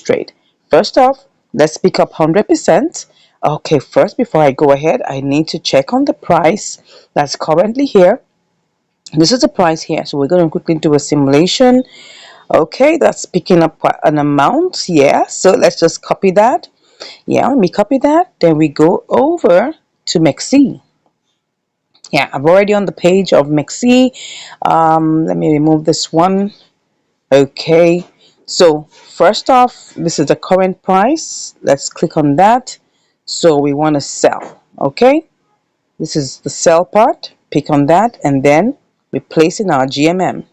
trade. First off, let's pick up 100%. Okay, first, before I go ahead, I need to check on the price that's currently here. This is the price here, so we're going to quickly do a simulation. Okay, that's picking up an amount. Yeah, so let's just copy that. Yeah, let me copy that. Then we go over to MEXC. Yeah, I'm already on the page of MEXC. Let me remove this one. Okay, so first off, this is the current price. Let's click on that. So we want to sell. Okay, this is the sell part. Pick on that, and then we place in our GMM.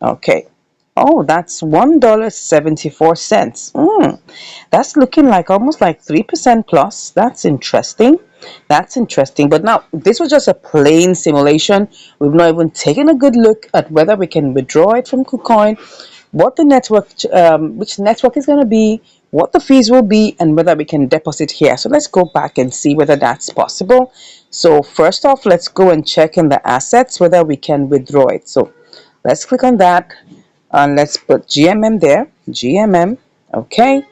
Okay. Oh, that's $1.74. That's looking like almost like 3% plus. That's interesting. That's interesting. But now, this was just a plain simulation. We've not even taken a good look at whether we can withdraw it from KuCoin, what the network, which network is going to be, what the fees will be, and whether we can deposit here. So let's go back and see whether that's possible. So first off, let's go and check in the assets whether we can withdraw it. So let's click on that and let's put GMM there, GMM. Okay,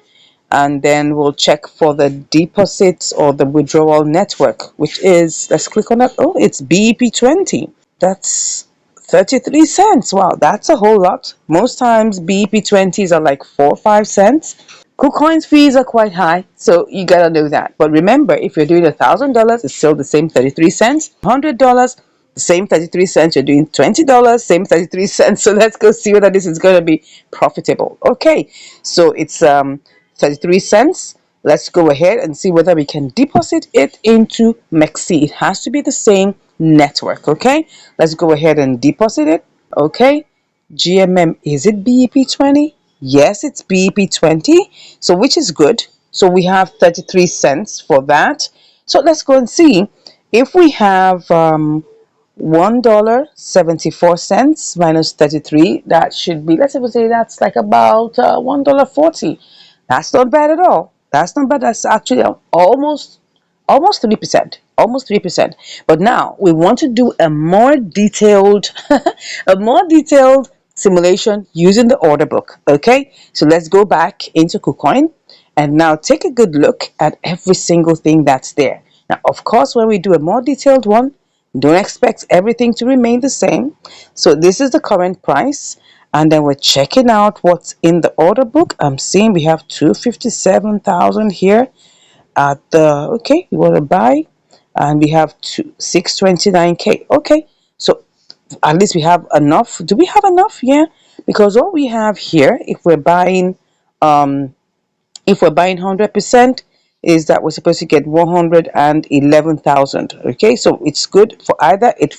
and then we'll check for the deposits or the withdrawal network, which is, let's click on that. Oh, it's BEP20. That's 33 cents. Wow, that's a whole lot. Most times BEP20s are like 4 or 5 cents. KuCoin's fees are quite high, so you gotta know that. But remember, if you're doing $1,000, it's still the same 33 cents. $100, the same 33 cents. You're doing $20, same 33 cents. So let's go see whether this is going to be profitable. Okay, so it's 33 cents. Let's go ahead and see whether we can deposit it into MEXC. It has to be the same network. Okay, let's go ahead and deposit it. Okay, GMM, is it BEP20? Yes, it's BEP20, so which is good. So we have 33 cents for that. So let's go and see if we have $1.74 minus 33. That should be, let's say that's like about $1.40. That's not bad at all. That's not bad. That's actually almost 3%. Almost 3%. But now we want to do a more detailed a more detailed simulation using the order book. Okay, so let's go back into KuCoin and now take a good look at every single thing that's there. Now, of course, when we do a more detailed one, don't expect everything to remain the same. So this is the current price, and then we're checking out what's in the order book. I'm seeing we have 257,000 here at the, okay, we want to buy, and we have 629K. Okay, so at least we have enough. Do we have enough? Yeah, because all we have here, if we're buying 100%, is that we're supposed to get 111,000. Okay, so it's good for either it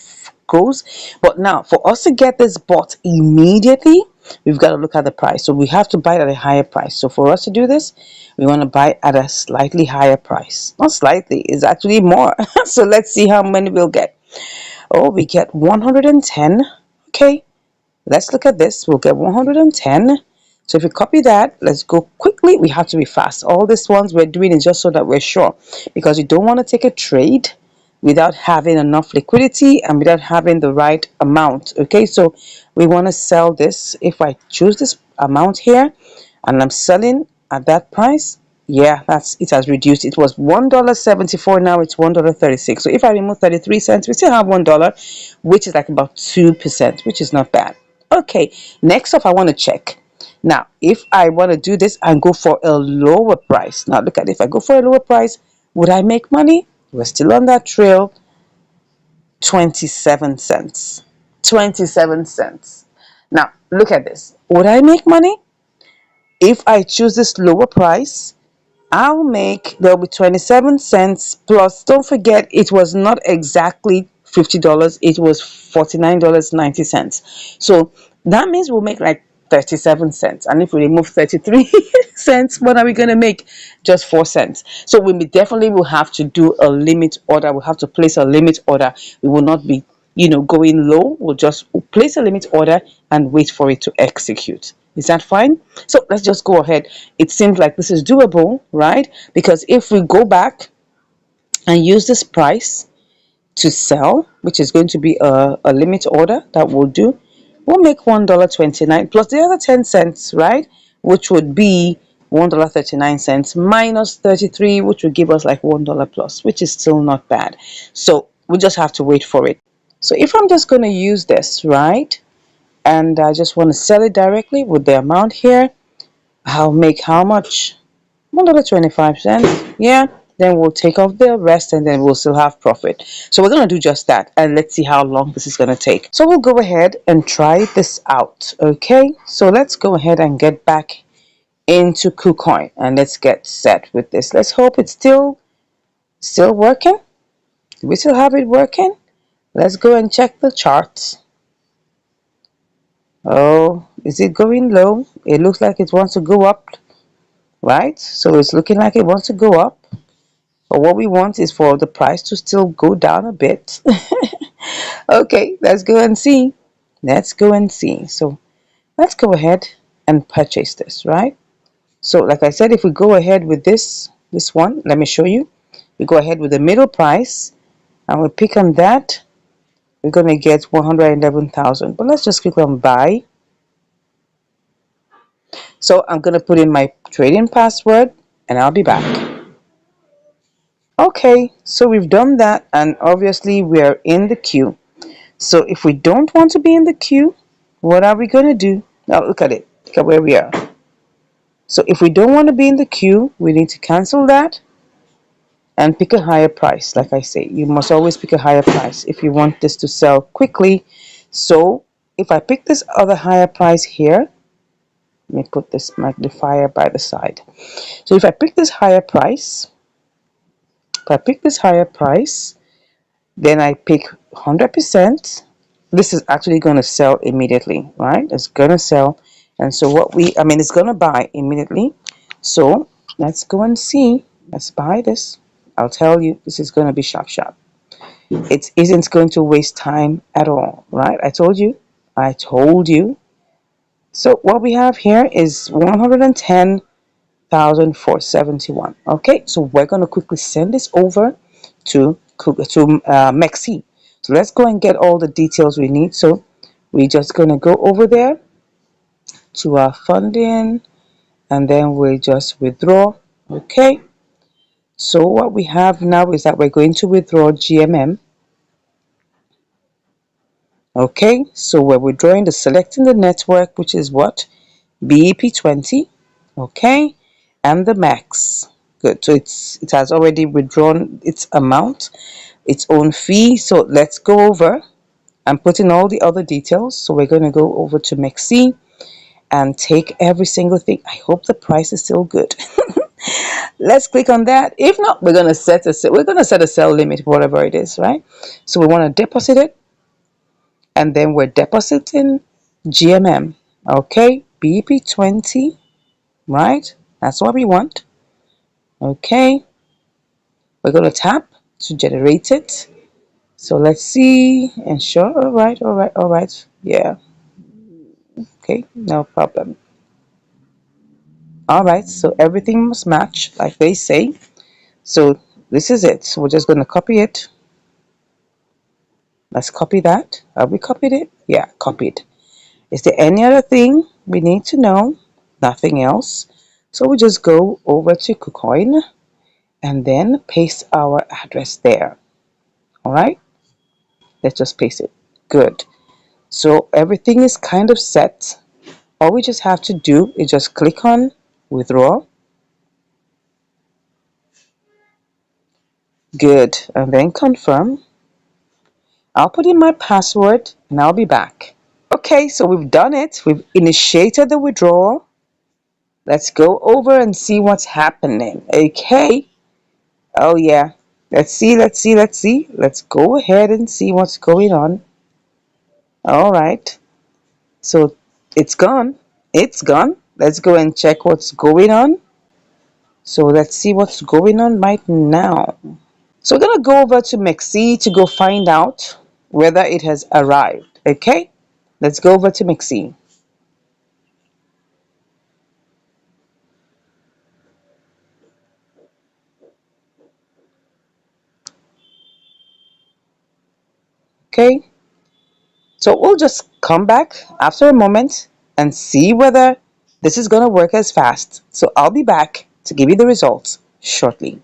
goes, but now for us to get this bought immediately, we've got to look at the price. So we have to buy it at a higher price. So for us to do this, we want to buy at a slightly higher price. Not slightly, it's actually more. So let's see how many we'll get. Oh, we get 110. Okay, let's look at this. We'll get 110. So if we copy that, let's go quickly. We have to be fast. All these ones we're doing is just so that we're sure, because you don't want to take a trade without having enough liquidity and without having the right amount. Okay, so we want to sell this. If I choose this amount here and I'm selling at that price, yeah, that's, it has reduced. It was $1.74, now it's $1.36. So if I remove 33 cents, we still have $1, which is like about 2%, which is not bad. Okay, next up I want to check. Now, if I want to do this and go for a lower price, now look at it. If I go for a lower price, would I make money? We're still on that trail. 27 cents. 27 cents. Now, look at this. Would I make money? If I choose this lower price, I'll make, there'll be 27 cents plus, don't forget, it was not exactly $50. It was $49.90. So that means we'll make like 37 cents. And if we remove 33 cents, what are we going to make? Just 4 cents. So we definitely will have to do a limit order. We'll have to place a limit order. We will not be, going low. We'll just place a limit order and wait for it to execute. Is that fine? So let's just go ahead. It seems like this is doable, right? Because if we go back and use this price to sell, which is going to be a limit order that we'll do, we'll make $1.29 plus the other 10 cents, right? Which would be $1.39 minus 33, which will give us like $1 plus, which is still not bad. So we just have to wait for it. So if I'm just going to use this, right, and I just want to sell it directly with the amount here, I'll make how much? $1.25. Yeah, then we'll take off the rest and then we'll still have profit. So we're going to do just that, and let's see how long this is going to take. So we'll go ahead and try this out. Okay, so let's go ahead and get back into KuCoin and let's get set with this. Let's hope it's still working. Do we still have it working? Let's go and check the charts. Oh, is it going low? It looks like it wants to go up, right? So it's looking like it wants to go up. But what we want is for the price to still go down a bit. Okay, let's go and see. Let's go and see. So let's go ahead and purchase this, right? So like I said, if we go ahead with this one, let me show you. We go ahead with the middle price and we pick on that. We're going to get 111,000. But let's just click on buy. So I'm going to put in my trading password and I'll be back. Okay, so we've done that and obviously we're in the queue. So if we don't want to be in the queue, what are we going to do? Now look at it. Look at where we are. So if we don't want to be in the queue, we need to cancel that and pick a higher price. Like I say, you must always pick a higher price if you want this to sell quickly. So if I pick this other higher price here, let me put this magnifier by the side. So if I pick this higher price, then I pick 100%. This is actually going to sell immediately, right? It's going to sell. And so it's going to buy immediately. So let's go and see. Let's buy this. I'll tell you, this is going to be sharp, sharp. It isn't going to waste time at all, right? I told you. I told you. So what we have here is 110,471. Okay, so we're going to quickly send this over to Mexi. So let's go and get all the details we need. So we're just going to go over there to our funding and then we just withdraw. Okay, so what we have now is that we're going to withdraw GMM. Okay, so we're withdrawing selecting the network, which is what? BEP20. Okay, and the max. Good, so it has already withdrawn its amount, its own fee. So let's go over and put in all the other details. So we're going to go over to Mexi and take every single thing. I hope the price is still good. Let's click on that. If not, we're going to set a sell limit, whatever it is, right? So we want to deposit it, and then we're depositing GMM. Okay, BP20, right? That's what we want. Okay, we're going to tap to generate it. So let's see. Ensure. All right, all right, all right. Yeah. Okay, no problem. All right, so everything must match, like they say. So this is it. So we're just going to copy it. Let's copy that. Have we copied it? Yeah, copied. Is there any other thing we need to know? Nothing else. So we just go over to KuCoin and then paste our address there. All right, let's just paste it. Good. So everything is kind of set. All we just have to do is just click on withdraw. Good. And then confirm. I'll put in my password and I'll be back. Okay, so we've done it. We've initiated the withdrawal. Let's go over and see what's happening. Okay. Oh yeah. Let's see, let's see, let's see. Let's go ahead and see what's going on. All right. So it's gone. It's gone. Let's go and check what's going on. So let's see what's going on right now. So we're going to go over to Mexi to go find out whether it has arrived. Okay? Let's go over to Mexi. Okay? So we'll just come back after a moment and see whether this is going to work as fast. So I'll be back to give you the results shortly.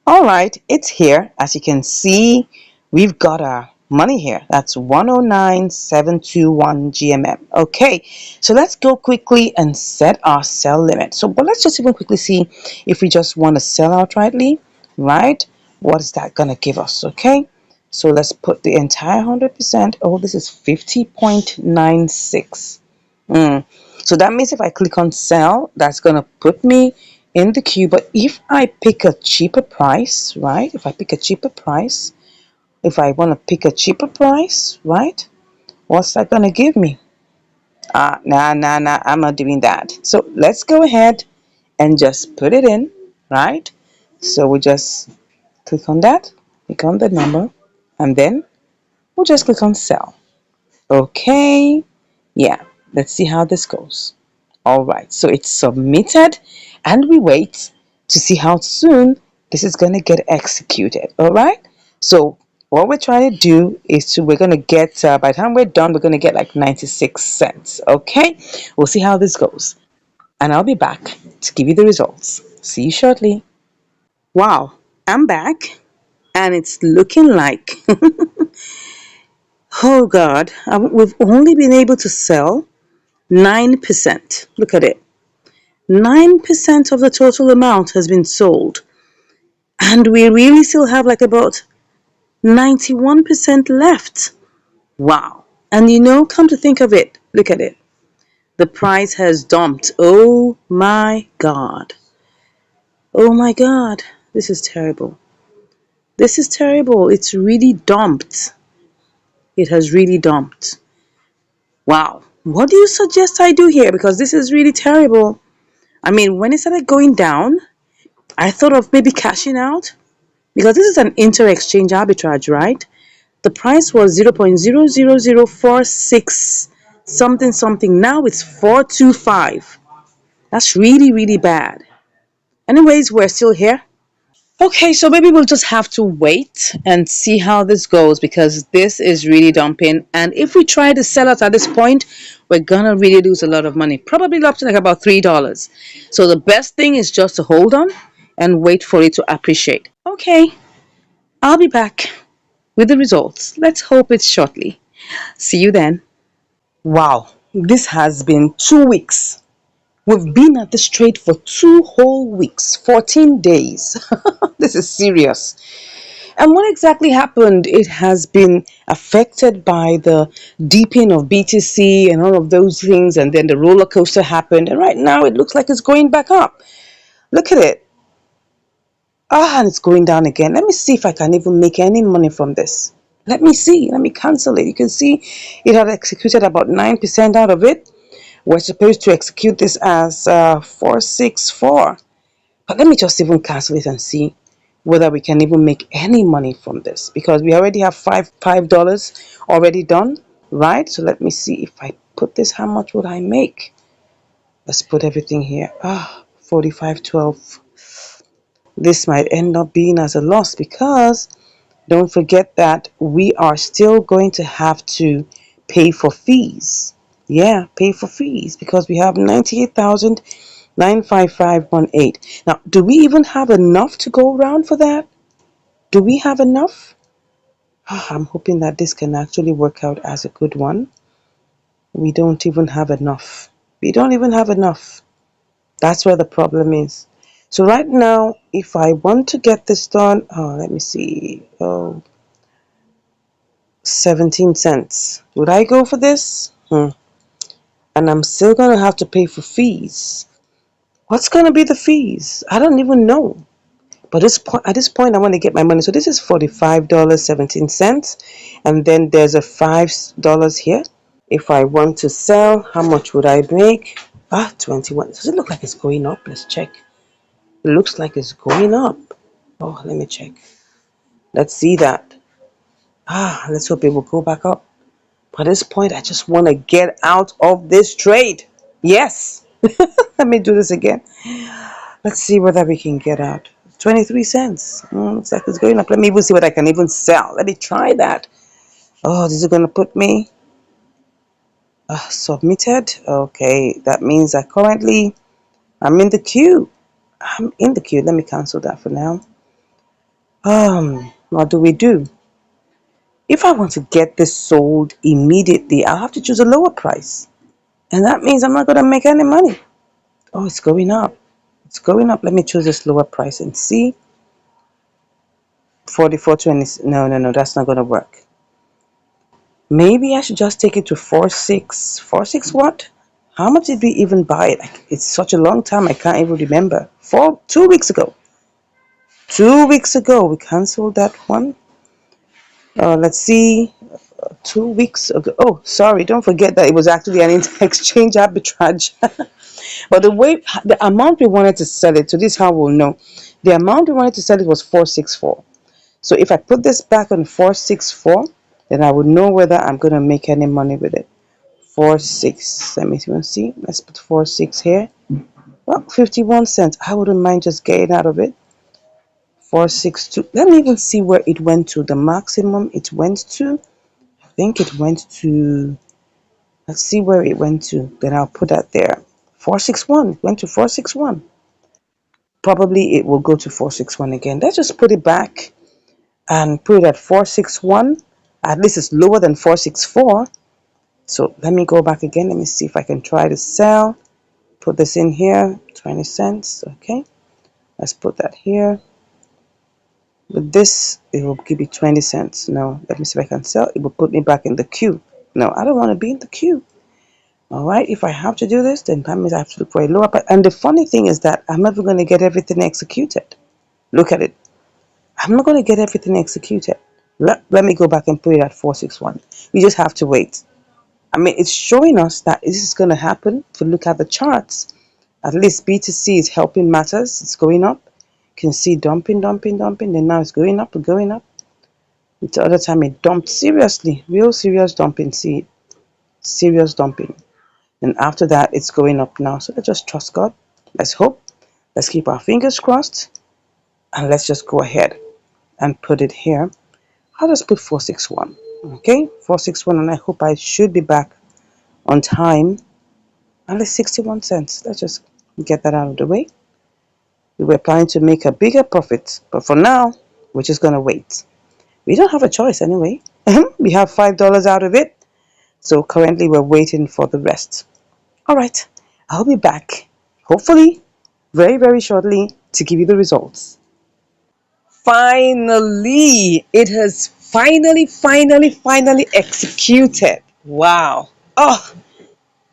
All right, it's here. As you can see, we've got our money here. That's 109,721 GMM. Okay, so let's go quickly and set our sell limit. So, but let's just even quickly see if we just want to sell outrightly, right? What is that going to give us? Okay, so let's put the entire 100%. Oh, this is 50.96. So that means if I click on sell, that's going to put me in the queue. But if I pick a cheaper price, right? If I pick a cheaper price, if I want to pick a cheaper price, right? What's that going to give me? Nah, I'm not doing that. So let's go ahead and just put it in, right? So we just click on that, click on the number, and then we'll just click on sell. Okay. Yeah, let's see how this goes. All right, so it's submitted and we wait to see how soon this is going to get executed. All right, so what we're trying to do is we're going to get, by the time we're done, we're going to get like 96 cents. Okay, we'll see how this goes. And I'll be back to give you the results. See you shortly. Wow, I'm back and it's looking like, oh God, we've only been able to sell 9%. Look at it. 9% of the total amount has been sold. And we really still have like about 91% left. Wow. And come to think of it, look at it. The price has dumped. Oh my God. Oh my God. This is terrible. This is terrible. It's really dumped. It has really dumped. Wow. What do you suggest I do here? Because this is really terrible. I mean, when it started going down, I thought of maybe cashing out because this is an inter-exchange arbitrage, right? The price was 0.00046 something something. Now it's 425. That's really, really bad. Anyways, we're still here. Okay, so maybe we'll just have to wait and see how this goes because this is really dumping. And if we try to sell it at this point, we're gonna really lose a lot of money. Probably up to like about $3. So the best thing is just to hold on and wait for it to appreciate. Okay, I'll be back with the results. Let's hope it's shortly. See you then. Wow, this has been 2 weeks. We've been at this trade for 2 whole weeks, 14 days. This is serious. And what exactly happened? It has been affected by the deeping of BTC and all of those things, and then the roller coaster happened. And right now it looks like it's going back up. Look at it. And it's going down again. Let me see if I can even make any money from this. Let me see. Let me cancel it. You can see it had executed about 9% out of it. We're supposed to execute this as 464. But let me just even cancel it and see whether we can even make any money from this because we already have $5 already done, right? So let me see if I put this, how much would I make? Let's put everything here. 45.12. This might end up being as a loss because don't forget that we are still going to have to pay for fees. Yeah, pay for fees because we have 98,955.18. Now, do we even have enough to go around for that? Do we have enough? I'm hoping that this can actually work out as a good one. We don't even have enough. We don't even have enough. That's where the problem is. So right now, if I want to get this done, let me see. 17 cents. Would I go for this? And I'm still going to have to pay for fees. What's going to be the fees? I don't even know. But at this point, I want to get my money. So this is $45.17. And then there's a $5 here. If I want to sell, how much would I make? 21. Does it look like it's going up? Let's check. It looks like it's going up. Oh, let me check. Let's see that. Let's hope it will go back up. But at this point, I just want to get out of this trade. Yes. Let me do this again. Let's see whether we can get out. 23 cents. Looks like it's going up. Let me even see what I can even sell. Let me try that. Oh, this is going to put me. Submitted. Okay, that means that currently I'm in the queue. I'm in the queue. Let me cancel that for now. What do we do? If I want to get this sold immediately, I'll have to choose a lower price. And that means I'm not going to make any money. Oh, it's going up. It's going up. Let me choose this lower price and see. 44.20. No, no, no, that's not going to work. Maybe I should just take it to 46. 46 what? How much did we even buy it? Like, it's such a long time, I can't even remember. 2 weeks ago. 2 weeks ago, we canceled that one. Let's see. 2 weeks ago. Oh, sorry. Don't forget that it was actually an exchange arbitrage. But the amount we wanted to sell it, so this is how we'll know. The amount we wanted to sell it was 464. So if I put this back on 464, then I would know whether I'm going to make any money with it. 4.6. Let me see. Let's put 4.6 here. Well, 51 cents. I wouldn't mind just getting out of it. 4.62. Let me even see where it went to. The maximum it went to. I think it went to. Let's see where it went to. Then I'll put that there. 461. It went to 461. Probably it will go to 461 again. Let's just put it back and put it at 461. At least it's lower than 464. So let me go back again. Let me see if I can try to sell. Put this in here. 20 cents. Okay. Let's put that here. With this, it will give me 20 cents. No, let me see if I can sell. It will put me back in the queue. No, I don't want to be in the queue. All right, if I have to do this, then that means I have to look for a lower price. And the funny thing is that I'm never going to get everything executed. Look at it. I'm not going to get everything executed. Let me go back and put it at 461. We just have to wait. I mean, it's showing us that this is going to happen. If you look at the charts, at least B2C is helping matters. It's going up. You can see dumping, dumping, dumping. Then now it's going up, going up. The other time it dumped seriously, real serious dumping. See, serious dumping. And after that, it's going up now. So let's just trust God. Let's hope. Let's keep our fingers crossed. And let's just go ahead and put it here. I'll just put 461. Okay, 461. And I hope I should be back on time. And it's 61 cents. Let's just get that out of the way. We were planning to make a bigger profit. But for now, we're just going to wait. We don't have a choice anyway. We have $5 out of it. So currently we're waiting for the rest. All right, I'll be back, hopefully, very, very shortly to give you the results. Finally, it has finally executed. Wow. Oh,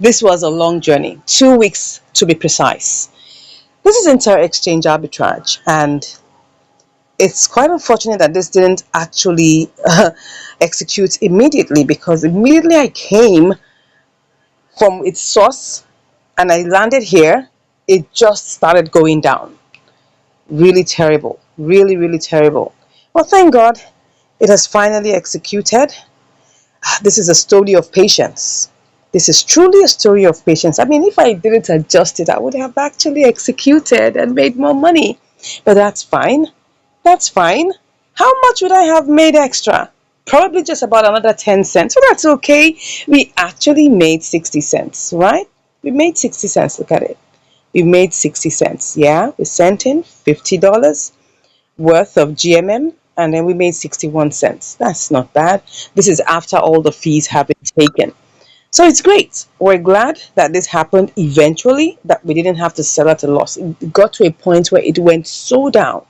this was a long journey, 2 weeks to be precise. This is inter exchange arbitrage, and it's quite unfortunate that this didn't actually execute immediately, because immediately I came from its source and I landed here, it just started going down. Really terrible. Really, really terrible. Well, thank God it has finally executed. This is a story of patience. This is truly a story of patience. I mean, if I didn't adjust it, I would have actually executed and made more money. But that's fine. That's fine. How much would I have made extra? Probably just about another 10 cents. So that's okay. We actually made 60 cents, right? We made 60 cents. Look at it. We made 60 cents. Yeah, we sent in $50 worth of GMM and then we made 61 cents. That's not bad. This is after all the fees have been taken. So it's great. We're glad that this happened eventually, that we didn't have to sell at a loss. It got to a point where it went so down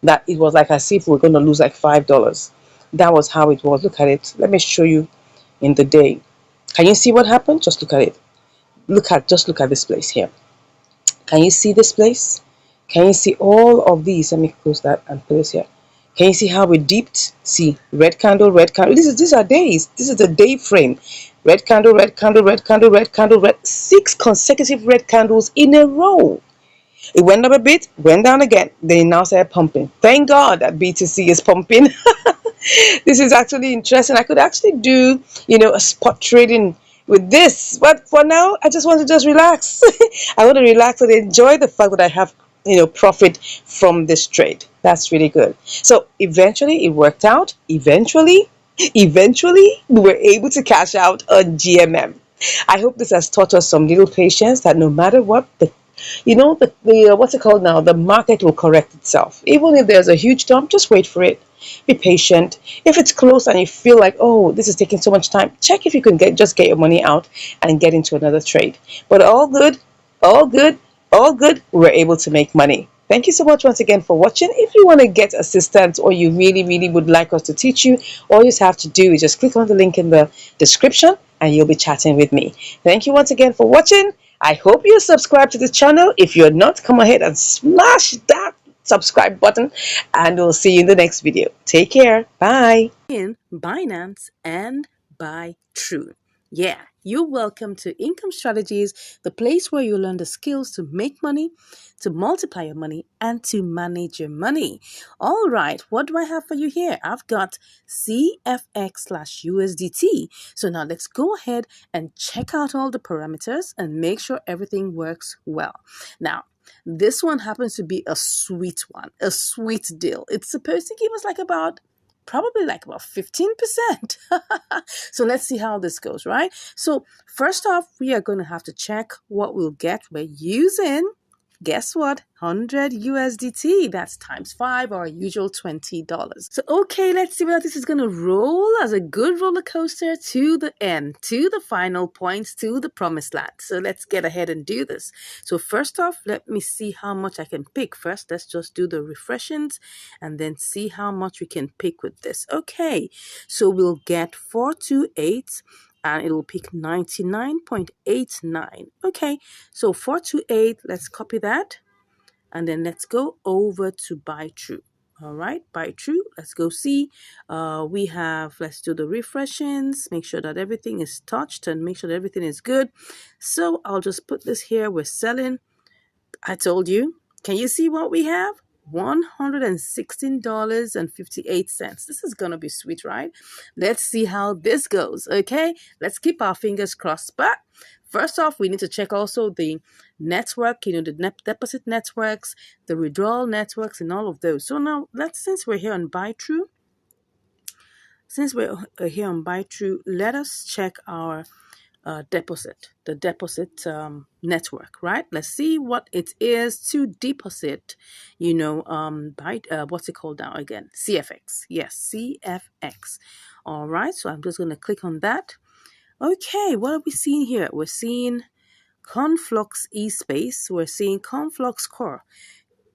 that it was like as if we were going to lose like $5. That was how it was. Look at it. Let me show you in the day. Can you see what happened? Just look at it. Just look at this place here. Can you see this place? Can you see all of these? Let me close that and put this here. Can you see how we dipped? See, red candle, red candle. These are days. This is the day frame. Red candle, red candle, red candle, red candle, red. 6 consecutive red candles in a row. It went up a bit, went down again. Then it now started pumping. Thank God that B2C is pumping. This is actually interesting. I could actually do, a spot trading with this. But for now, I just want to just relax. I want to relax and enjoy the fact that I have, profit from this trade. That's really good. So eventually it worked out. Eventually, we were able to cash out on GMM. I hope this has taught us some little patience that no matter what what's it called now? The market will correct itself. Even if there's a huge dump, just wait for it. Be patient. If it's close and you feel like, oh, this is taking so much time, check if you can get your money out and get into another trade. But all good, all good, all good. We're able to make money. Thank you so much once again for watching. If you want to get assistance or you really, really would like us to teach you, all you have to do is just click on the link in the description and you'll be chatting with me. Thank you once again for watching. I hope you subscribe to the channel. If you're not, come ahead and smash that subscribe button and we'll see you in the next video. Take care. Bye. In Binance and buy True. Yeah, you're welcome to Income Strategies, the place where you learn the skills to make money, to multiply your money, and to manage your money. All right, what do I have for you here? I've got CFX/USDT. So now let's go ahead and check out all the parameters and make sure everything works well. Now, this one happens to be a sweet one, a sweet deal. It's supposed to give us probably like about 15%. So let's see how this goes, right? So first off, we are going to have to check what we'll get. We're using, guess what? 100 USDT. That's times 5, our usual $20. So, okay, let's see whether this is going to roll as a good roller coaster to the end, to the final points, to the promised land. So let's get ahead and do this. So first off, let me see how much I can pick. First, let's just do the refreshings and then see how much we can pick with this. Okay, so we'll get 428 and it will pick 99.89. Okay, so 428, let's copy that. And then let's go over to buy true. All right, buy true. Let's go see. Let's do the refreshings, make sure that everything is touched and make sure that everything is good. So I'll just put this here. We're selling. I told you. Can you see what we have? $116.58. This is going to be sweet, right? Let's see how this goes, okay? Let's keep our fingers crossed. But first off, we need to check also the network, the deposit networks, the withdrawal networks, and all of those. So now, since we're here on Buy True, let us check our the deposit network, right? Let's see what it is to deposit, what's it called now again? CFX. Yes, CFX. All right, so I'm just going to click on that. Okay, what are we seeing here? We're seeing Conflux eSpace. We're seeing Conflux Core.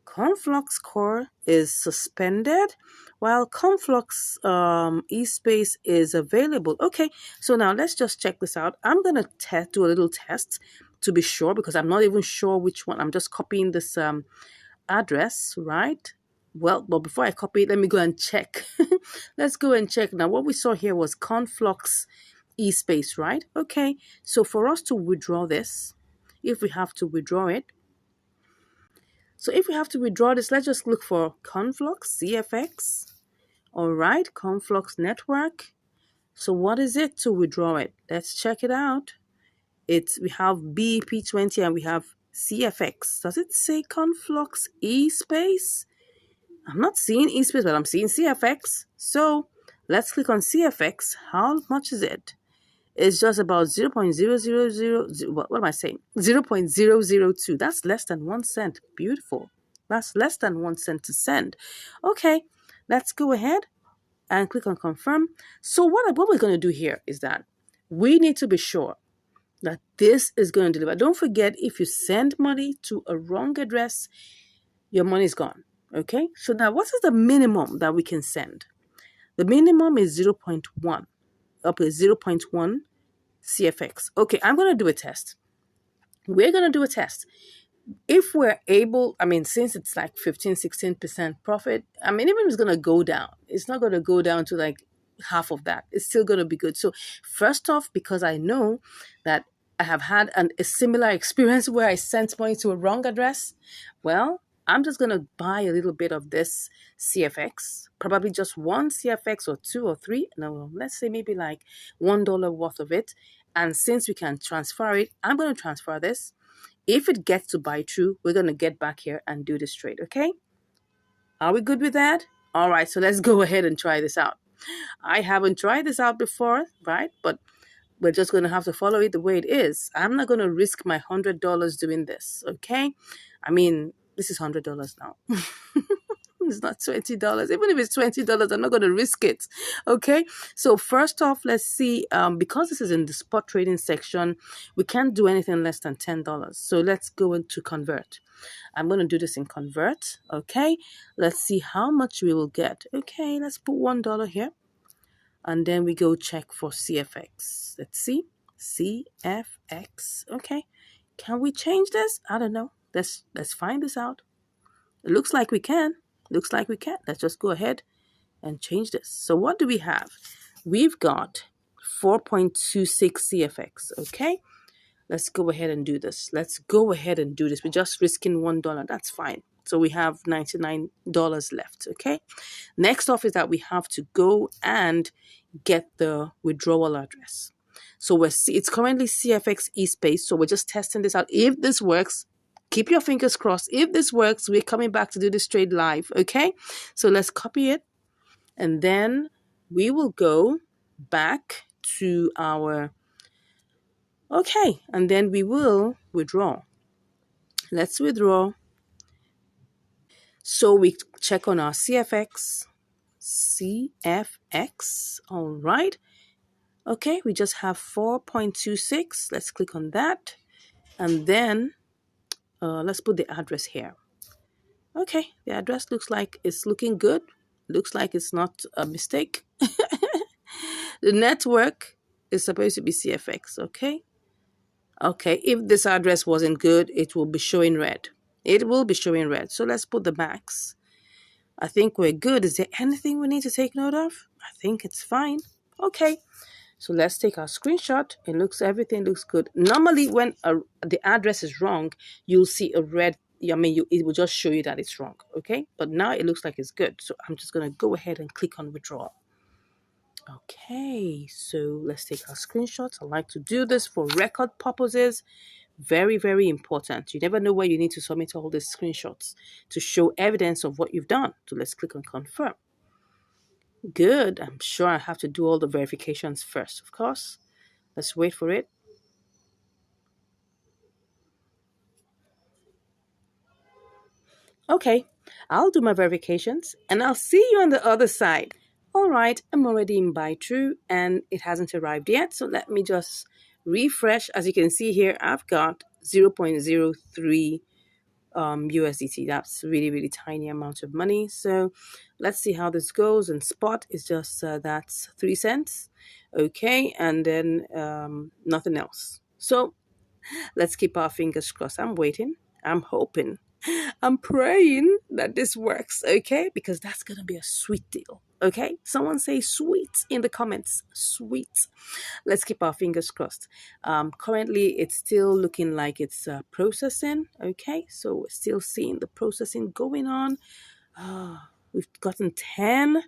Conflux Core is suspended while Conflux eSpace is available. Okay, so now let's just check this out. I'm going to do a little test to be sure because I'm not even sure which one. I'm just copying this address, right? Well, but before I copy it, let me go and check. Let's go and check. Now, what we saw here was Conflux eSpace, right? Okay, so for us to withdraw this, if we have to withdraw it, let's just look for Conflux, CFX. All right, Conflux network. So what is it to withdraw it? Let's check it out. We have BEP20 and we have CFX. Does it say Conflux eSpace? I'm not seeing eSpace, but I'm seeing CFX. So let's click on CFX. How much is it? It's just about 0.0000. What am I saying? 0.002. That's less than 1 cent. Beautiful. That's less than 1 cent to send. Okay, let's go ahead and click on confirm. So what we're going to do here is that we need to be sure that this is going to deliver. Don't forget, if you send money to a wrong address, your money is gone. Okay, so now what is the minimum that we can send? The minimum is 0.1 up to 0.1 CFX. Okay, I'm going to do a test. We're going to do a test. If we're able, since it's like 15-16% profit, even if it's going to go down, it's not going to go down to like half of that. It's still going to be good. So first off, because I know that I have had a similar experience where I sent money to a wrong address, well, I'm just going to buy a little bit of this CFX, probably just one CFX or two or three. No, let's say maybe like $1 worth of it. And since we can transfer it, I'm going to transfer this. If it gets to buy true, we're going to get back here and do this trade, okay? Are we good with that? All right, so let's go ahead and try this out. I haven't tried this out before, right? But we're just going to have to follow it the way it is. I'm not going to risk my $100 doing this. Okay. I mean, this is $100 now. It's not $20. Even if it's $20, I'm not going to risk it. Okay. So first off, let's see. Because this is in the spot trading section, we can't do anything less than $10. So let's go into convert. I'm going to do this in convert. Okay. Let's see how much we will get. Okay. Let's put $1 here. And then we go check for CFX. Let's see. CFX. Okay. Can we change this? I don't know. Let's find this out. It looks like we can. Looks like we can. Let's just go ahead and change this. So what do we have? We've got 4.26 CFX. Okay. Let's go ahead and do this. Let's go ahead and do this. We're just risking $1. That's fine. So we have $99 left. Okay. Next off is that we have to go and get the withdrawal address. So it's currently CFX eSpace. So we're just testing this out. If this works, keep your fingers crossed. If this works, we're coming back to do this trade live. Okay. So let's copy it. And then we will go back to our, okay. And then we will withdraw. Let's withdraw. So we check on our CFX. CFX. All right. Okay, we just have 4.26. Let's click on that. And then let's put the address here. Okay, the address looks like it's looking good. Looks like it's not a mistake. The network is supposed to be CFX, okay? Okay, if this address wasn't good, it will be showing red. It will be showing red. So let's put the max. I think we're good. Is there anything we need to take note of? I think it's fine. Okay. So let's take our screenshot. Everything looks good. Normally when the address is wrong, you'll see a red, it will just show you that it's wrong. Okay. But now it looks like it's good. So I'm just going to go ahead and click on withdraw. Okay. So let's take our screenshots. I like to do this for record purposes. Very, very important. You never know where you need to submit all these screenshots to show evidence of what you've done. So let's click on confirm. Good. I'm sure I have to do all the verifications first, of course. Let's wait for it. Okay, I'll do my verifications and I'll see you on the other side. All right, I'm already in buy true and it hasn't arrived yet. So let me just refresh. As you can see here, I've got 0.03 USDT. That's really, really tiny amount of money. So let's see how this goes. And spot is just that's 3 cents. Okay, and then nothing else. So let's keep our fingers crossed. I'm waiting. I'm hoping. I'm praying that this works, okay? Because that's going to be a sweet deal, okay? Someone say sweet in the comments. Sweet. Let's keep our fingers crossed. Currently, it's still looking like it's processing, okay? So we're still seeing the processing going on. We've gotten 10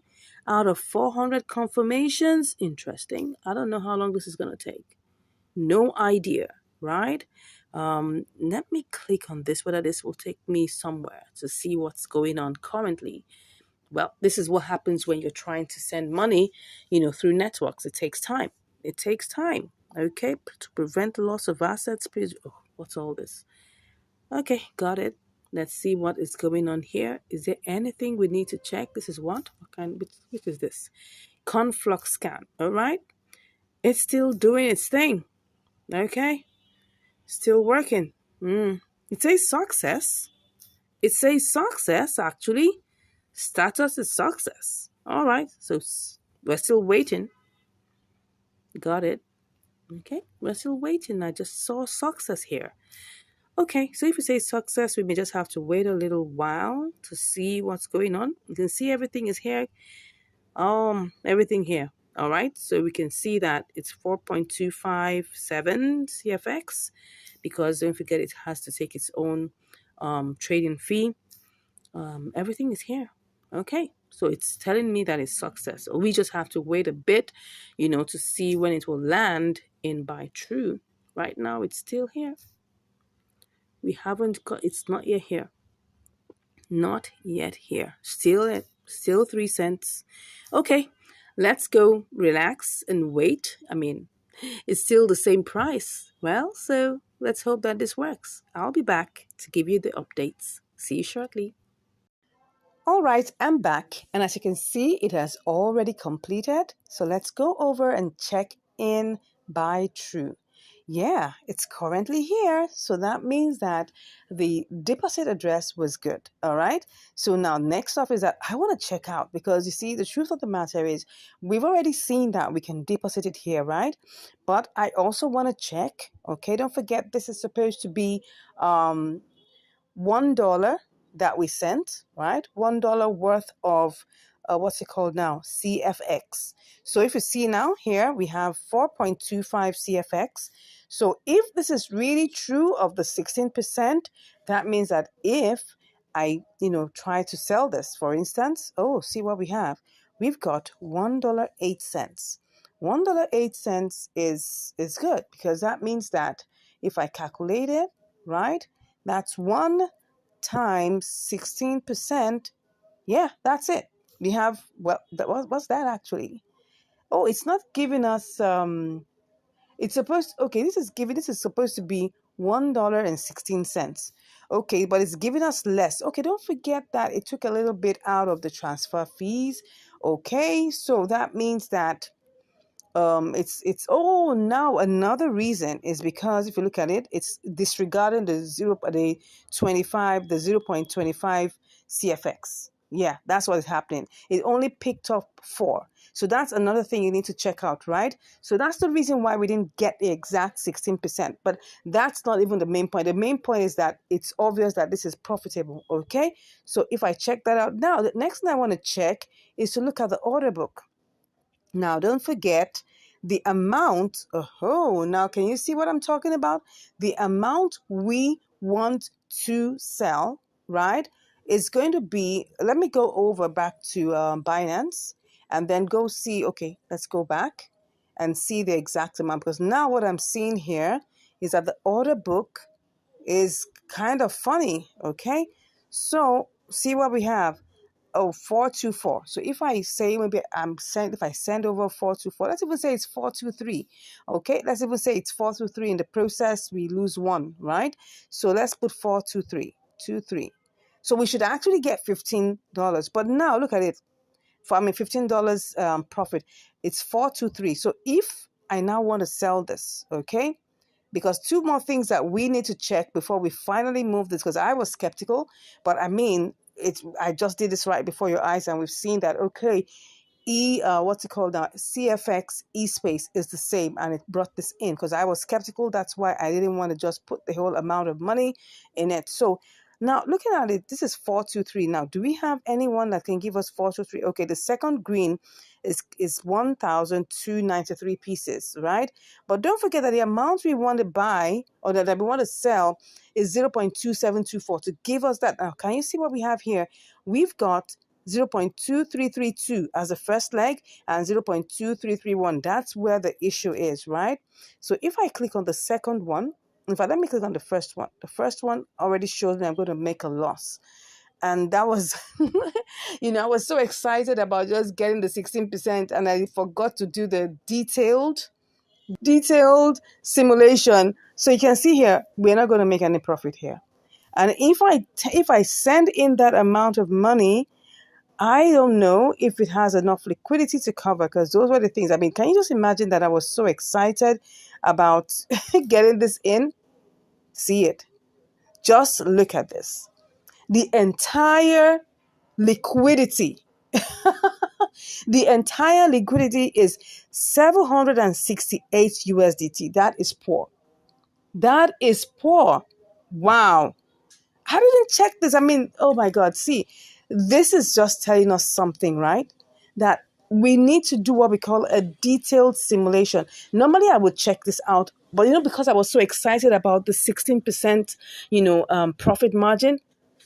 out of 400 confirmations. Interesting. I don't know how long this is going to take. No idea, right? Let me click on this, whether this will take me somewhere to see what's going on currently. Well, this is what happens when you're trying to send money, through networks. It takes time. It takes time. Okay, to prevent loss of assets, please. Oh, what's all this? Okay, got it. Let's see what is going on here. Is there anything we need to check? This is what kind? Which is this? Conflux scan. All right, it's still doing its thing. Okay, still working. It says success. It says success, actually. Status is success. All right, so we're still waiting. Got it. Okay, we're still waiting. I just saw success here. Okay, so if you say success, we may just have to wait a little while to see what's going on. You can see everything is here. Everything here. All right, so we can see that it's 4.257 CFX because don't forget it has to take its own trading fee. Everything is here. Okay, so it's telling me that it's success. So we just have to wait a bit, to see when it will land in buy true. Right now, it's still here. We haven't got. It's not yet here. Not yet here. Still 3 cents. Okay, let's go relax and wait. It's still the same price. Well, so let's hope that this works. I'll be back to give you the updates. See you shortly. All right, I'm back, and as you can see, it has already completed. So let's go over and check in by true. Yeah, it's currently here. So that means that the deposit address was good. All right. So now next up is that I want to check out because you see, the truth of the matter is we've already seen that we can deposit it here, right? But I also want to check. Okay, don't forget this is supposed to be $1 that we sent, right? $1 worth of what's it called now? CFX. So if you see now here, we have 4.25 CFX. So if this is really true of the 16%, that means that if I, try to sell this, for instance, oh, see what we have. We've got $1.08. $1.08 is good because that means that if I calculate it, right? That's 1 times 16%. Yeah, that's it. We have, well, what's that actually? Oh, it's not giving us, it's supposed, okay, this is supposed to be $1.16. Okay, but it's giving us less. Okay, don't forget that it took a little bit out of the transfer fees. Okay, so that means that it's oh, now another reason is because if you look at it, it's disregarding the 25 the 0.25 CFX. Yeah, that's what is happening. It only picked up 4. So that's another thing you need to check out, right? So that's the reason why we didn't get the exact 16%. But that's not even the main point. The main point is that it's obvious that this is profitable. Okay, so if I check that out now, the next thing I want to check is to look at the order book. Now, don't forget the amount. Oh, now can you see what I'm talking about? The amount we want to sell, right, is going to be, let me go over back to Binance and then go see, okay, let's go back and see the exact amount because now what I'm seeing here is that the order book is kind of funny, okay? So see what we have. Oh, 424. So if I say maybe if I send over 424, let's even say it's 423. Okay, let's even say it's 423. In the process, we lose 1, right? So let's put 423, 23. So we should actually get $15. But now look at it. $15 profit. It's 423. So if I now want to sell this, okay? Because 2 more things that we need to check before we finally move this, because I was skeptical, but I mean, I just did this right before your eyes, and we've seen that, okay, what's it called now? CFX eSpace is the same, and it brought this in because I was skeptical. That's why I didn't want to just put the whole amount of money in it. So now looking at it, this is 423. Now, do we have anyone that can give us 423? Okay, the second green is 1,293 pieces, right? But don't forget that the amount we want to buy or that we want to sell is 0.2724 to give us that. Now, can you see what we have here? We've got 0.2332 as the first leg and 0.2331. That's where the issue is, right? So if I click on the second one, in fact, let me click on the first one. The first one already shows me I'm going to make a loss. And that was, I was so excited about just getting the 16% and I forgot to do the detailed simulation. So you can see here, we're not going to make any profit here. And if I send in that amount of money, I don't know if it has enough liquidity to cover because those were the things. I mean, can you just imagine that I was so excited about getting this in? See it. Just look at this. The entire liquidity, is 768 USDT. That is poor. That is poor. Wow. I didn't check this. I mean, oh my God. See, this is just telling us something, right? That we need to do what we call a detailed simulation. Normally, I would check this out, but because I was so excited about the 16%, profit margin,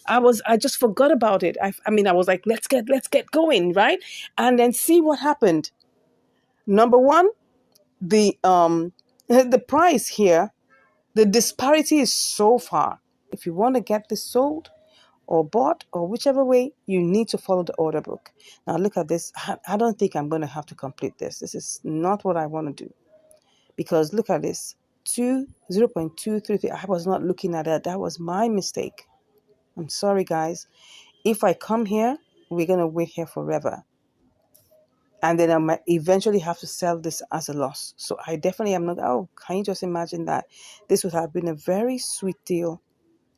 I just forgot about it. I mean, I was like, let's get going, right? And then see what happened. Number one, the the price here, the disparity is so far. If you want to get this sold or bought or whichever way, you need to follow the order book. Now look at this. I don't think I'm going to have to complete this. This is not what I want to do because look at this, 0.233. I was not looking at that. That was my mistake. I'm sorry, guys. If I come here, we're going to wait here forever. And then I might eventually have to sell this as a loss. So I definitely am not. Oh, can you just imagine that? This would have been a very sweet deal.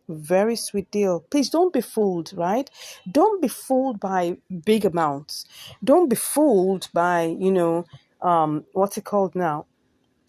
Very sweet deal. Please don't be fooled, right? Don't be fooled by big amounts. Don't be fooled by, what's it called now?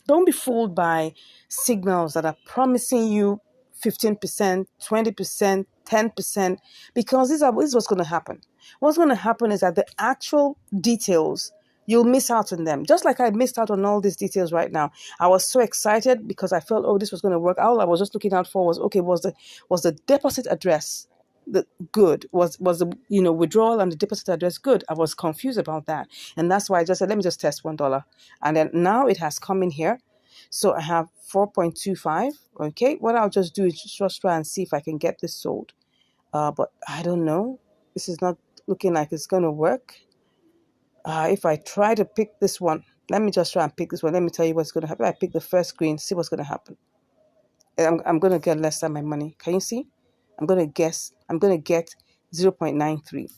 Don't be fooled by signals that are promising you 15%, 20%, 10%, because this is what's going to happen. What's going to happen is that the actual details, you'll miss out on them. Just like I missed out on all these details right now. I was so excited because I felt, oh, this was going to work. All I was just looking out for was, okay, was the deposit address the good, was the withdrawal and the deposit address good? I was confused about that, and that's why I just said, let me just test $1, and then now it has come in here. So I have 4.25. Okay, what I'll just do is just try and see if I can get this sold, but I don't know. This is not looking like it's going to work. If I try to pick this one, let me just try and pick this one. Let me tell you what's going to happen. I pick the first screen, see what's going to happen. I'm going to get less than my money. Can you see? I'm going to get 0.93.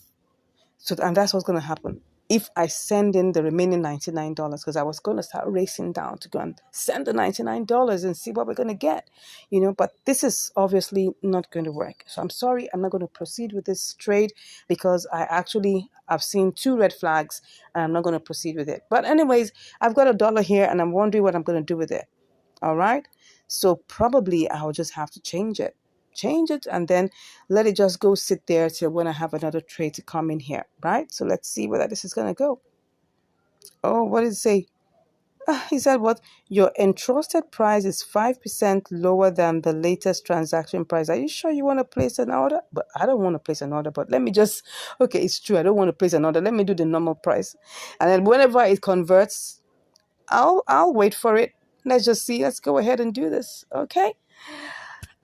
So, and that's what's going to happen if I send in the remaining $99, because I was going to start racing down to go and send the $99 and see what we're going to get, but this is obviously not going to work. So I'm sorry, I'm not going to proceed with this trade because I've seen 2 red flags and I'm not going to proceed with it. But anyways, I've got $1 here and I'm wondering what I'm going to do with it. All right. So probably I'll just have to change it, and then let it just go sit there till when I have another trade to come in here, right? So let's see whether this is going to go. Oh, what did it say? He said what? Your entrusted price is 5% lower than the latest transaction price. Are you sure you want to place an order? But I don't want to place an order, but let me just, okay, it's true. I don't want to place an order. Let me do the normal price. And then whenever it converts, I'll wait for it. Let's just see. Let's go ahead and do this. Okay.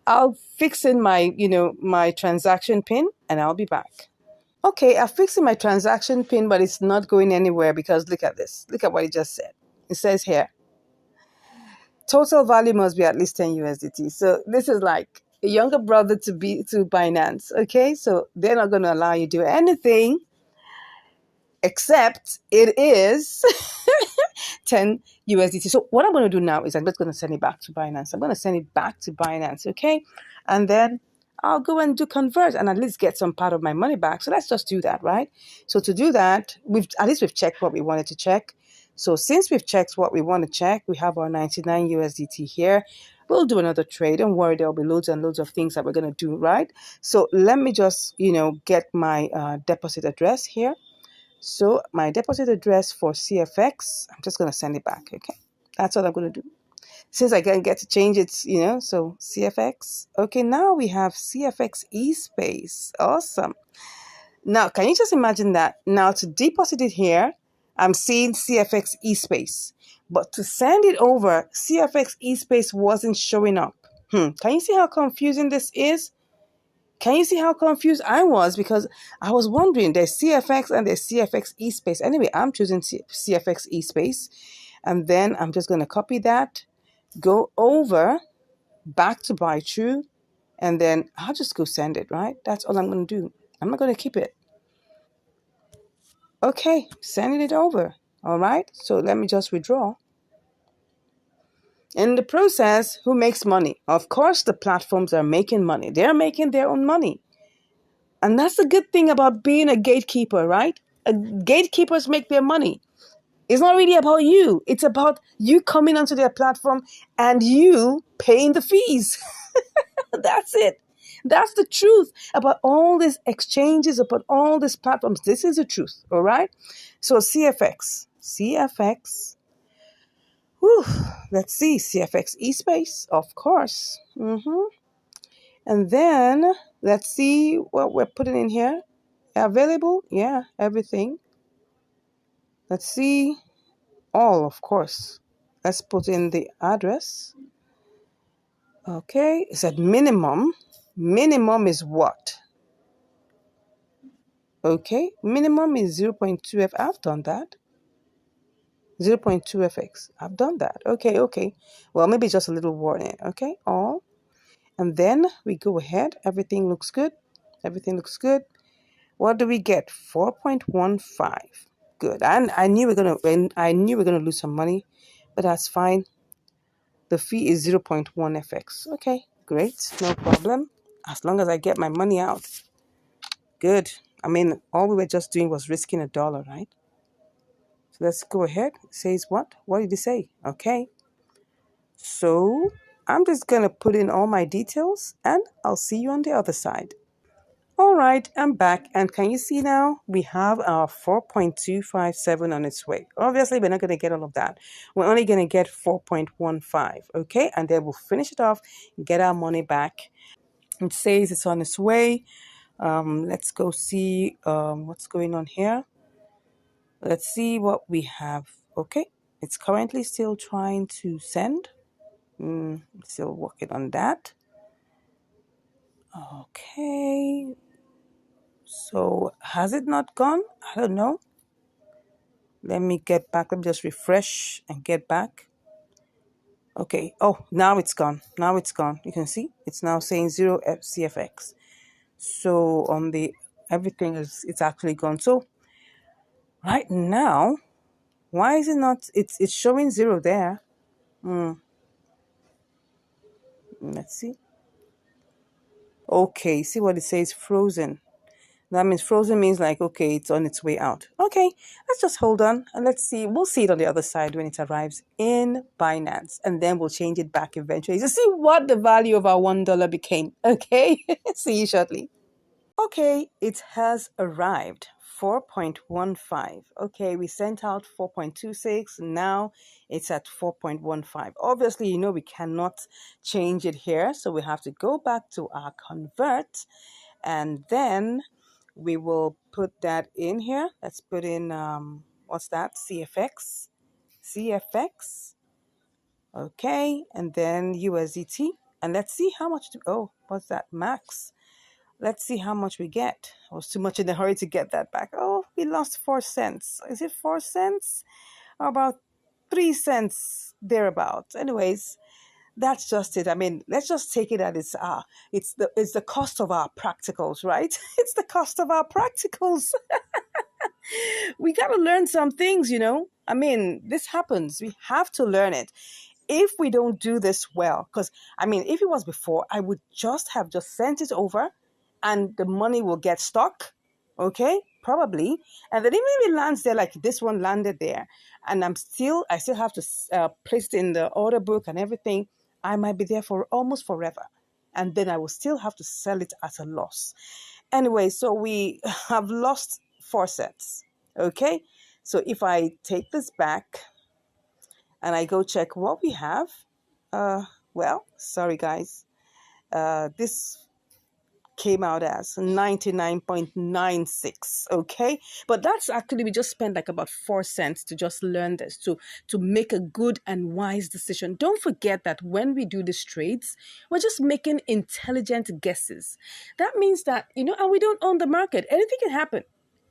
I'll fix in my transaction pin and I'll be back. Okay, I'm fixing my transaction pin, but it's not going anywhere because look at this. Look at what it just said. It says here, total value must be at least 10 USDT. So this is like a younger brother to Binance. Okay, so they're not going to allow you to do anything except it is 10 USDT. So what I'm going to do now is I'm just going to send it back to Binance. I'm going to send it back to Binance, okay? And then I'll go and do convert and at least get some part of my money back. So let's just do that, right? So to do that, we've checked what we wanted to check. So since we've checked what we want to check, we have our 99 USDT here. We'll do another trade. Don't worry, there'll be loads and loads of things that we're going to do, right? So let me just, get my deposit address here. So my deposit address for CFX, I'm just going to send it back, okay? That's what I'm going to do. Since I can't get to change it, so CFX. Okay, now we have CFX eSpace. Awesome. Now, can you just imagine that? Now, to deposit it here, I'm seeing CFX eSpace. But to send it over, CFX eSpace wasn't showing up. Can you see how confusing this is? Can you see how confused I was? Because I was wondering, there's CFX and there's CFX eSpace. Anyway, I'm choosing CFX eSpace. And then I'm just going to copy that, go over, back to buy true, and then I'll just go send it, right? That's all I'm going to do. I'm not going to keep it. Okay, sending it over. All right, so let me just withdraw. In the process, who makes money? Of course, the platforms are making money. They're making their own money. And that's the good thing about being a gatekeeper, right? Gatekeepers make their money. It's not really about you. It's about you coming onto their platform and you paying the fees. That's it. That's the truth about all these exchanges, about all these platforms. This is the truth, all right? So CFX. Whew, let's see. CFX eSpace, of course. And then let's see what we're putting in here. Available? Yeah, everything. Let's see. All, of course. Let's put in the address. Okay, it said minimum. Minimum is what? Okay, minimum is 0.2F. I've done that. zero point 0.2 FX. I've done that. Okay, okay. Well, maybe just a little warning. Okay, all. And then we go ahead. Everything looks good. Everything looks good. What do we get? 4.15. Good. And I knew we are gonna lose some money, but that's fine. The fee is zero point 0.1 FX. Okay, great. No problem. As long as I get my money out. Good. I mean, all we were just doing was risking a dollar, right? So let's go ahead. It says what? What did it say? Okay. So I'm just going to put in all my details and I'll see you on the other side. All right, I'm back. And can you see now? We have our 4.257 on its way. Obviously, we're not going to get all of that. We're only going to get 4.15. Okay. And then we'll finish it off, get our money back. It says it's on its way. Let's go see what's going on here. Let's see what we have. Okay. It's currently still trying to send. Still working on that. Okay. So has it not gone? I don't know. Let me get back. Let me just refresh and get back. Okay. Oh, now it's gone. Now it's gone. You can see it's now saying 0 CFX. So on the everything is it's actually gone. So right now, why is it not? It's showing 0 there. Let's see. Okay, see what it says frozen. That means frozen means like, okay, it's on its way out. Okay, let's just hold on and let's see. We'll see it on the other side when it arrives in Binance. And then we'll change it back eventually to see what the value of our $1 became. Okay, see you shortly. Okay, it has arrived. 4.15. Okay, we sent out 4.26. Now it's at 4.15. Obviously, we cannot change it here. So we have to go back to our convert and then we will put that in here. Let's put in, what's that? CFX. CFX. Okay, and then USDT. And let's see how much, what's that? Max. Let's see how much we get. I was too much in a hurry to get that back. Oh, we lost 4 cents. Is it 4 cents? Or about 3 cents thereabouts. Anyways, that's just it. I mean, let's just take it at it's the cost of our practicals, right? It's the cost of our practicals. We got to learn some things. I mean, this happens. We have to learn it. If we don't do this well, because I mean, if it was before, I would just sent it over and the money will get stuck. Okay, probably. And then even if it lands there, like this one landed there, and I still have to place it in the order book and everything, I might be there for almost forever. And then I will still have to sell it at a loss. Anyway, so we have lost 4 cents. Okay, so if I take this back and I go check what we have, well, sorry guys, this came out as 99.96. Okay, but that's actually, we just spent like about 4 cents to just learn this, to make a good and wise decision. Don't forget that when we do these trades, we're just making intelligent guesses. That means that, and we don't own the market. Anything can happen.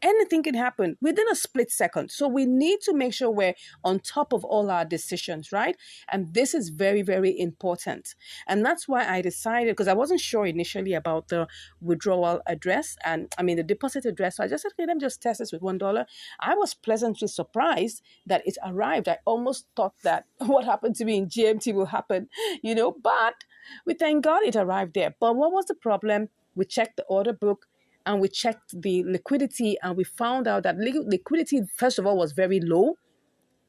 Anything can happen within a split second. So we need to make sure we're on top of all our decisions, right? And this is very, very important. And that's why I decided, because I wasn't sure initially about the withdrawal address and I mean the deposit address. So I just said, okay, let me just test this with $1. I was pleasantly surprised that it arrived. I almost thought that what happened to me in GMT will happen, but we thank God it arrived there. But what was the problem? We checked the order book and we checked the liquidity and we found out that liquidity, first of all, was very low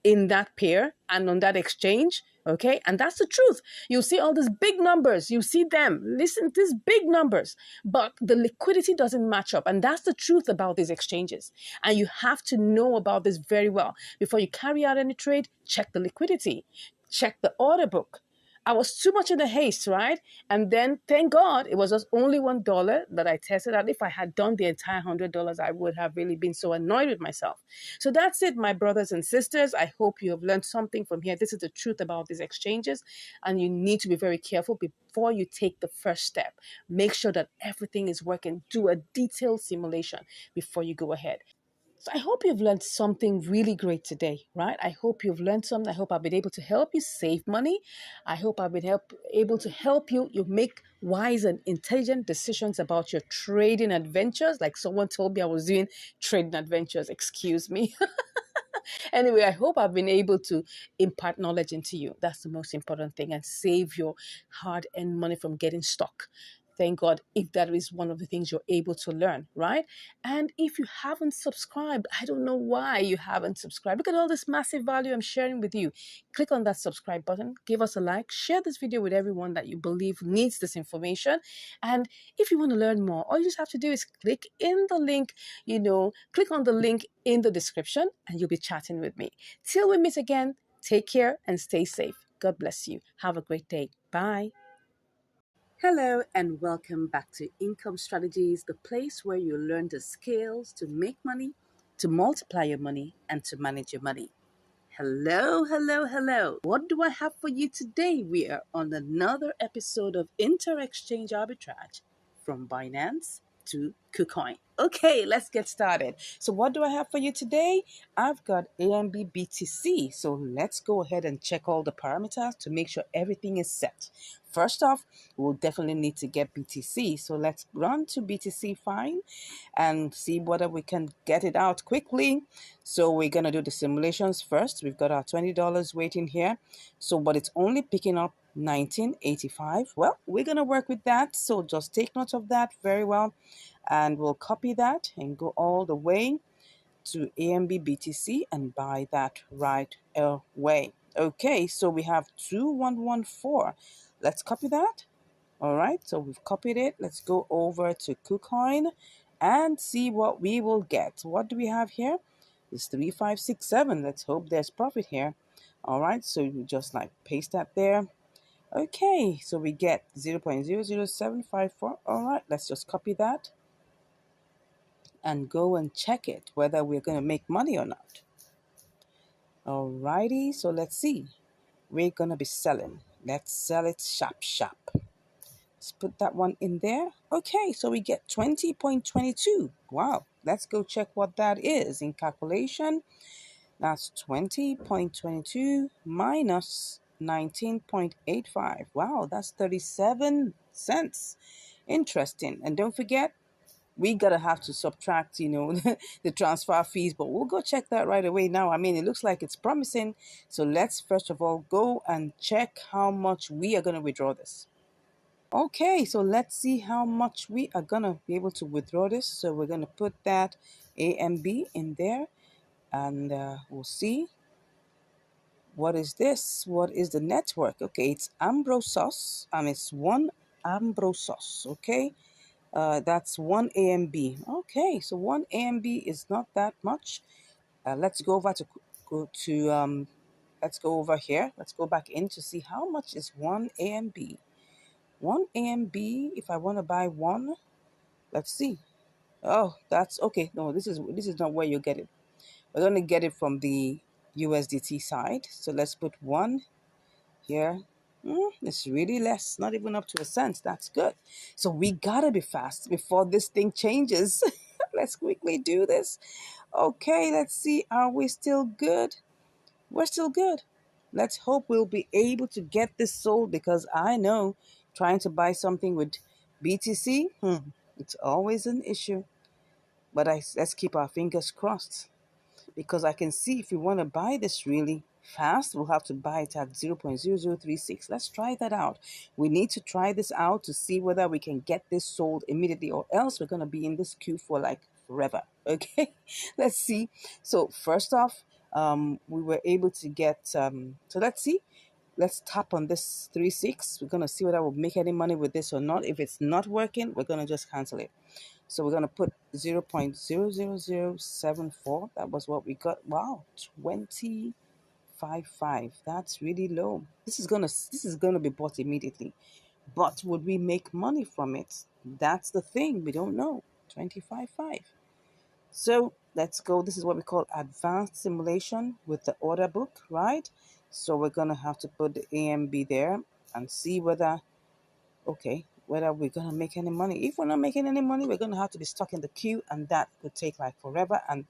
in that pair and on that exchange. Okay. And that's the truth. You see all these big numbers. You see them. Listen to these big numbers. But the liquidity doesn't match up. And that's the truth about these exchanges. And you have to know about this very well. Before you carry out any trade, check the liquidity. Check the order book. I was too much in a haste, right? And then, thank God, it was just only $1 that I tested out. If I had done the entire $100, I would have really been so annoyed with myself. So that's it, my brothers and sisters. I hope you have learned something from here. This is the truth about these exchanges, and you need to be very careful before you take the first step. Make sure that everything is working. Do a detailed simulation before you go ahead. So I hope you've learned something really great today, right? I hope you've learned something. I hope I've been able to help you save money. I hope I've been able to help you make wise and intelligent decisions about your trading adventures. Like someone told me I was doing trading adventures. Excuse me. Anyway, I hope I've been able to impart knowledge into you. That's the most important thing, and save your hard earned money from getting stuck. Thank God if that is one of the things you're able to learn, right? And if you haven't subscribed, I don't know why you haven't subscribed. Look at all this massive value I'm sharing with you. Click on that subscribe button, give us a like, share this video with everyone that you believe needs this information. And if you want to learn more, all you just have to do is click on the link in the description and you'll be chatting with me. Till we meet again, take care and stay safe. God bless you. Have a great day. Bye. Hello, and welcome back to Income Strategies, the place where you learn the skills to make money, to multiply your money, and to manage your money. Hello, hello, hello. What do I have for you today? We are on another episode of Inter-Exchange Arbitrage, from Binance to KuCoin. Okay, let's get started. So what do I have for you today? I've got AMB BTC. So let's go ahead and check all the parameters to make sure everything is set. First off, we'll definitely need to get BTC. So let's run to BTC Fine and see whether we can get it out quickly. So we're going to do the simulations first. We've got our $20 waiting here. So, but it's only picking up 1985. Well, we're going to work with that. So just take note of that very well. And we'll copy that and go all the way to AMB BTC and buy that right away. Okay, so we have 2114. Let's copy that. All right, so we've copied it. Let's go over to KuCoin and see what we will get. What do we have here? It's 3567. Let's hope there's profit here. All right, so you just like paste that there. Okay, so we get 0.00754. All right, let's just copy that and go and check it, whether we're going to make money or not. Alrighty, so let's see. We're going to be selling. Let's sell it sharp, sharp. Let's put that one in there. Okay, so we get 20.22. Wow, let's go check what that is in calculation. That's 20.22 minus 19.85. Wow, that's 37 cents. Interesting. And don't forget, we gotta have to subtract, the transfer fees, but we'll go check that right away now. I mean, it looks like it's promising. So let's first of all go and check how much we are gonna withdraw this. Okay, so let's see how much we are gonna be able to withdraw this. So we're gonna put that A and B in there, and we'll see. What is this? What is the network? Okay, it's Ambrosos. It's one Ambrosos. Okay, that's one AMB. Okay, so one AMB is not that much. Let's go over to go to let's go over here. Let's go back in to see how much is one AMB. One AMB. If I want to buy one, let's see. Oh, that's okay. No, this is not where you get it. We're gonna get it from the USDT side. So let's put one here. It's really less, not even up to a cent. That's good. So we gotta be fast before this thing changes. Let's quickly do this. Okay, let's see. Are we still good? We're still good. Let's hope we'll be able to get this sold, because I know trying to buy something with BTC, it's always an issue. But let's keep our fingers crossed, because I can see if we want to buy this really fast, we'll have to buy it at 0.0036. Let's try that out. We need to try this out to see whether we can get this sold immediately, or else we're going to be in this queue for like forever. Okay, let's see. So first off, we were able to get, so let's see. Let's tap on this 36. We're going to see whether we'll make any money with this or not. If it's not working, we're going to just cancel it. So we're going to put 0.00074. That was what we got. Wow, 20.55. That's really low. This is gonna be bought immediately. But would we make money from it? That's the thing. We don't know. 25.5. So let's go. This is what we call advanced simulation with the order book, right? So we're gonna have to put the AMB there and see whether we're gonna make any money. If we're not making any money, we're gonna have to be stuck in the queue, and that could take like forever, and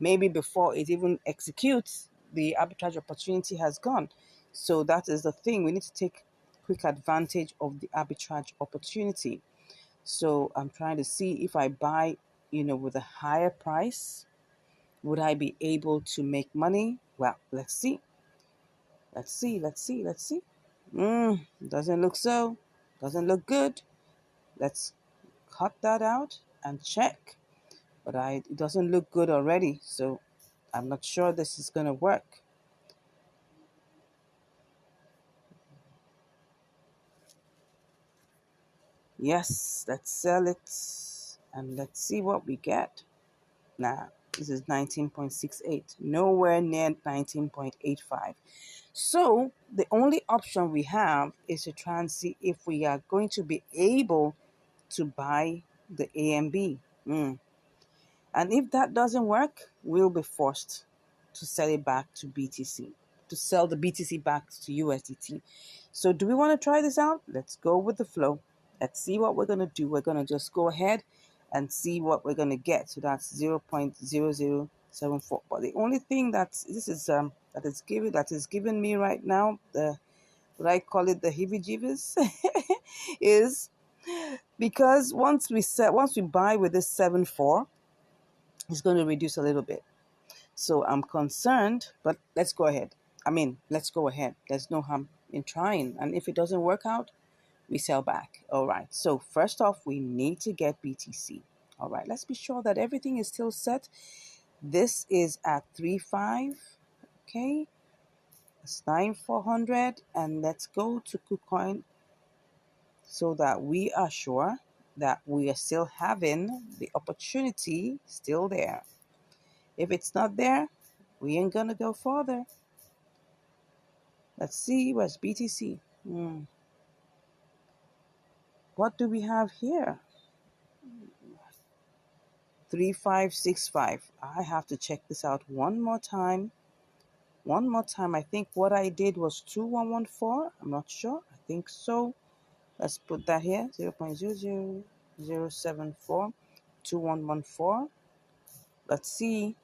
maybe before it even executes, the arbitrage opportunity has gone. So that is the thing. We need to take quick advantage of the arbitrage opportunity. So I'm trying to see if I buy, with a higher price, would I be able to make money? Well, let's see. Let's see. Let's see. Let's see. Doesn't look so. Doesn't look good. Let's cut that out and check. But it doesn't look good already. So I'm not sure this is going to work. Yes, let's sell it and let's see what we get. Nah, this is 19.68, nowhere near 19.85. So the only option we have is to try and see if we are going to be able to buy the AMB. And if that doesn't work, we'll be forced to sell it back to BTC, to sell the BTC back to USDT. So do we want to try this out? Let's go with the flow. Let's see what we're going to do. We're going to just go ahead and see what we're going to get. So that's 0.0074. But the only thing that is giving me right now, the what I call it the heebie-jeebies, is because once we buy with this 7.4, it's going to reduce a little bit. So I'm concerned, but let's go ahead. Let's go ahead. There's no harm in trying. And if it doesn't work out, we sell back. All right. So first off, we need to get BTC. All right. Let's be sure that everything is still set. This is at 3.5. Okay. It's 9,400. And let's go to KuCoin so that we are sure that we are still having the opportunity still there. If it's not there, we ain't gonna go further. Let's see what's BTC. What do we have here? 3565. I have to check this out one more time. One more time. I think what I did was 2114. I'm not sure. I think so. Let's put that here. 0.00074. 2114. Let's see.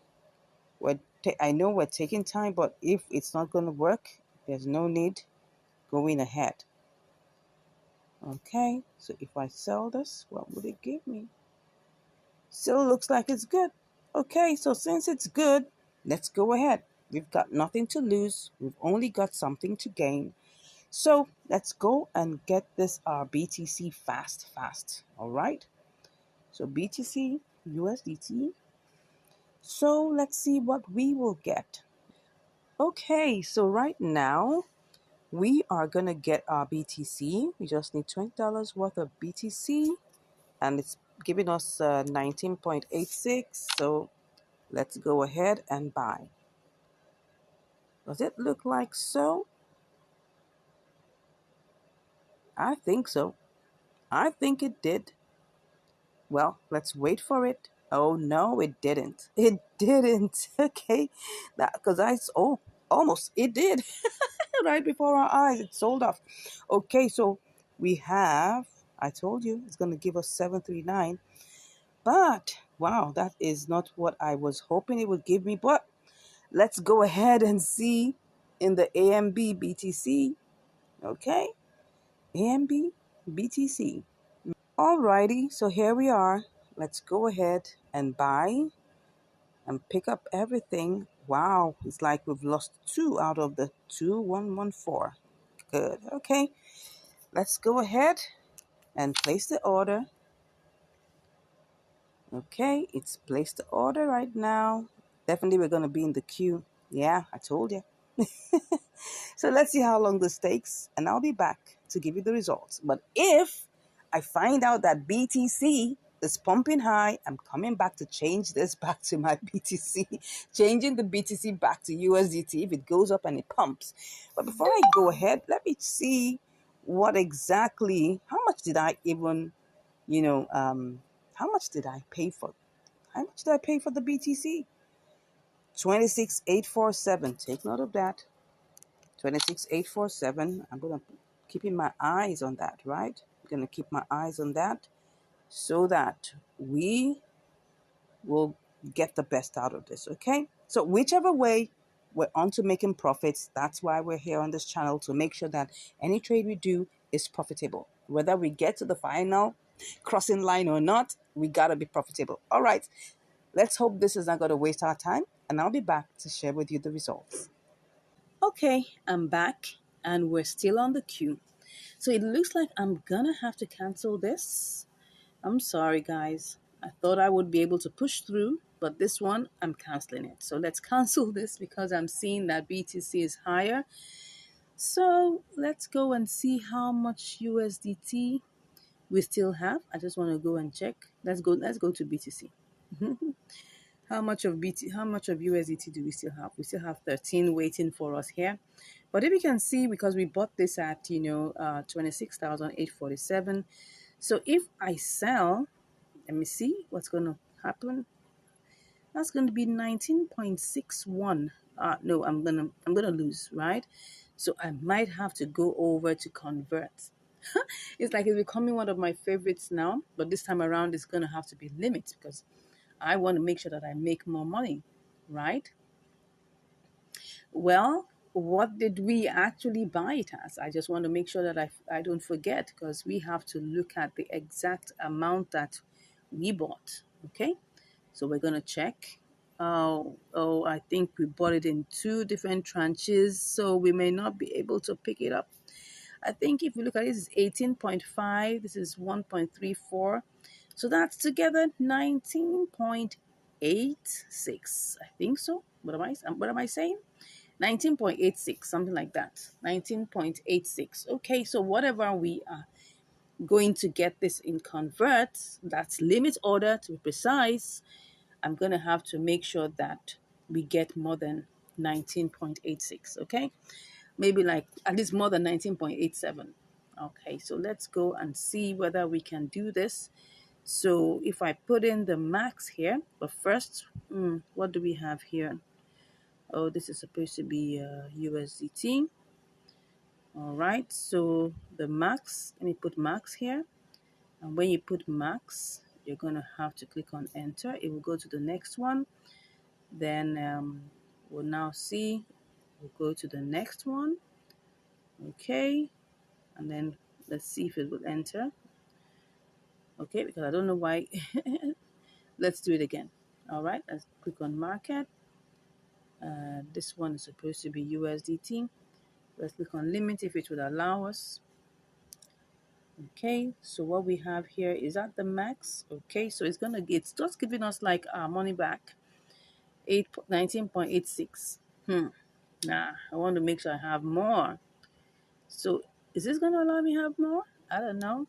I know we're taking time, but if it's not going to work, there's no need going ahead. Okay, so if I sell this, what would it give me? Still looks like it's good. Okay, so since it's good, let's go ahead. We've got nothing to lose. We've only got something to gain. So let's go and get this BTC fast. All right. So BTC, USDT. So let's see what we will get. Okay, so right now we are going to get our BTC. We just need $20 worth of BTC. And it's giving us 19.86. So let's go ahead and buy. Does it look like so? I think so. I think it did. Well, let's wait for it. Oh no, it didn't. It didn't. Okay, that because almost it did right before our eyes. It sold off. Okay, so we have. I told you it's gonna give us 739. But wow, that is not what I was hoping it would give me. But let's go ahead and see in the AMB BTC. Okay, AMB BTC. Alrighty, so here we are. Let's go ahead and buy and pick up everything. Wow, it's like we've lost 2 out of the 2114. Good. Okay, let's go ahead and place the order. Okay, it's placed the order right now. Definitely we're going to be in the queue. Yeah, I told you. So let's see how long this takes, and I'll be back to give you the results. But if I find out that BTC is pumping high, I'm coming back to change this back to my BTC, changing the BTC back to USDT if it goes up and it pumps. But before I go ahead, let me see how much did I even, how much did I pay for? How much did I pay for the BTC? 26,847. Take note of that. 26,847. I'm going to keeping my eyes on that, right? I'm going to keep my eyes on that so that we will get the best out of this, okay? So whichever way, we're on to making profits. That's why we're here on this channel, to make sure that any trade we do is profitable. Whether we get to the final crossing line or not, we gotta be profitable. All right, let's hope this is not gonna waste our time, and I'll be back to share with you the results. Okay, I'm back and we're still on the queue. So it looks like I'm gonna have to cancel this. I'm sorry, guys. I thought I would be able to push through, but this one, I'm canceling it. So let's cancel this because I'm seeing that BTC is higher. So let's go and see how much USDT we still have. I just want to go and check. Let's go to BTC. How much of USDT do we still have? We still have 13 waiting for us here. But if you can see, because we bought this at 26,847. So if I sell, let me see what's going to happen. That's going to be 19.61. No, I'm gonna lose, right? So I might have to go over to convert. It's like it's becoming one of my favorites now, but this time around it's gonna have to be limits because I want to make sure that I make more money, right? Well, what did we actually buy it as? I just want to make sure that I don't forget, because we have to look at the exact amount that we bought. Okay, so we're going to check. Oh, I think we bought it in two different tranches, so we may not be able to pick it up. I think if you look at it, this is 18.5, this is 1.34. So that's together 19.86. I think so. What am I saying? 19.86, something like that. 19.86. Okay, so whatever we are going to get this in convert, that's limit order to be precise, I'm going to have to make sure that we get more than 19.86, okay? Maybe like at least more than 19.87. Okay, so let's go and see whether we can do this. So if I put in the max here, but first, what do we have here? Oh, this is supposed to be USDT. All right, so the max, let me put max here. And when you put max, you're going to have to click on enter. It will go to the next one. Then we'll now see, we'll go to the next one. Okay, and then let's see if it will enter. Okay, because I don't know why. Let's do it again. All right, let's click on market. This one is supposed to be USDT. Let's click on limit if it would allow us. Okay, so what we have here is at the max. Okay, so it's just giving us like our money back. 19.86. Nah, I want to make sure I have more. So is this gonna allow me to have more? I don't know.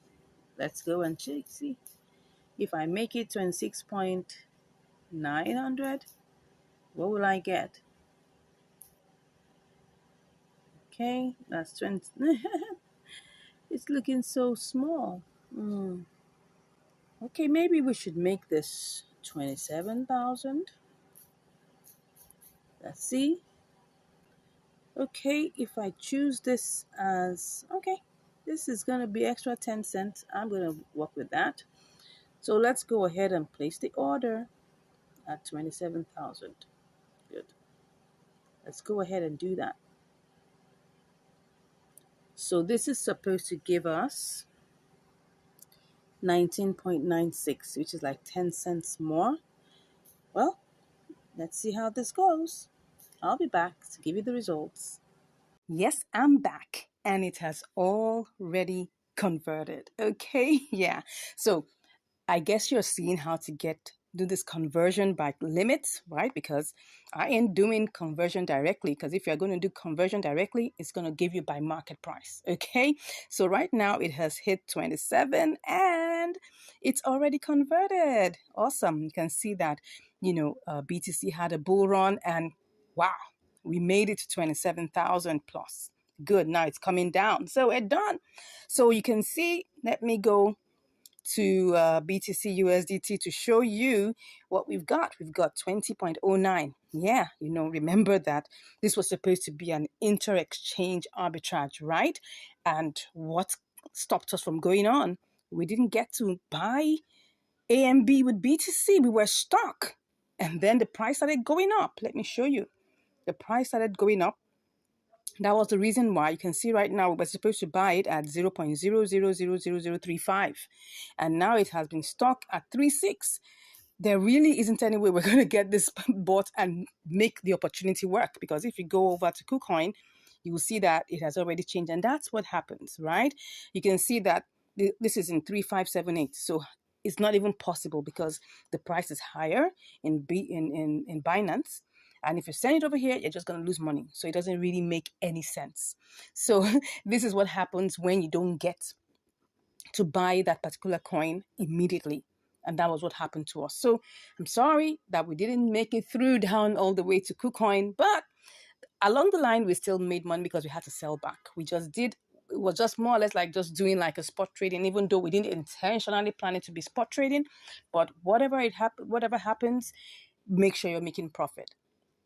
Let's go and check. See if I make it 26.900. What will I get? Okay, that's 20. It's looking so small. Okay, maybe we should make this 27,000. Let's see. Okay, if I choose this as, okay, this is going to be extra 10 cents. I'm going to work with that. So let's go ahead and place the order at 27,000. Good. Let's go ahead and do that. So this is supposed to give us 19.96, which is like 10 cents more. Well, let's see how this goes. I'll be back to give you the results. Yes, I'm back and it has already converted. Okay, yeah. So I guess you're seeing how to do this conversion by limits, right? Because I ain't doing conversion directly. Because if you're going to do conversion directly, it's going to give you by market price. Okay. So right now it has hit 27 and it's already converted. Awesome. You can see that, BTC had a bull run and wow, we made it to 27,000 plus. Good. Now it's coming down. So we're done. So you can see, let me go to BTC USDT to show you what we've got. We've got 20.09. Yeah, remember that this was supposed to be an inter-exchange arbitrage, right? And what stopped us from going on? We didn't get to buy AMB with BTC. We were stuck. And then the price started going up. Let me show you. The price started going up. That was the reason why you can see right now we're supposed to buy it at 0.00000035, and now it has been stuck at 36. There really isn't any way we're going to get this bought and make the opportunity work, because if you go over to KuCoin, you will see that it has already changed, and that's what happens, right? You can see that this is in 3578, so it's not even possible because the price is higher in Binance. And if you send it over here, you're just going to lose money. So it doesn't really make any sense. So this is what happens when you don't get to buy that particular coin immediately. And that was what happened to us. So I'm sorry that we didn't make it through down all the way to KuCoin, but along the line, we still made money because we had to sell back. We just did. It was just more or less like just doing like a spot trading, even though we didn't intentionally plan it to be spot trading. But whatever happens, make sure you're making profit.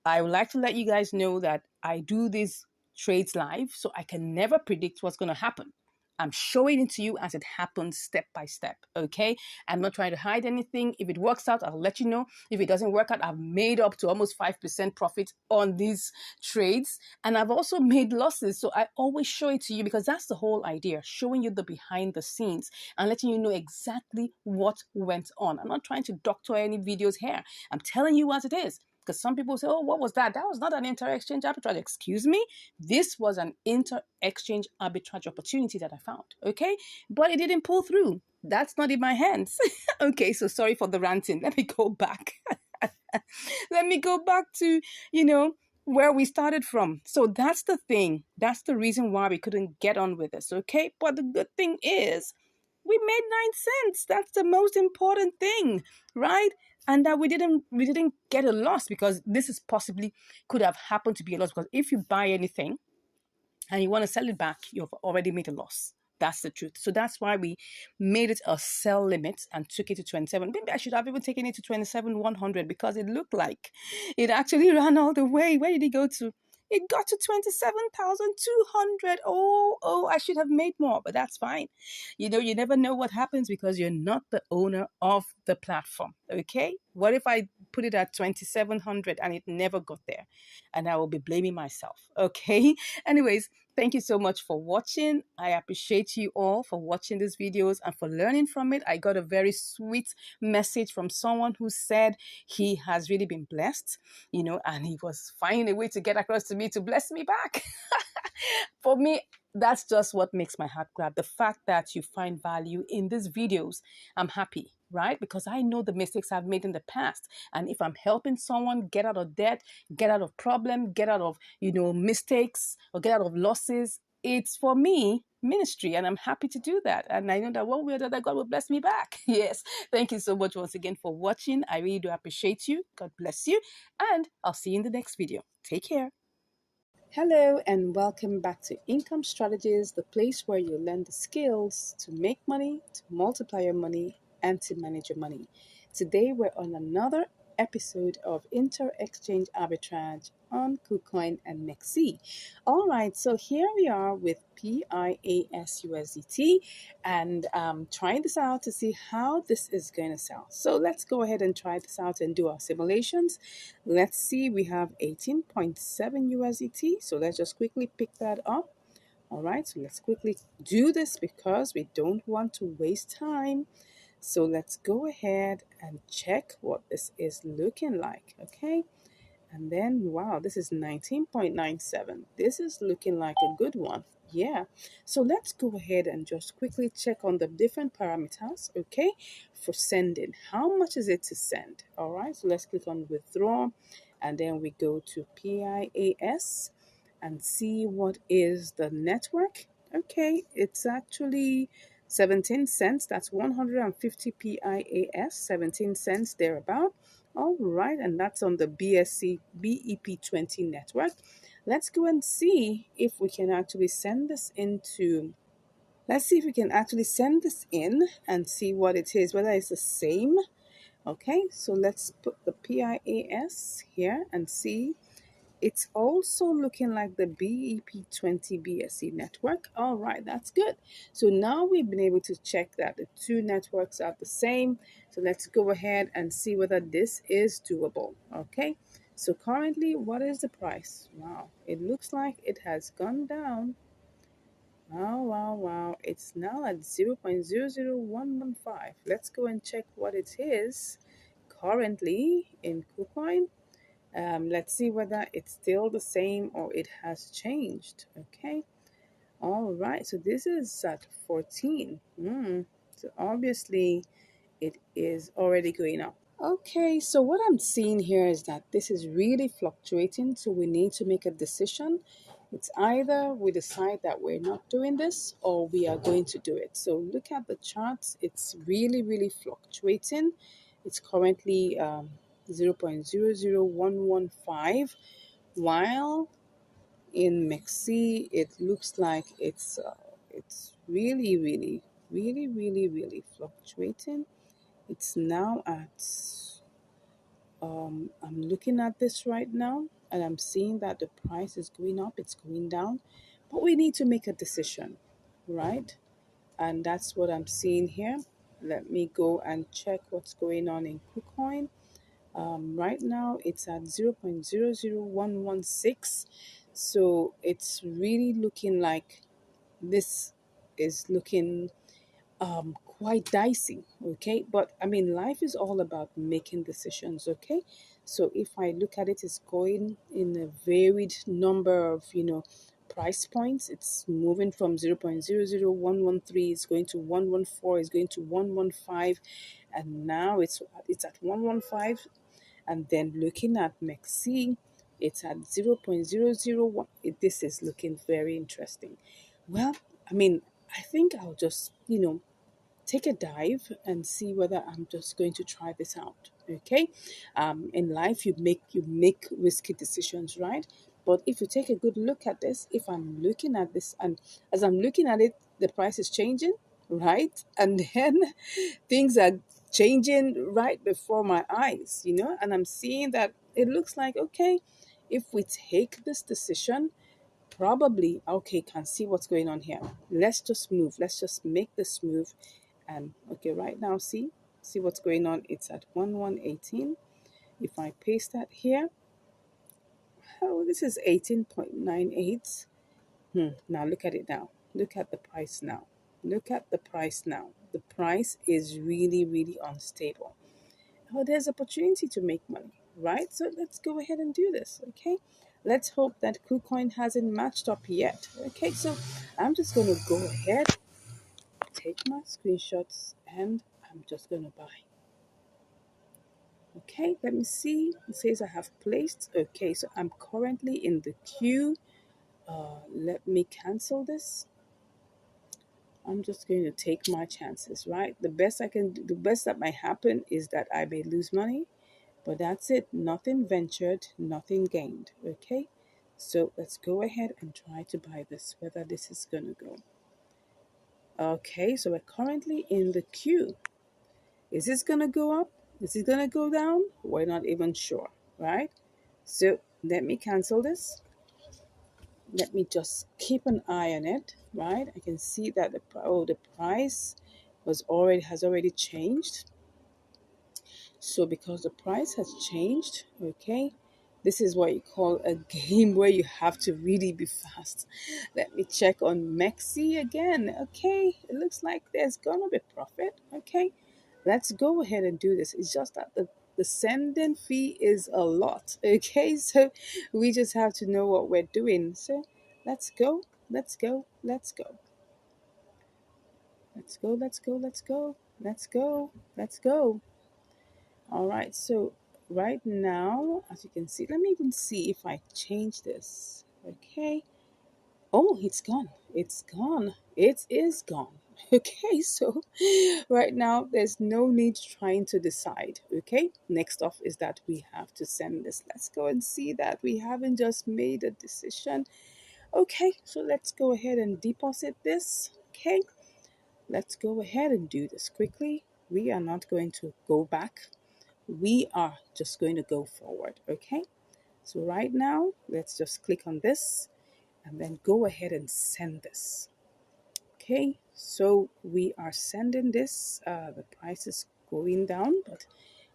I would like to let you guys know that I do these trades live, so I can never predict what's going to happen. I'm showing it to you as it happens step by step. Okay. I'm not trying to hide anything. If it works out, I'll let you know. If it doesn't work out, I've made up to almost 5% profit on these trades. And I've also made losses. So I always show it to you because that's the whole idea, showing you the behind the scenes and letting you know exactly what went on. I'm not trying to doctor any videos here. I'm telling you as it is. Because some people say, oh, what was that? That was not an inter-exchange arbitrage. Excuse me? This was an inter-exchange arbitrage opportunity that I found. Okay? But it didn't pull through. That's not in my hands. Okay, so sorry for the ranting. Let me go back. Let me go back to, where we started from. So that's the thing. That's the reason why we couldn't get on with this. Okay? But the good thing is, we made 9 cents. That's the most important thing, right? And that we didn't get a loss, because this is possibly could have happened to be a loss, because if you buy anything and you want to sell it back, you've already made a loss. That's the truth. So that's why we made it a sell limit and took it to 27. Maybe I should have even taken it to 27,100, because it looked like it actually ran all the way. Where did it go to? It got to 27,200. Oh, I should have made more, but that's fine. You never know what happens because you're not the owner of the platform. Okay. What if I put it at 2,700 and it never got there? And I will be blaming myself. Okay. Anyways, thank you so much for watching. I appreciate you all for watching these videos and for learning from it. I got a very sweet message from someone who said he has really been blessed, and he was finding a way to get across to me to bless me back. For me, that's just what makes my heart glad. The fact that you find value in these videos, I'm happy, right? Because I know the mistakes I've made in the past. And if I'm helping someone get out of debt, get out of problem, get out of, mistakes, or get out of losses, it's for me ministry, and I'm happy to do that. And I know that one way or the other, God will bless me back. Yes. Thank you so much once again for watching. I really do appreciate you. God bless you. And I'll see you in the next video. Take care. Hello and welcome back to Income Strategies, the place where you learn the skills to make money, to multiply your money, and to manage your money. Today we're on another episode of Inter-Exchange Arbitrage on KuCoin and MEXC. All right, so here we are with PIASUSDT and trying this out to see how this is going to sell. So let's go ahead and try this out and do our simulations. Let's see, we have 18.7 USDT. So let's just quickly pick that up. All right, so let's quickly do this because we don't want to waste time. So let's go ahead and check what this is looking like, okay? And then, wow, this is 19.97. This is looking like a good one. Yeah. So let's go ahead and just quickly check on the different parameters, okay, for sending. How much is it to send? All right. So let's click on withdraw. And then we go to PIAS and see what is the network. Okay. It's actually 17 cents. That's 150 PIAS, 17 cents thereabout. All right, and that's on the BSC BEP20 network. Let's go and see if we can actually send this into. Let's see if we can actually send this in and see what it is, whether it's the same. Okay, so let's put the PIAS here and see it's also looking like the BEP20 BSC network. All right, that's good. So now we've been able to check that the two networks are the same. So let's go ahead and see whether this is doable. Okay, so currently, what is the price? Wow, it looks like it has gone down. Wow, wow, wow. It's now at 0.00115. Let's go and check what it is currently in KuCoin. Let's see whether it's still the same or it has changed. Okay. All right. So this is at 14. So obviously it is already going up. Okay, so what I'm seeing here is that this is really fluctuating, so we need to make a decision. It's either we decide that we're not doing this or we are going to do it. So look at the charts, it's really, really fluctuating. It's currently 0.00115, while in MEXC it looks like it's really, really, really, really, really fluctuating. It's now at I'm looking at this right now and I'm seeing that the price is going up, it's going down, but we need to make a decision, right? And that's what I'm seeing here. Let me go and check what's going on in KuCoin. Right now it's at 0.00116. So it's really looking like this is looking quite dicey. Okay, but I mean life is all about making decisions. Okay, so if I look at it, it's going in a varied number of price points. It's moving from 0.00113, it's going to 114, it's going to 115, and now it's at 115. And then looking at MEXC, it's at 0.001. This is looking very interesting. Well, I mean, I think I'll just take a dive and see whether I'm just going to try this out. Okay, in life you make risky decisions, right? But if you take a good look at this, if I'm looking at this and as I'm looking at it, the price is changing, right? And then things are changing right before my eyes, and I'm seeing that it looks like okay, if we take this decision, probably okay, can see what's going on here. Let's just move. Let's just make this move. And okay, right now, see what's going on. It's at 1118. If I paste that here, oh, this is 18.98. Now look at it now. Look at the price now. Look at the price now. The price is really, really unstable. Oh, there's opportunity to make money, right? So let's go ahead and do this, okay? Let's hope that KuCoin hasn't matched up yet. Okay, so I'm just going to go ahead, take my screenshots, and I'm just going to buy. Okay, let me see. It says I have placed. Okay, so I'm currently in the queue. Let me cancel this. I'm just going to take my chances, right? The best that might happen is that I may lose money. But that's it. Nothing ventured, nothing gained. Okay? So let's go ahead and try to buy this, whether this is going to go. Okay, so we're currently in the queue. Is this going to go up? Is it going to go down? We're not even sure, right? So let me cancel this. Let me just keep an eye on it, right? I can see that the price has already changed. So because the price has changed, okay, this is what you call a game where you have to really be fast. Let me check on MEXC again. Okay, it looks like there's gonna be profit. Okay, let's go ahead and do this. It's just that the sending fee is a lot. Okay, so we just have to know what we're doing. So let's go, let's go, let's go. Let's go, let's go, let's go, let's go, let's go. All right, so right now, as you can see, let me even see if I change this. Okay. Oh, it's gone. It's gone. It is gone. Okay, so right now there's no need trying to decide. Okay, next off is that we have to send this. Let's go and see that we haven't just made a decision. Okay, so let's go ahead and deposit this. Okay, let's go ahead and do this quickly. We are not going to go back, we are just going to go forward. Okay, So right now, let's just click on this and then go ahead and send this. Okay, so we are sending this. The price is going down, but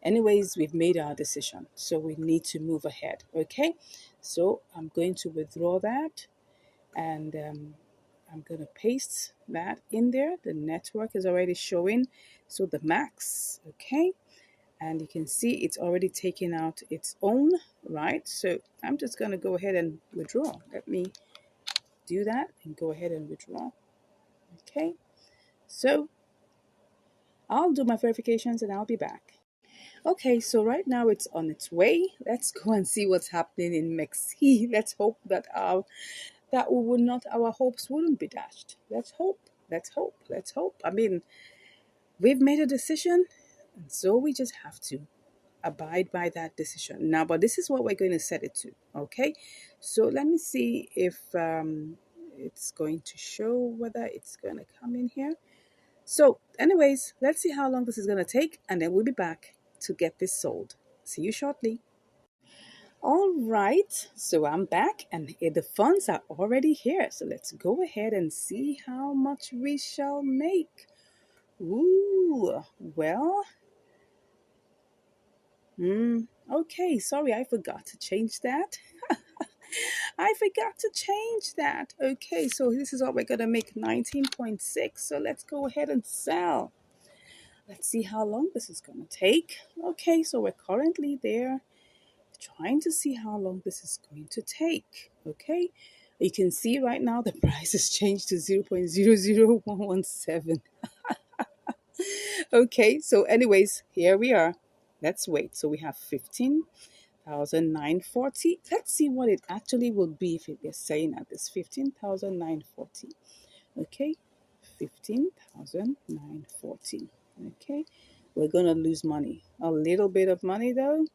anyways, we've made our decision. So we need to move ahead. Okay, so I'm going to withdraw that, and I'm going to paste that in there. The network is already showing. So the max, okay, and you can see it's already taken out its own, right? So I'm just going to go ahead and withdraw. Let me do that and go ahead and withdraw. Okay, so I'll do my verifications and I'll be back. Okay, so right now it's on its way. Let's go and see what's happening in Mexico. Let's hope that we would not, our hopes wouldn't be dashed. Let's hope. Let's hope. Let's hope. I mean, we've made a decision, and so we just have to abide by that decision. Now, but this is what we're going to set it to. Okay, so let me see if it's going to show whether it's going to come in here. So, anyways, let's see how long this is going to take, and then we'll be back to get this sold. See you shortly. All right, so I'm back, and the funds are already here. So let's go ahead and see how much we shall make. Ooh, well, okay, sorry, I forgot to change that. I forgot to change that. Okay, so this is what we're going to make, 19.6. So let's go ahead and sell. Let's see how long this is going to take. Okay, so we're currently there trying to see how long this is going to take. Okay, you can see right now the price has changed to 0.00117. Okay, so anyways, here we are. Let's wait. So we have 15,940. Let's see what it actually will be if it is saying at this 15,940. Okay, 15,940. Okay, we're gonna lose money, a little bit of money though.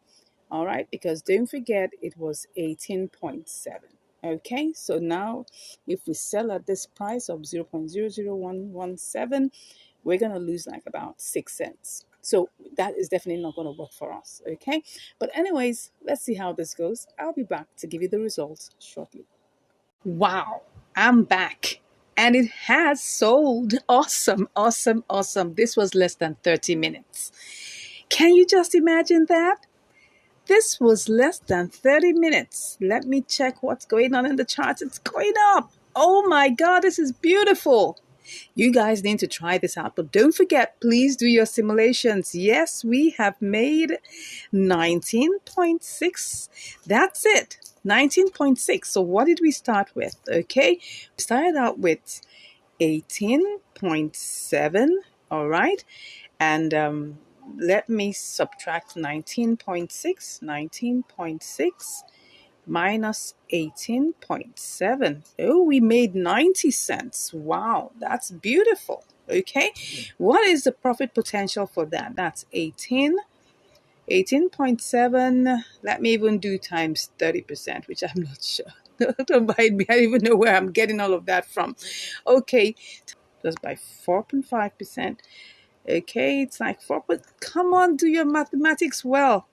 All right, because don't forget it was 18.7. Okay, so now if we sell at this price of 0.00117, we're gonna lose like about 6 cents. So that is definitely not gonna work for us. Okay, but anyways, let's see how this goes. I'll be back to give you the results shortly. Wow, I'm back. And it has sold. Awesome, awesome, awesome. This was less than 30 minutes. Can you just imagine that? This was less than 30 minutes. Let me check what's going on in the charts. It's going up. Oh my God, this is beautiful. You guys need to try this out, but don't forget, please do your simulations. Yes, we have made 19.6. That's it, 19.6. So what did we start with? Okay, we started out with 18.7. All right, and let me subtract 19.6. 19.6 minus 18.7. Oh, we made 90 cents. Wow, that's beautiful. Okay, what is the profit potential for that? That's 18.7. Let me even do times 30%, which I'm not sure. Don't mind me, I don't even know where I'm getting all of that from. Okay, just by 4.5%. Okay, it's like 4, but come on, do your mathematics well.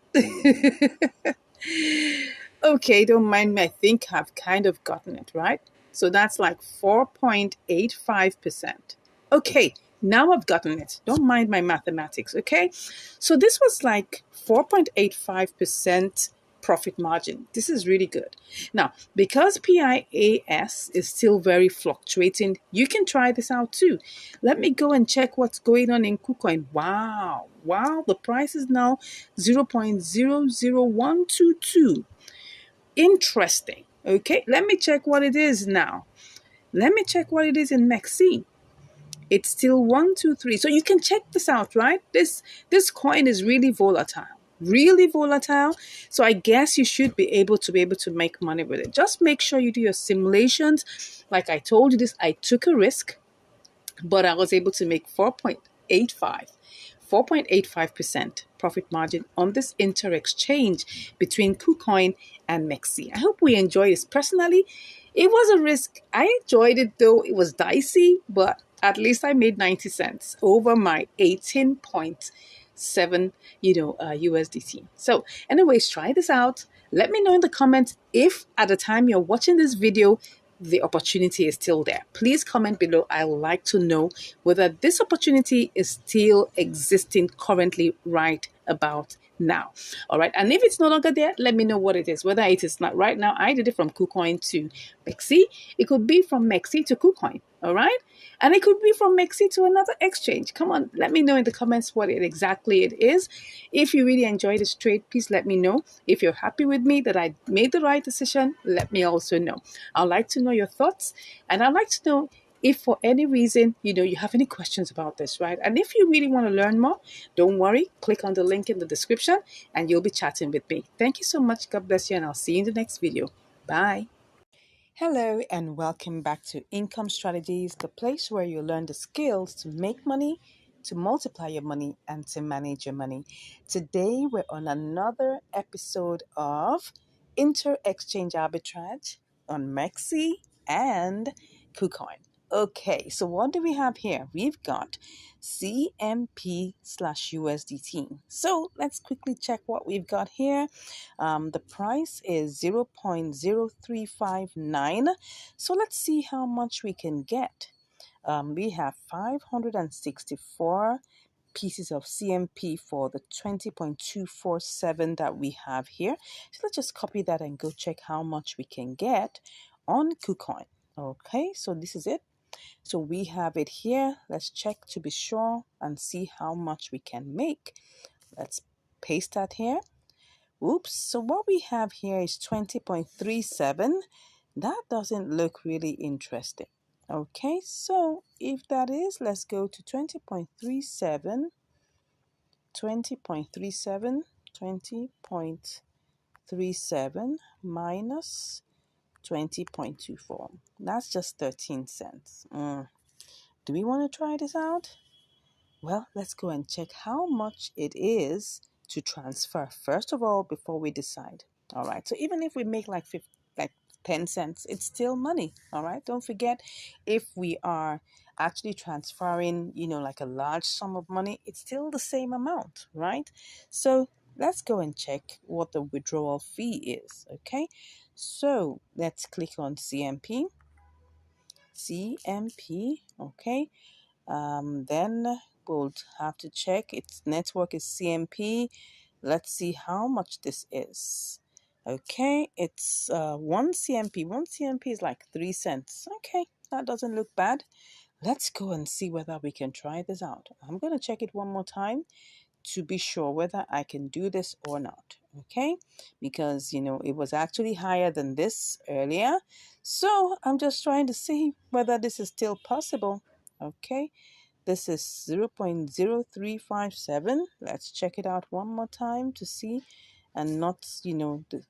Okay, don't mind me. I think I've kind of gotten it right. So that's like 4.85%. Okay, now I've gotten it. Don't mind my mathematics, okay? So this was like 4.85% profit margin. This is really good. Now, because PIAS is still very fluctuating, you can try this out too. Let me go and check what's going on in KuCoin. Wow, the price is now 0.00122. Interesting. Okay, let me check what it is now. Let me check what it is in MEXC. It's still 123. So you can check this out, right? This coin is really volatile. Really volatile. So I guess you should be able to make money with it. Just make sure you do your simulations. Like I told you this, I took a risk, but I was able to make 4.85% profit margin on this inter-exchange between KuCoin and MEXC. I hope we enjoy this. Personally, it was a risk. I enjoyed it though. It was dicey, but at least I made 90 cents over my 18.7, USDT. So anyways, try this out. Let me know in the comments if at the time you're watching this video, the opportunity is still there. Please comment below. I would like to know whether this opportunity is still existing currently right about now. All right. And if it's no longer there, let me know what it is. Whether it is not right now, I did it from KuCoin to Mexi. It could be from Mexi to KuCoin. All right. And it could be from Mexi to another exchange. Come on, let me know in the comments what exactly it is. If you really enjoy this trade, please let me know. If you're happy with me that I made the right decision, let me also know. I'd like to know your thoughts, and I'd like to know if for any reason you have any questions about this, right? And if you really want to learn more, don't worry, click on the link in the description and you'll be chatting with me. Thank you so much. God bless you, and I'll see you in the next video. Bye. Hello, and welcome back to Income Strategies, the place where you learn the skills to make money, to multiply your money, and to manage your money. Today, we're on another episode of Inter Exchange Arbitrage on Mexi and KuCoin. Okay, so what do we have here? We've got CMP slash USDT. So let's quickly check what we've got here. The price is 0.0359. So let's see how much we can get. We have 564 pieces of CMP for the 20.247 that we have here. So let's just copy that and go check how much we can get on KuCoin. Okay, so this is it. So we have it here. Let's check to be sure and see how much we can make. Let's paste that here. Oops, so what we have here is 20.37. That doesn't look really interesting. Okay, so if that is, let's go to 20.37, 20.37, 20.37 minus 20.24. That's just 13 cents. Do we want to try this out? Well, let's go and check how much it is to transfer first of all before we decide. All right. So even if we make like 10 cents, it's still money. All right. Don't forget, if we are actually transferring, like a large sum of money, it's still the same amount, right? So let's go and check what the withdrawal fee is. Okay. So let's click on CMP. CMP. Okay. Then we'll have to check its network is CMP. Let's see how much this is. Okay, it's 1 CMP. 1 CMP is like 3 cents. Okay, that doesn't look bad. Let's go and see whether we can try this out. I'm going to check it one more time to be sure whether I can do this or not. Okay, because it was actually higher than this earlier. So I'm just trying to see whether this is still possible. Okay, this is 0.0357. Let's check it out one more time to see, and not,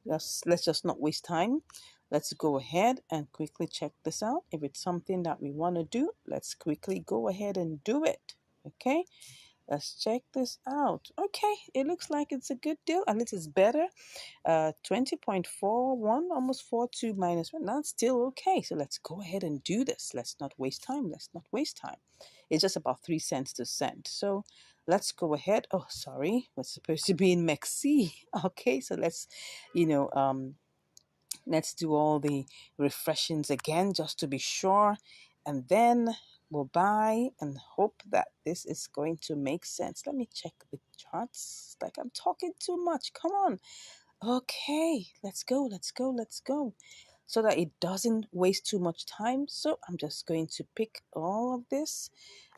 let's just not waste time. Let's go ahead and quickly check this out. If it's something that we want to do, let's quickly go ahead and do it. Okay, let's check this out. Okay, it looks like it's a good deal, and it is better. 20.41, almost 42 minus 1. That's still okay. So let's go ahead and do this. Let's not waste time. Let's not waste time. It's just about 3 cents to cent. So let's go ahead. Oh, sorry. We're supposed to be in Mexi. Okay, so you know, um, let's do all the refreshings again just to be sure. And then we'll buy and hope that this is going to make sense. Let me check the charts. Like I'm talking too much. Come on. Okay, let's go, let's go, let's go. So that it doesn't waste too much time. So I'm just going to pick all of this,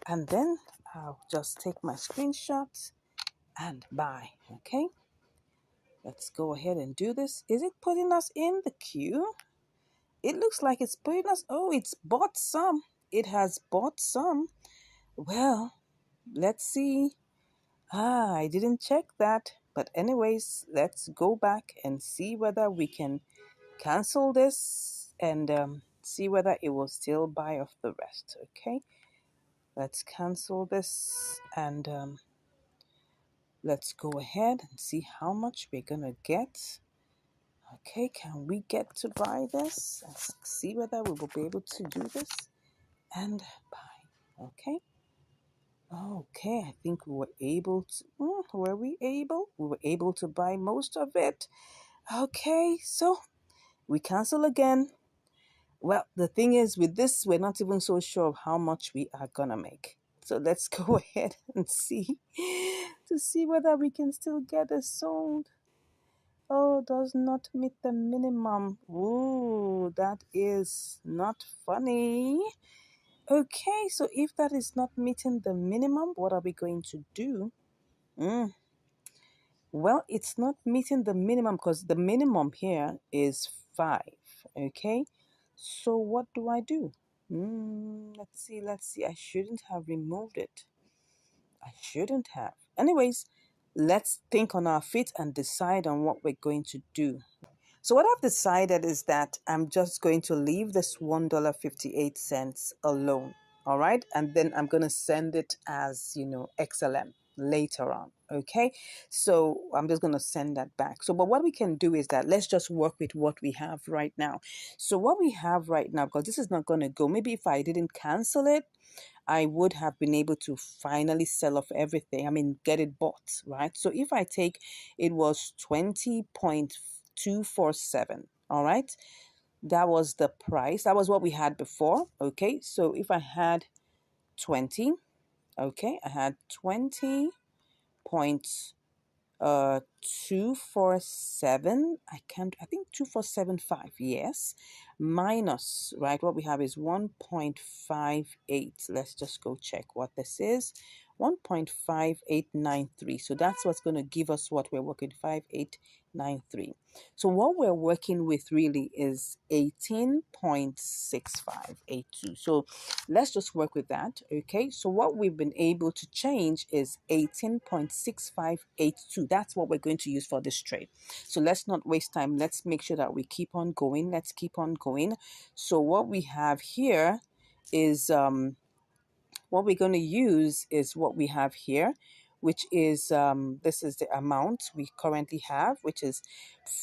and then I'll just take my screenshot and buy. Okay, let's go ahead and do this. Is it putting us in the queue? It looks like it's putting us. Oh, it's bought some. It has bought some. Well, let's see. I didn't check that. But anyways, let's go back and see whether we can cancel this and see whether it will still buy off the rest. Okay, let's cancel this and let's go ahead and see how much we're gonna get. Okay, can we get to buy this? Let's see whether we will be able to do this and buy. Okay. Okay, I think we were able to. Were we able? We were able to buy most of it. Okay, so we cancel again. Well, the thing is, with this, we're not even so sure of how much we are gonna make. So let's go ahead and see to see whether we can still get it sold. Oh, does not meet the minimum. Ooh, that is not funny. Okay, so if that is not meeting the minimum, what are we going to do? Mm, well, it's not meeting the minimum because the minimum here is 5. Okay, so what do I do? Let's see, let's see. I shouldn't have removed it. I shouldn't have. Anyways, let's think on our feet and decide on what we're going to do. So what I've decided is that I'm just going to leave this $1.58 alone. All right. And then I'm going to send it as, XLM later on. Okay. So I'm just going to send that back. So, but what we can do is that let's just work with what we have right now. So what we have right now, because this is not going to go, maybe if I didn't cancel it, I would have been able to finally sell off everything. I mean, get it bought, right? So if I take, it was 20.247, all right? That was the price. That was what we had before, okay? So if I had 20, okay, I had 20 point 247. I think 2475, yes, minus, right, what we have is 1.58. Let's just go check what this is. 1.5893. So that's what's going to give us what we're working, 5893. So what we're working with really is 18.6582. So let's just work with that. Okay, so what we've been able to change is 18.6582. That's what we're going to use for this trade. So let's not waste time. Let's make sure that we keep on going. Let's keep on going. So what we have here is what we're going to use is what we have here, which is this is the amount we currently have, which is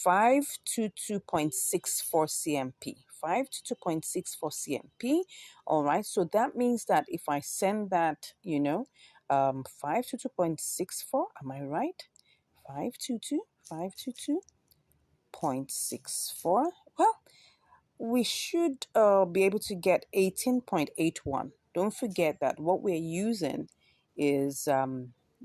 522.64 CMP. 522.64 CMP. All right. So that means that if I send that, 522.64, am I right? 522.64. Well, we should be able to get 18.81. Don't forget that what we're using is,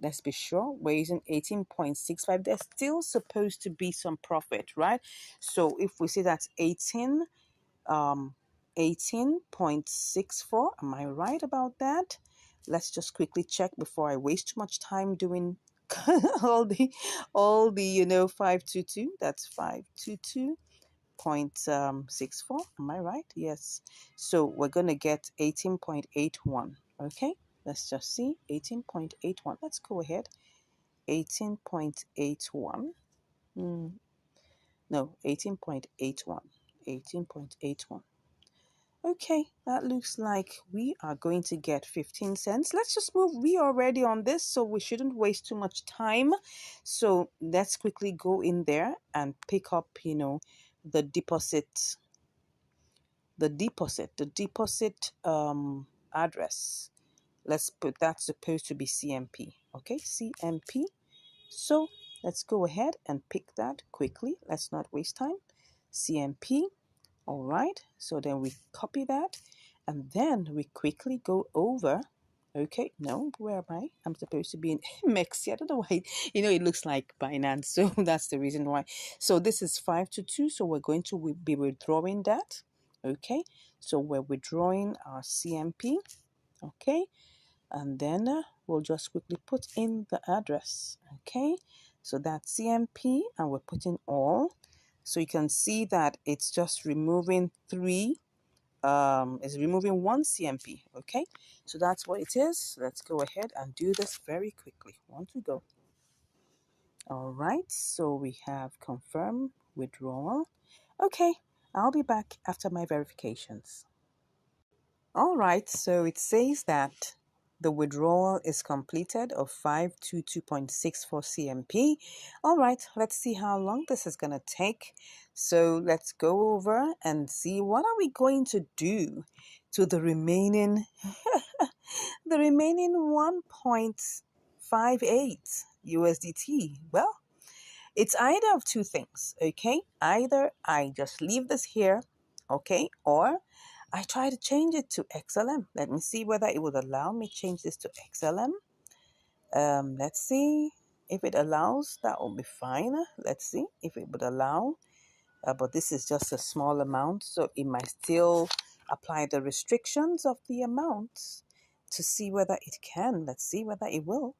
let's be sure, we're using 18.65. There's still supposed to be some profit, right? So if we say that's 18.64, am I right about that? Let's just quickly check before I waste too much time doing all the 522. That's 522.64. Am I right? Yes. So we're going to get 18.81. Okay. Let's just see. 18.81. Let's go ahead. 18.81. No, 18.81. 18.81. Okay, that looks like we are going to get 15 cents. Let's just move. We are already on this, so we shouldn't waste too much time. So let's quickly go in there and pick up, the deposit address. Let's put that's supposed to be CMP. Okay, CMP. So let's go ahead and pick that quickly. Let's not waste time. CMP. All right. So then we copy that and then we quickly go over. Okay, no, where am I? I'm supposed to be in Mexi. I don't know why. It looks like Binance, so that's the reason why. So this is 522. So we're going to be withdrawing that. Okay, so we're withdrawing our CMP. Okay, and then we'll just quickly put in the address. Okay, so that's CMP, and we're putting all. So you can see that it's just removing is removing one CMP. Okay, so that's what it is. Let's go ahead and do this very quickly. Want to go. All right, so we have confirm withdrawal. Okay, I'll be back after my verifications. All right, so it says that the withdrawal is completed of 522.64 CMP. All right, let's see how long this is going to take. So let's go over and see what are we going to do to the remaining 1.58 USDT. Well, It's either of two things, okay? Either I just leave this here, okay, or I try to change it to XLM. Let me see whether it would allow me change this to XLM. Let's see if it allows. That will be fine. Let's see if it would allow. But this is just a small amount, so it might still apply the restrictions of the amount to see whether it can. Let's see whether it will.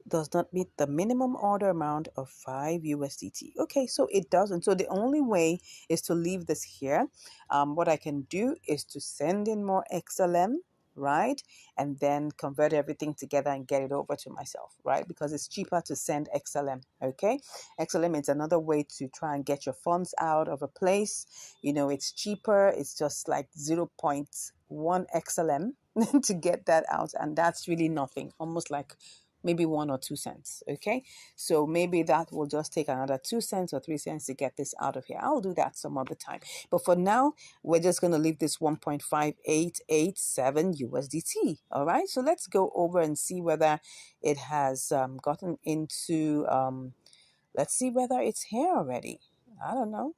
Does not meet the minimum order amount of 5 USDT. Okay, so it doesn't. So the only way is to leave this here. What I can do is to send in more XLM, right? And then convert everything together and get it over to myself, right? Because it's cheaper to send XLM, okay? XLM is another way to try and get your funds out of a place. You know, it's cheaper. It's just like zero point 0.1 XLM to get that out. And that's really nothing, almost like maybe 1 or 2 cents. Okay, so maybe that will just take another 2 cents or 3 cents to get this out of here. I'll do that some other time, but for now we're just going to leave this 1.5887 USDT. All right, so let's go over and see whether it has gotten into let's see whether it's here already. I don't know.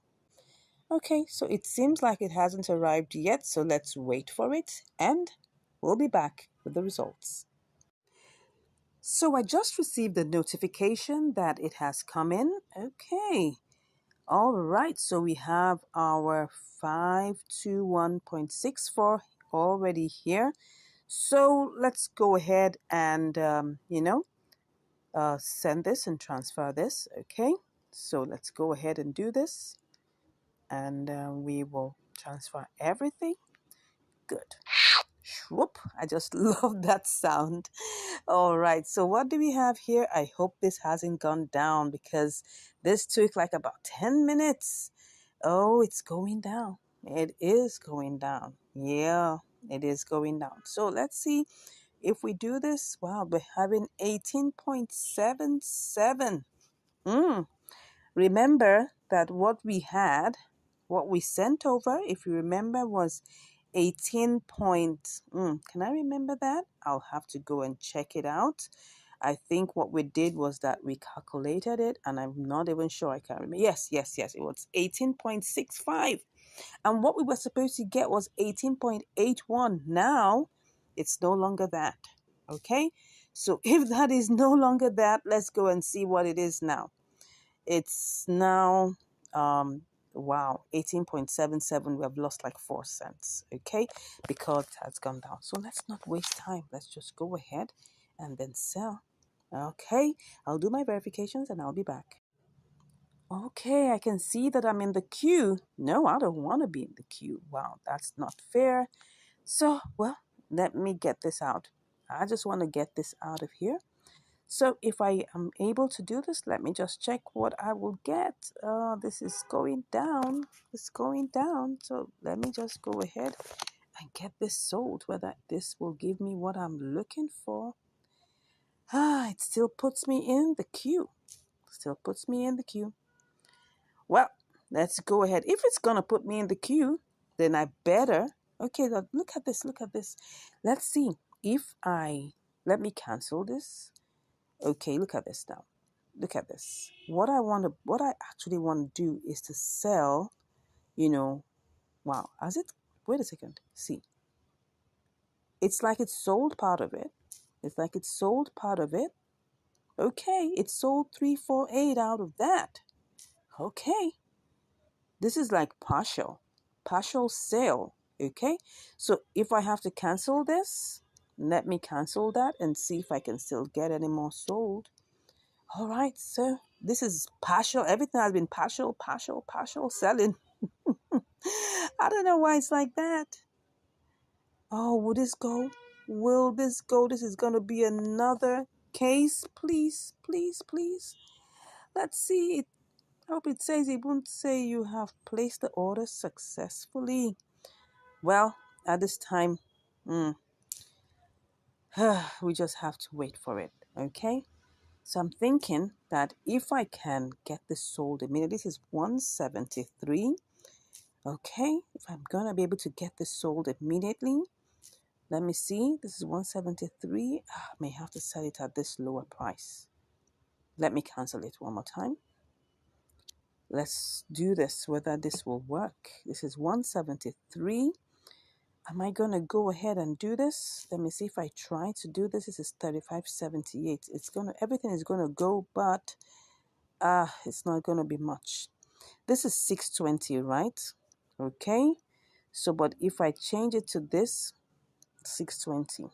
Okay, so it seems like it hasn't arrived yet, so let's wait for it and we'll be back with the results. So I just received a notification that it has come in. Okay. All right. So we have our 521.64 already here. So let's go ahead and, send this and transfer this. Okay. So let's go ahead and do this. And we will transfer everything. Good. Whoop, I just love that sound. All right, so what do we have here? I hope this hasn't gone down because this took like about 10 minutes. Oh, it's going down. It is going down. Yeah, it is going down. So let's see if we do this. Wow, we're having 18.77. Remember that what we sent over, if you remember, was 18 point. Can I remember that? I'll have to go and check it out. I think what we did was that we calculated it, and I'm not even sure I can remember. Yes. It was 18.65. And what we were supposed to get was 18.81. Now, it's no longer that. Okay? So if that is no longer that, let's go and see what it is now. It's now, wow, 18.77. We have lost like 4 cents, okay, because it has gone down. So let's not waste time. Let's just go ahead and then sell. Okay, I'll do my verifications and I'll be back. Okay, I can see that I'm in the queue. No, I don't want to be in the queue. Wow, that's not fair. So, well, let me get this out. I just want to get this out of here. So if I am able to do this, let me just check what I will get. This is going down. It's going down. So let me just go ahead and get this sold, whether this will give me what I'm looking for. It still puts me in the queue. Still puts me in the queue. Well, let's go ahead. If it's going to put me in the queue, then I better. Okay, look at this. Look at this. Let's see if let me cancel this. Okay, look at this now. Look at this. What I actually want to do is to sell, wow, has it, wait a second, see. It's like it sold part of it. It's like it sold part of it. Okay, it sold 348 out of that. Okay. This is like partial sale. Okay. So if I have to cancel this, let me cancel that and see if I can still get any more sold. All right, so this is partial. Everything has been partial selling. I don't know why it's like that. Oh, will this go? Will this go? This is going to be another case. Please, please, please. Let's see. I hope it says it won't say you have placed the order successfully. Well, at this time, we just have to wait for it. Okay. So I'm thinking that if I can get this sold immediately, this is 173. Okay, if I'm going to be able to get this sold immediately, let me see. This is 173. I may have to sell it at this lower price. Let me cancel it one more time. Let's do this, whether this will work. This is 173. Am I going to go ahead and do this? Let me see if I try to do this. This is 3578. Everything is going to go, but it's not going to be much. This is 620, right? Okay. So, but if I change it to this, 620,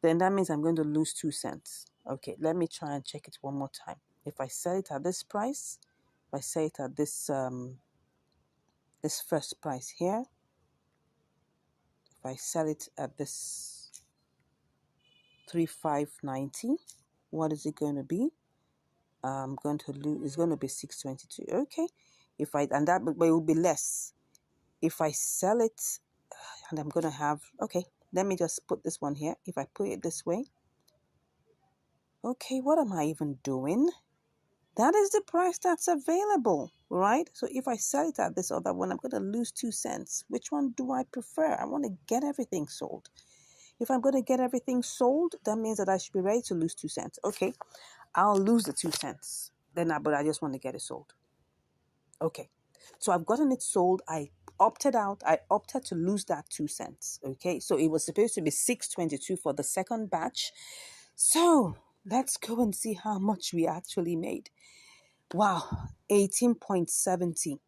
then that means I'm going to lose 2 cents. Okay, let me try and check it one more time. If I sell it at this price, if I sell it at this first price here, if I sell it at this 3590, what is it going to be? I'm going to lose. It's going to be 622. Okay, if I and that, but it will be less if I sell it, and I'm going to have. Okay, let me just put this one here. If I put it this way, okay, what am I even doing? That is the price that's available, right? So if I sell it at this other one, I'm going to lose 2 cents. Which one do I prefer? I want to get everything sold. If I'm going to get everything sold, that means that I should be ready to lose 2 cents. Okay, I'll lose the 2 cents. But I just want to get it sold. Okay, so I've gotten it sold. I opted out. I opted to lose that 2 cents. Okay, so it was supposed to be 622 for the second batch. So let's go and see how much we actually made. Wow, 18.70.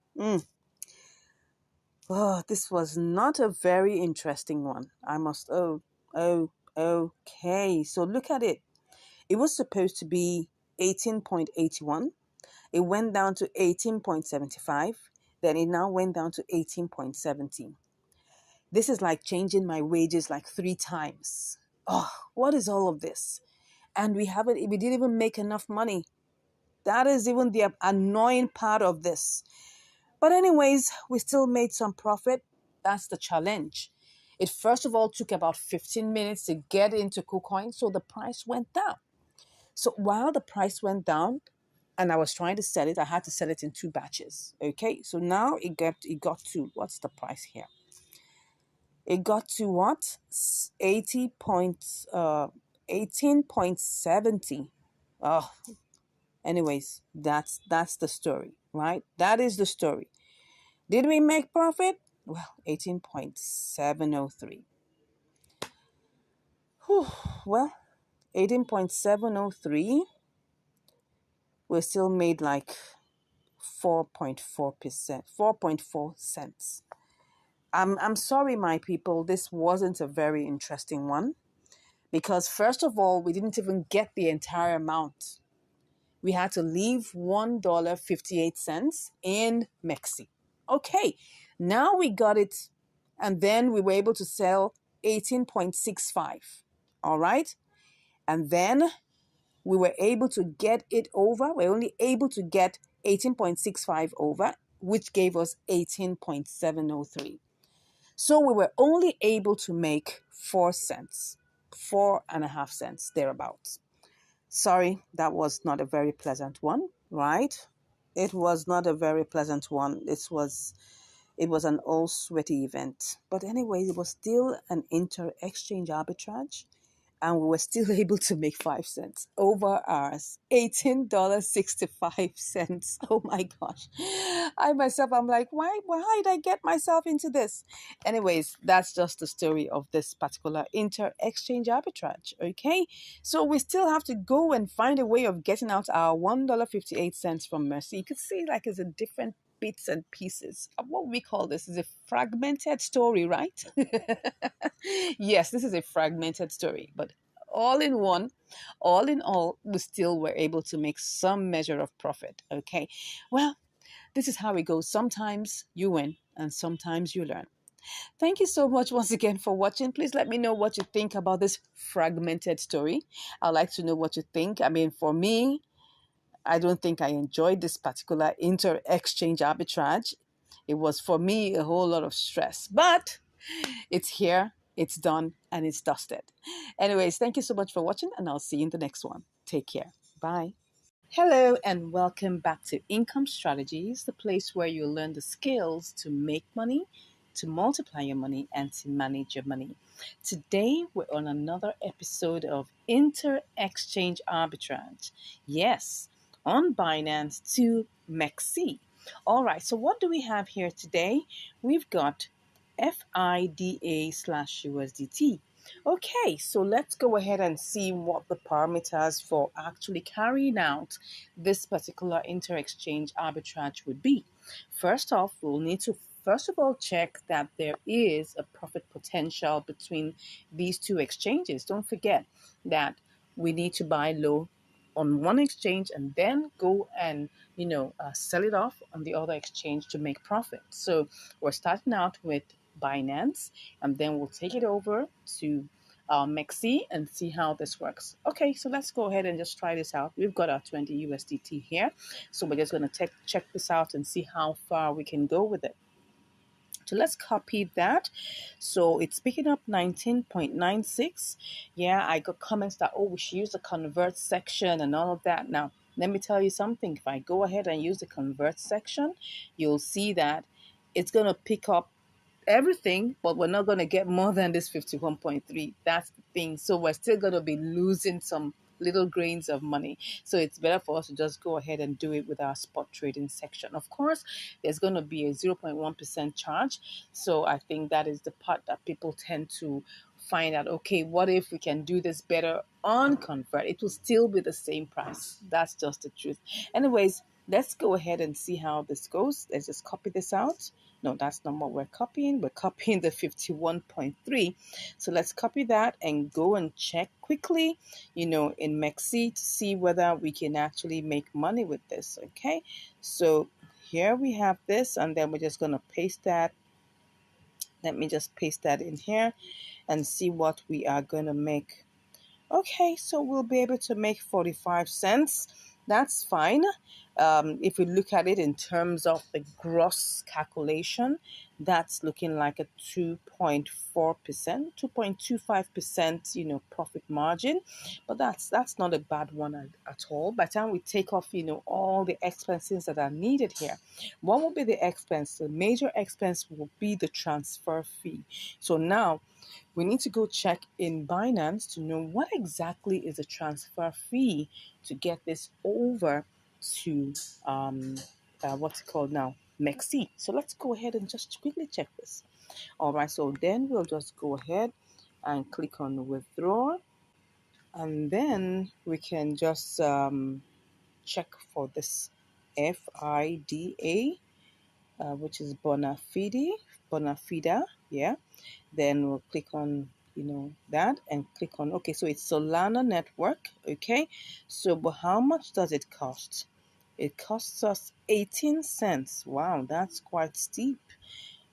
Oh, this was not a very interesting one. Okay. So look at it. It was supposed to be 18.81. It went down to 18.75. Then it now went down to 18.17. This is like changing my wages like 3 times. Oh, what is all of this? And we didn't even make enough money. That is even the annoying part of this. But anyways, we still made some profit. That's the challenge. It first of all took about 15 minutes to get into KuCoin, so the price went down. So while the price went down and I was trying to sell it, I had to sell it in 2 batches. Okay, so now it got to, what's the price here? It got to what? 18.70. Oh, anyways, that's the story, right? That is the story. Did we make profit? Well, 18.703. Whew. Well, 18.703, we still made like 4.4%, 4.4 cents. I'm sorry, my people, this wasn't a very interesting one because first of all, we didn't even get the entire amount. We had to leave $1.58 in Mexi. Okay, now we got it, and then we were able to sell 18.65. All right, and then we were able to get it over. We're only able to get 18.65 over, which gave us 18.703. So we were only able to make 4 cents, 4.5 cents thereabouts. Sorry, that was not a very pleasant one, right? It was not a very pleasant one. It was an all sweaty event. But anyways, it was still an inter-exchange arbitrage, and we were still able to make 5 cents over ours. $18.65. Oh my gosh. I'm like, why did I get myself into this? Anyways, that's just the story of this particular inter-exchange arbitrage. Okay. So we still have to go and find a way of getting out our $1.58 from Mercy. You could see like it's a different bits and pieces. What we call this is a fragmented story, right? Yes, this is a fragmented story, but all in one, all in all, we still were able to make some measure of profit. Okay. Well, this is how it goes. Sometimes you win and sometimes you learn. Thank you so much once again for watching. Please let me know what you think about this fragmented story. I'd like to know what you think. I mean, for me, I don't think I enjoyed this particular inter-exchange arbitrage. It was for me a whole lot of stress, but it's here, it's done, and it's dusted. Anyways, thank you so much for watching, and I'll see you in the next one. Take care. Bye. Hello, and welcome back to Income Strategies, the place where you learn the skills to make money to multiply your money and to manage your money. Today, we're on another episode of Inter Exchange Arbitrage. Yes, on Binance to MEXC. All right, so what do we have here today? We've got FIDA slash USDT. Okay, so let's go ahead and see what the parameters for actually carrying out this particular inter-exchange arbitrage would be. First off, we'll need to first of all check that there is a profit potential between these two exchanges. Don't forget that we need to buy low on one exchange and then go and sell it off on the other exchange to make profit. So we're starting out with Binance, and then we'll take it over to MEXC and see how this works. Okay, so let's go ahead and just try this out. We've got our 20 USDT here, so we're just going to check this out and see how far we can go with it. So let's copy that. So it's picking up 19.96. Yeah, I got comments that, oh, we should use the convert section and all of that. Now, let me tell you something. If I go ahead and use the convert section, you'll see that it's going to pick up everything, but we're not going to get more than this 51.3. That's the thing. So we're still going to be losing some little grains of money. So it's better for us to just go ahead and do it with our spot trading section. Of course, there's going to be a 0.1% charge. So I think that is the part that people tend to find out, okay, what if we can do this better on convert? It will still be the same price. That's just the truth. Anyways, let's go ahead and see how this goes. Let's just copy this out. No, that's not what we're copying. We're copying the 51.3. So let's copy that and go and check quickly, in MEXC to see whether we can actually make money with this. Okay. So here we have this, and then we're just going to paste that. Let me just paste that in here and see what we are going to make. Okay, so we'll be able to make 45 cents. That's fine. If we look at it in terms of the gross calculation, that's looking like a 2.4%, 2.25%, profit margin. But that's not a bad one at all. By the time we take off, all the expenses that are needed here, what will be the expense? The major expense will be the transfer fee. So now we need to go check in Binance to know what exactly is the transfer fee to get this over to what's it called now, MEXC. So let's go ahead and just quickly check this. All right, so then we'll just go ahead and click on withdraw, and then we can just check for this FIDA, which is bona fide, yeah. Then we'll click on that and click on okay. So it's Solana network. Okay, so but how much does it cost? It costs us 18 cents. Wow, that's quite steep.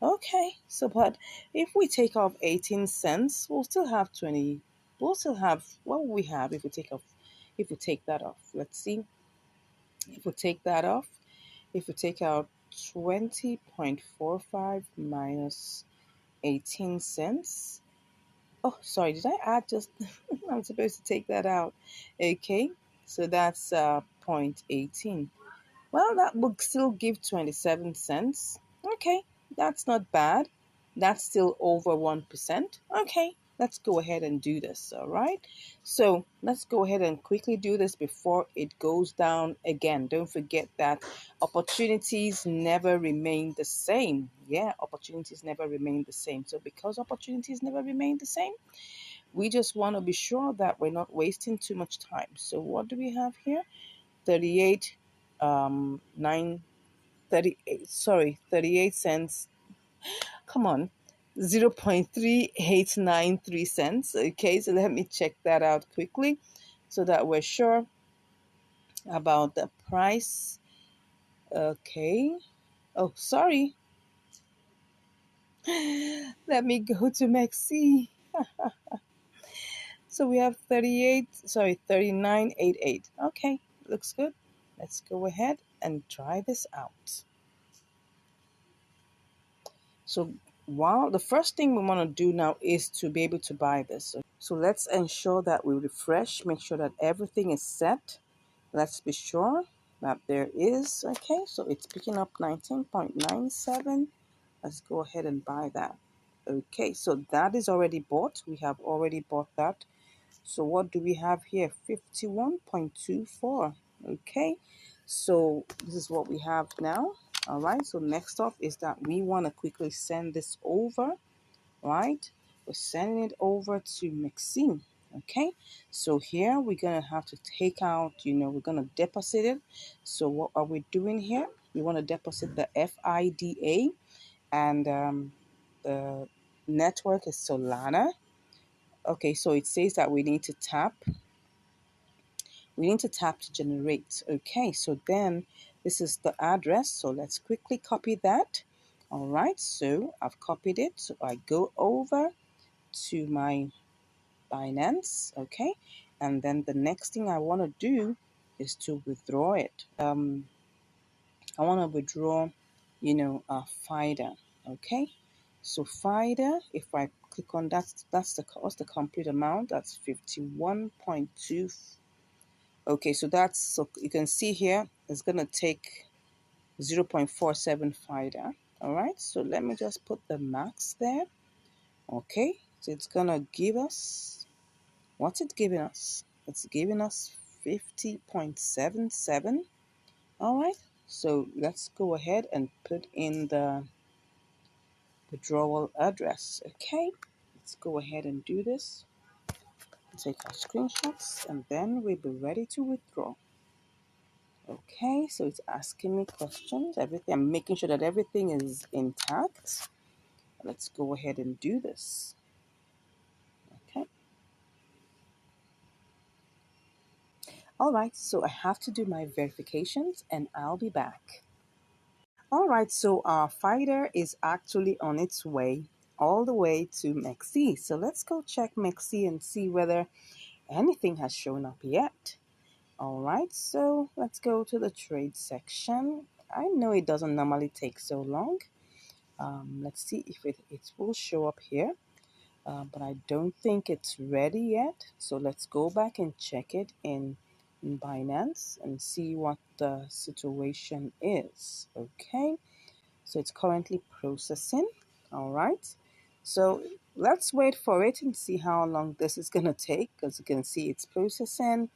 Okay, so but if we take off 18 cents, we'll still have 20. We'll still have what will we have if we take that off. Let's see. If we take that off, if we take out 20.45 minus 18 cents. Oh, sorry, did I add just? I'm supposed to take that out. Okay, so that's 0.18. Well, that would still give 27 cents. Okay, that's not bad. That's still over 1%. Okay, let's go ahead and do this, all right? So let's go ahead and quickly do this before it goes down again. Don't forget that opportunities never remain the same. Yeah, opportunities never remain the same. So because opportunities never remain the same, we just want to be sure that we're not wasting too much time. So what do we have here? 38 9 38 sorry 38 cents. Come on, 0.3893 cents. Okay, so let me check that out quickly so that we're sure about the price. Okay, oh sorry, let me go to MEXC. So we have 39.88. Okay, looks good. Let's go ahead and try this out. So wow, the first thing we want to do now is to be able to buy this. So let's ensure that we refresh, make sure that everything is set. Let's be sure that there is. Okay, so it's picking up 19.97. Let's go ahead and buy that. Okay, so that is already bought. We have already bought that. So what do we have here? 51.24. Okay, so this is what we have now. All right, so next up is that we want to quickly send this over, right? We're sending it over to Maxine. Okay, so here we're gonna have to take out, we're gonna deposit it. So what are we doing here? We want to deposit the FIDA, and the network is Solana. Okay, so it says that we need to tap to generate. Okay, so then this is the address. So let's quickly copy that. All right, so I've copied it. So I go over to my Binance. Okay, and then the next thing I want to do is to withdraw it. I want to withdraw, FIDA. Okay, so FIDA, if I click on that, what's the complete amount? That's 51.2. Okay, so you can see here it's gonna take 0.47 FIDA. All right, so let me just put the max there. Okay, so it's gonna give us, what's it giving us? It's giving us 50.77. All right, so let's go ahead and put in the withdrawal address. Okay, let's go ahead and do this. Take our screenshots and then we'll be ready to withdraw. Okay, so it's asking me questions. Everything, I'm making sure that everything is intact. Let's go ahead and do this. Okay. All right, so I have to do my verifications and I'll be back. All right, so our fighter is actually on its way all the way to Mexi. So let's go check Mexi and see whether anything has shown up yet. All right, so let's go to the trade section. I know it doesn't normally take so long. Let's see if it will show up here, but I don't think it's ready yet. So let's go back and check it in Binance and see what the situation is. Okay, so it's currently processing. All right, so let's wait for it and see how long this is going to take. As you can see, it's processing.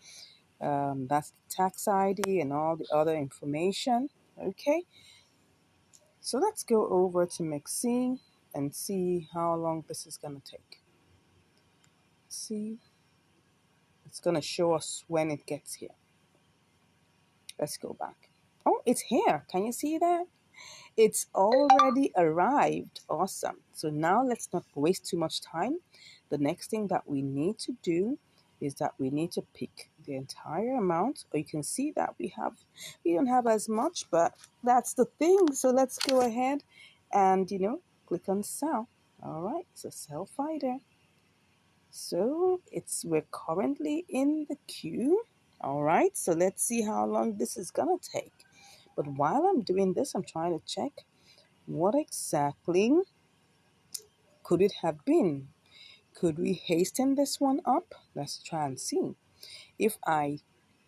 That's the tax ID and all the other information. Okay, so let's go over to Maxine and see how long this is going to take. See, it's going to show us when it gets here. Let's go back. Oh, it's here. Can you see that? It's already arrived. Awesome. So now let's not waste too much time. The next thing that we need to do is that we need to pick the entire amount. Or you can see that we don't have as much, but that's the thing. So let's go ahead and click on sell. All right, so sell fighter. So we're currently in the queue. All right, so let's see how long this is gonna take. But while I'm doing this, I'm trying to check what exactly could it have been. Could we hasten this one up? Let's try and see. If I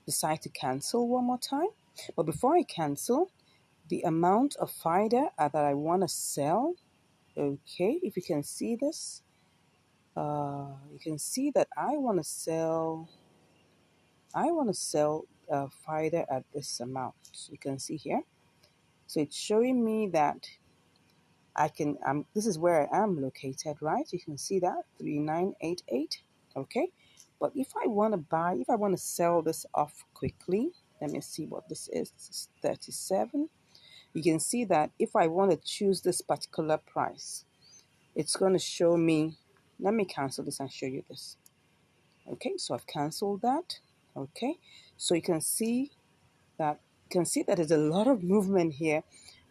decide to cancel one more time, but before I cancel, the amount of FIDA that I want to sell. Okay, if you can see this, you can see that I want to sell. FIDA at this amount. So you can see here. So it's showing me that I can. This is where I am located, right? You can see that 3988. Okay, but if I want to sell this off quickly, let me see what this is. This is 37. You can see that if I want to choose this particular price, it's going to show me. Let me cancel this and show you this. Okay, so I've canceled that. Okay, so you can see that there's a lot of movement here,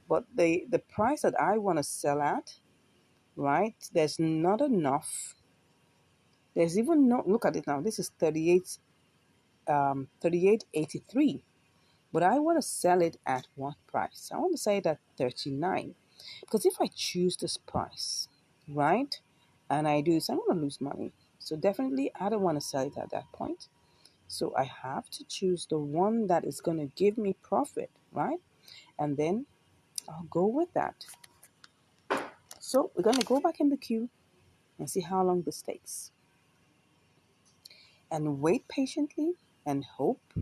but the price that I want to sell at, right? There's not enough. There's even no, look at it now. This is 38.83. But I want to sell it at what price? I want to sell it at 39. Because if I choose this price, right? And I do, so I'm going to lose money. So definitely I don't want to sell it at that point. So I have to choose the one that is going to give me profit, right? And then I'll go with that. So we're going to go back in the queue and see how long this takes. And wait patiently and hope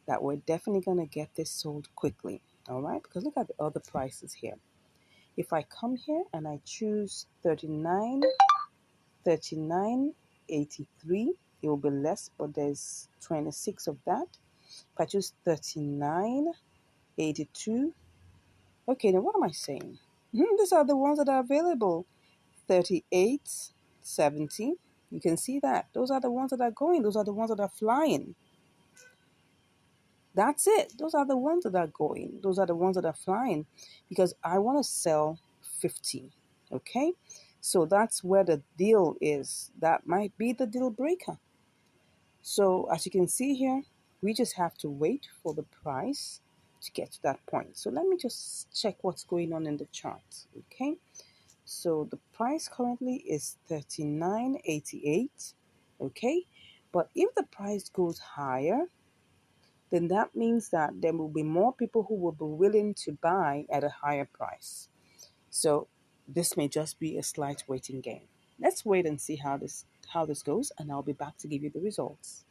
that we're definitely going to get this sold quickly. All right, because look at the other prices here. If I come here and I choose 39.83, it will be less, but there's 26 of that. If I choose 39.82, okay, now what am I saying? These are the ones that are available. 38.70. You can see that. Those are the ones that are going. Those are the ones that are flying. That's it. Those are the ones that are going. Those are the ones that are flying because I want to sell 50. Okay? So that's where the deal is. That might be the deal breaker. So as you can see here, we just have to wait for the price to get to that point. So let me just check what's going on in the chart. Okay? So the price currently is 39.88. Okay? But if the price goes higher, then that means that there will be more people who will be willing to buy at a higher price. So this may just be a slight waiting game. Let's wait and see how this goes, and I'll be back to give you the results.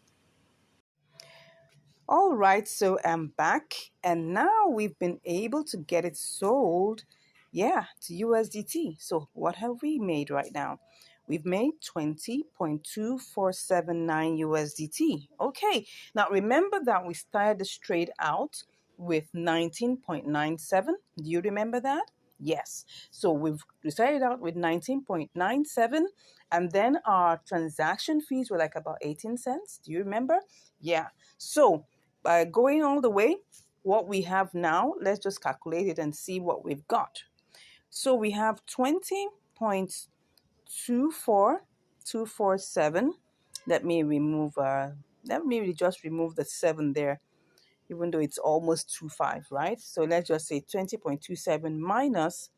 All right, so I'm back, and now we've been able to get it sold, yeah, to USDT. So what have we made right now? We've made 20.2479 USDT. Okay, now remember that we started the trade out with 19.97. Do you remember that? Yes. So we started out with 19.97, and then our transaction fees were like about 18 cents. Do you remember? Yeah. So by going all the way, what we have now, let's just calculate it and see what we've got. So we have 20.24247. Let me just remove the 7 there, even though it's almost 25, right? So let's just say 20.27 minus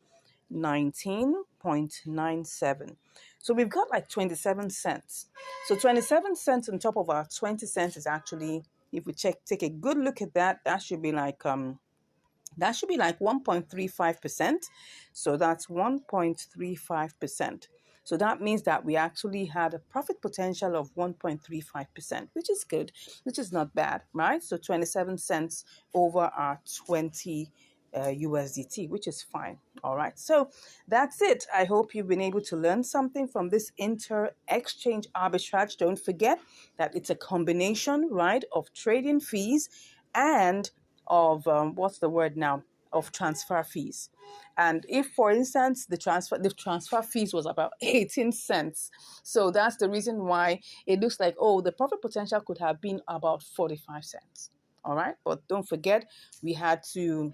19.97. So we've got like 27 cents. So 27 cents on top of our 20 cents is actually, if we take a good look at that, that should be like 1.35%. So that's 1.35%. So that means that we actually had a profit potential of 1.35%, which is good, which is not bad, right? So 27 cents over our 20 USDT, which is fine. All right. So that's it. I hope you've been able to learn something from this inter-exchange arbitrage. Don't forget that it's a combination, right, of trading fees and of what's the word now, of transfer fees. And if, for instance, the transfer fees was about 18 cents, so that's the reason why it looks like, oh, the profit potential could have been about 45 cents. All right, but don't forget, we had to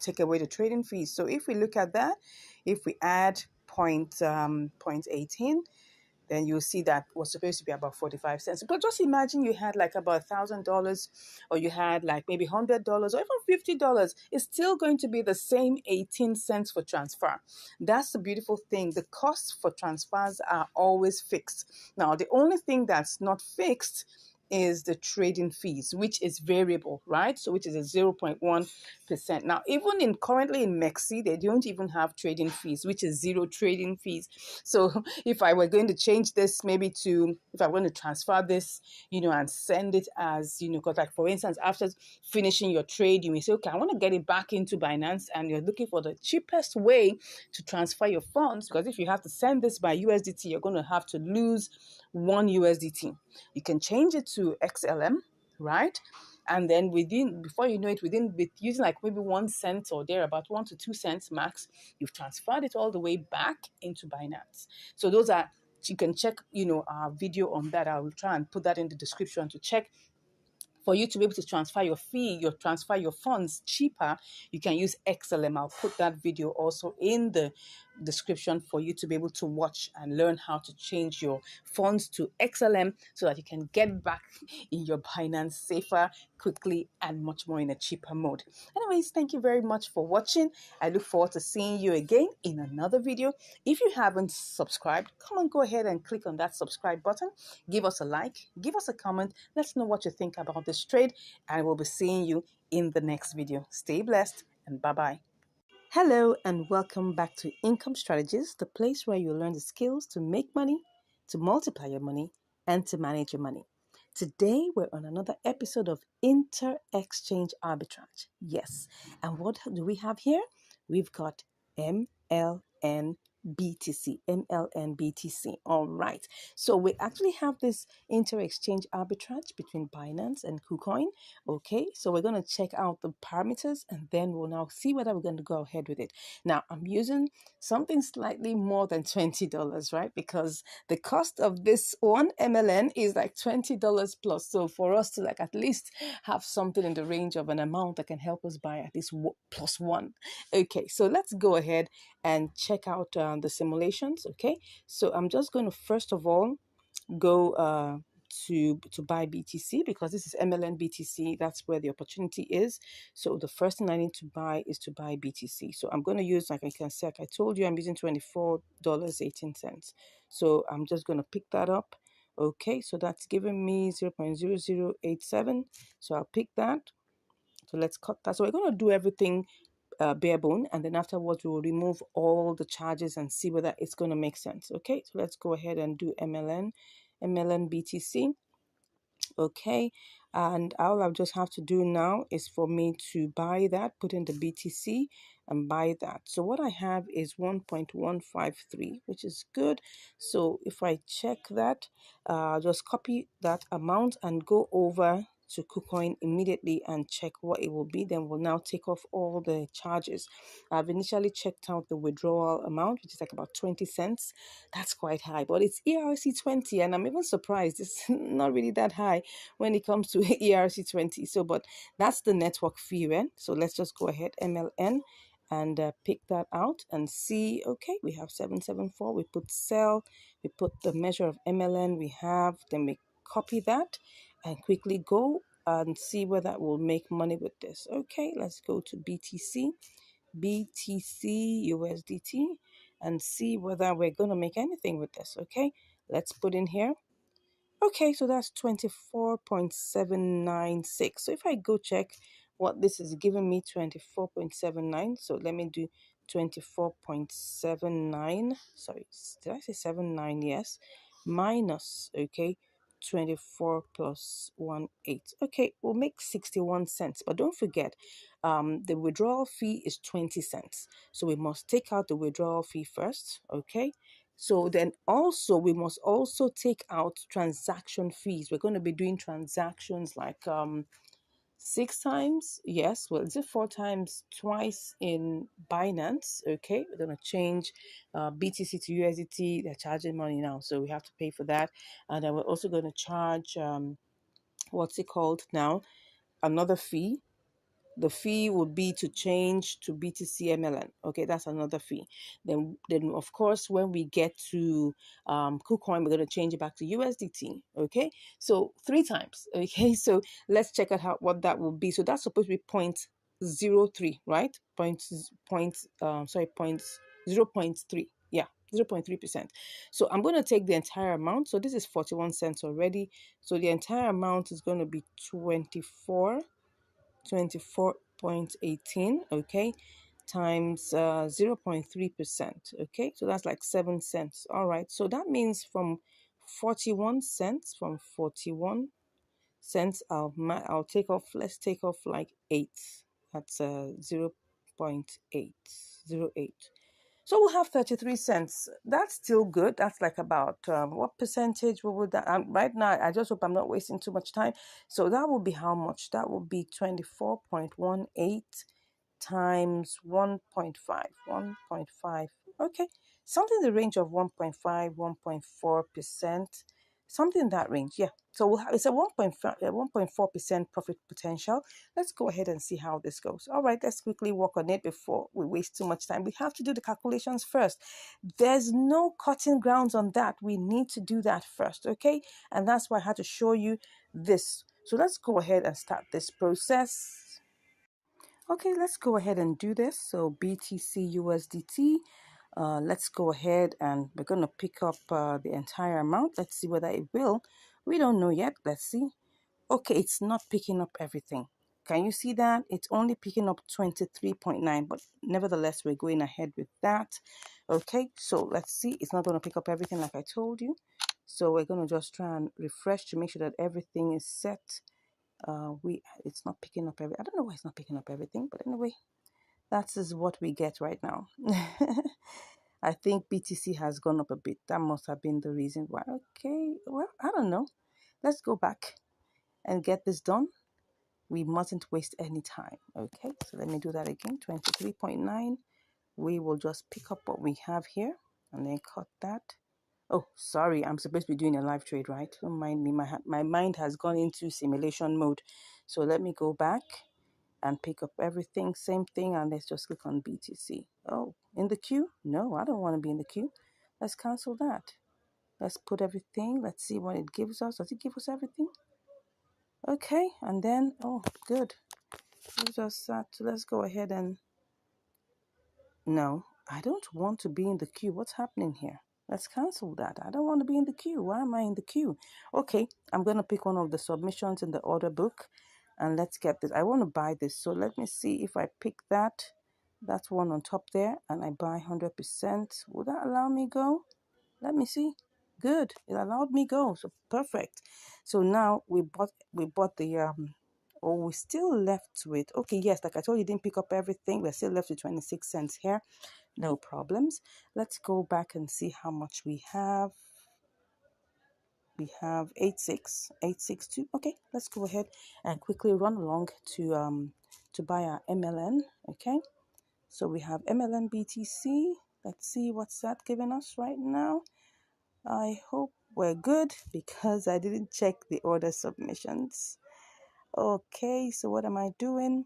take away the trading fees. So if we look at that, if we add point 18, then you'll see that was supposed to be about 45 cents. But just imagine you had like about $1,000, or you had like maybe $100 or even $50. It's still going to be the same 18 cents for transfer. That's the beautiful thing. The costs for transfers are always fixed. Now, the only thing that's not fixed is the trading fees, which is variable, right? So which is a 0.1%. Now, even currently in Mexi, they don't even have trading fees, which is zero trading fees. So if I were going to change this, maybe if I want to transfer this, and send it as, because like for instance, after finishing your trade, you may say, okay, I want to get it back into Binance, and you're looking for the cheapest way to transfer your funds, because if you have to send this by USDT, you're going to have to lose 1 USDT. You can change it to XLM, right? And then before you know it, with using like maybe 1 cent or there, about 1 to 2 cents max, you've transferred it all the way back into Binance. So you can check, our video on that. I will try and put that in the description to check. For you to be able to transfer your funds cheaper, you can use XLM. I'll put that video also in the description for you to be able to watch and learn how to change your funds to XLM so that you can get back in your Binance safer, quickly, and much more in a cheaper mode. Anyways, thank you very much for watching. I look forward to seeing you again in another video. If you haven't subscribed, come on, go ahead and click on that subscribe button. Give us a like, give us a comment. Let's know what you think about this trade, and we'll be seeing you in the next video. Stay blessed, and bye-bye. Hello, and welcome back to Income Strategies, the place where you learn the skills to make money, to multiply your money, and to manage your money. Today, we're on another episode of Inter Exchange Arbitrage. Yes, and what do we have here? We've got MLN BTC. MLN BTC. All right. So we actually have this inter exchange arbitrage between Binance and KuCoin. Okay. So we're going to check out the parameters and then we'll now see whether we're going to go ahead with it. Now, I'm using something slightly more than $20, right? Because the cost of this one MLN is like $20 plus. So for us to like at least have something in the range of an amount that can help us buy at least plus one. Okay, so let's go ahead and check out the simulations. Okay, so I'm just going to first of all go to buy BTC because this is MLN BTC. That's where the opportunity is. So the first thing I need to buy is to buy BTC. So I'm going to use, like I can say, like I told you, I'm using $24.18. So I'm just going to pick that up. Okay, so that's giving me 0.0087. So I'll pick that. So let's cut that. So we're going to do everything bare bone, and then afterwards we will remove all the charges and see whether it's going to make sense. Okay, so let's go ahead and do MLN BTC. Okay, and all I just have to do now is for me to buy that, put in the BTC and buy that. So what I have is 1.153, which is good. So if I check that, just copy that amount and go over to KuCoin immediately and check what it will be. Then we'll now take off all the charges. I've initially checked out the withdrawal amount, which is like about 20 cents. That's quite high, but it's ERC20, and I'm even surprised it's not really that high when it comes to ERC20. So, but that's the network fee, right? So let's just go ahead, MLN, and pick that out and see. Okay, we have 774. We put sell, we put the measure of MLN we have, then we copy that and quickly go and see whether we'll make money with this. Okay, let's go to BTC USDT and see whether we're going to make anything with this. Okay, let's put in here. Okay, so that's 24.796. So if I go check what this is giving me, 24.79. So let me do 24.79. Sorry, did I say 79? Yes. Minus, okay, 24 plus 1 8. Okay, we'll make 61 cents. But don't forget, the withdrawal fee is 20 cents. So we must take out the withdrawal fee first, okay? So then also we must also take out transaction fees. We're going to be doing transactions like 6 times. Yes, well, is it 4 times? Twice in Binance. Okay, we're going to change BTC to USDT. They're charging money now, so we have to pay for that. And then we're also going to charge what's it called now? Another fee. The fee would be to change to BTC MLN. Okay, that's another fee. Then of course, when we get to KuCoin, we're going to change it back to USDT. Okay, so 3 times. Okay, so let's check out what that will be. So that's supposed to be 0.03, right? Point 0.3. Yeah, 0.3%. So I'm going to take the entire amount. So this is 41 cents already. So the entire amount is going to be 24.18, okay, times 0.3%, okay, so that's like 7 cents. All right, so that means from 41 cents, I'll take off, let's take off like 8. That's 0.808. So we'll have 33 cents. That's still good. That's like about what percentage? What would that? Right now, I just hope I'm not wasting too much time. So that will be how much? That will be 24.18 times 1.5. 1.5. Okay, something in the range of 1.5, 1.4%. Something in that range, yeah. So we'll have, it's a 1.4% profit potential. Let's go ahead and see how this goes. All right, let's quickly work on it before we waste too much time. We have to do the calculations first. There's no cutting grounds on that. We need to do that first, okay? And that's why I had to show you this. So let's go ahead and start this process. Okay, let's go ahead and do this. So BTC USDT. Let's go ahead and we're going to pick up the entire amount. Let's see whether it will. We don't know yet. Let's see. Okay, it's not picking up everything. Can you see that? It's only picking up 23.9, but nevertheless, we're going ahead with that. Okay, so let's see. It's not going to pick up everything like I told you. So we're going to just try and refresh to make sure that everything is set. It's not picking up I don't know why it's not picking up everything, but anyway, that is what we get right now. I think BTC has gone up a bit. That must have been the reason why. Okay, well, I don't know. Let's go back and get this done. We mustn't waste any time. Okay, so let me do that again. 23.9. We will just pick up what we have here and then cut that. Oh, sorry, I'm supposed to be doing a live trade, right? Don't mind me. My mind has gone into simulation mode. So let me go back and pick up everything. Same thing, and let's just click on BTC. Oh, in the queue? No, I don't want to be in the queue. Let's cancel that. Let's put everything. Let's see what it gives us. Does it give us everything? Okay, and then, oh, good. Gives us that. Let's go ahead and, no, I don't want to be in the queue. What's happening here? Let's cancel that. I don't want to be in the queue. Why am I in the queue? Okay, I'm going to pick one of the submissions in the order book and let's get this. I want to buy this. So let me see if I pick that. That's one on top there and I buy 100%. Will that allow me go? Let me see. Good. It allowed me go. So perfect. So now we bought the oh, we still left with, okay, yes, like I told you, didn't pick up everything. We're still left with 26 cents here. No problems. Let's go back and see how much we have. We have 862. Okay, let's go ahead and quickly run along to buy our MLN. Okay, so we have MLN BTC. Let's see what's that giving us right now. I hope we're good because I didn't check the order submissions. Okay, so what am I doing?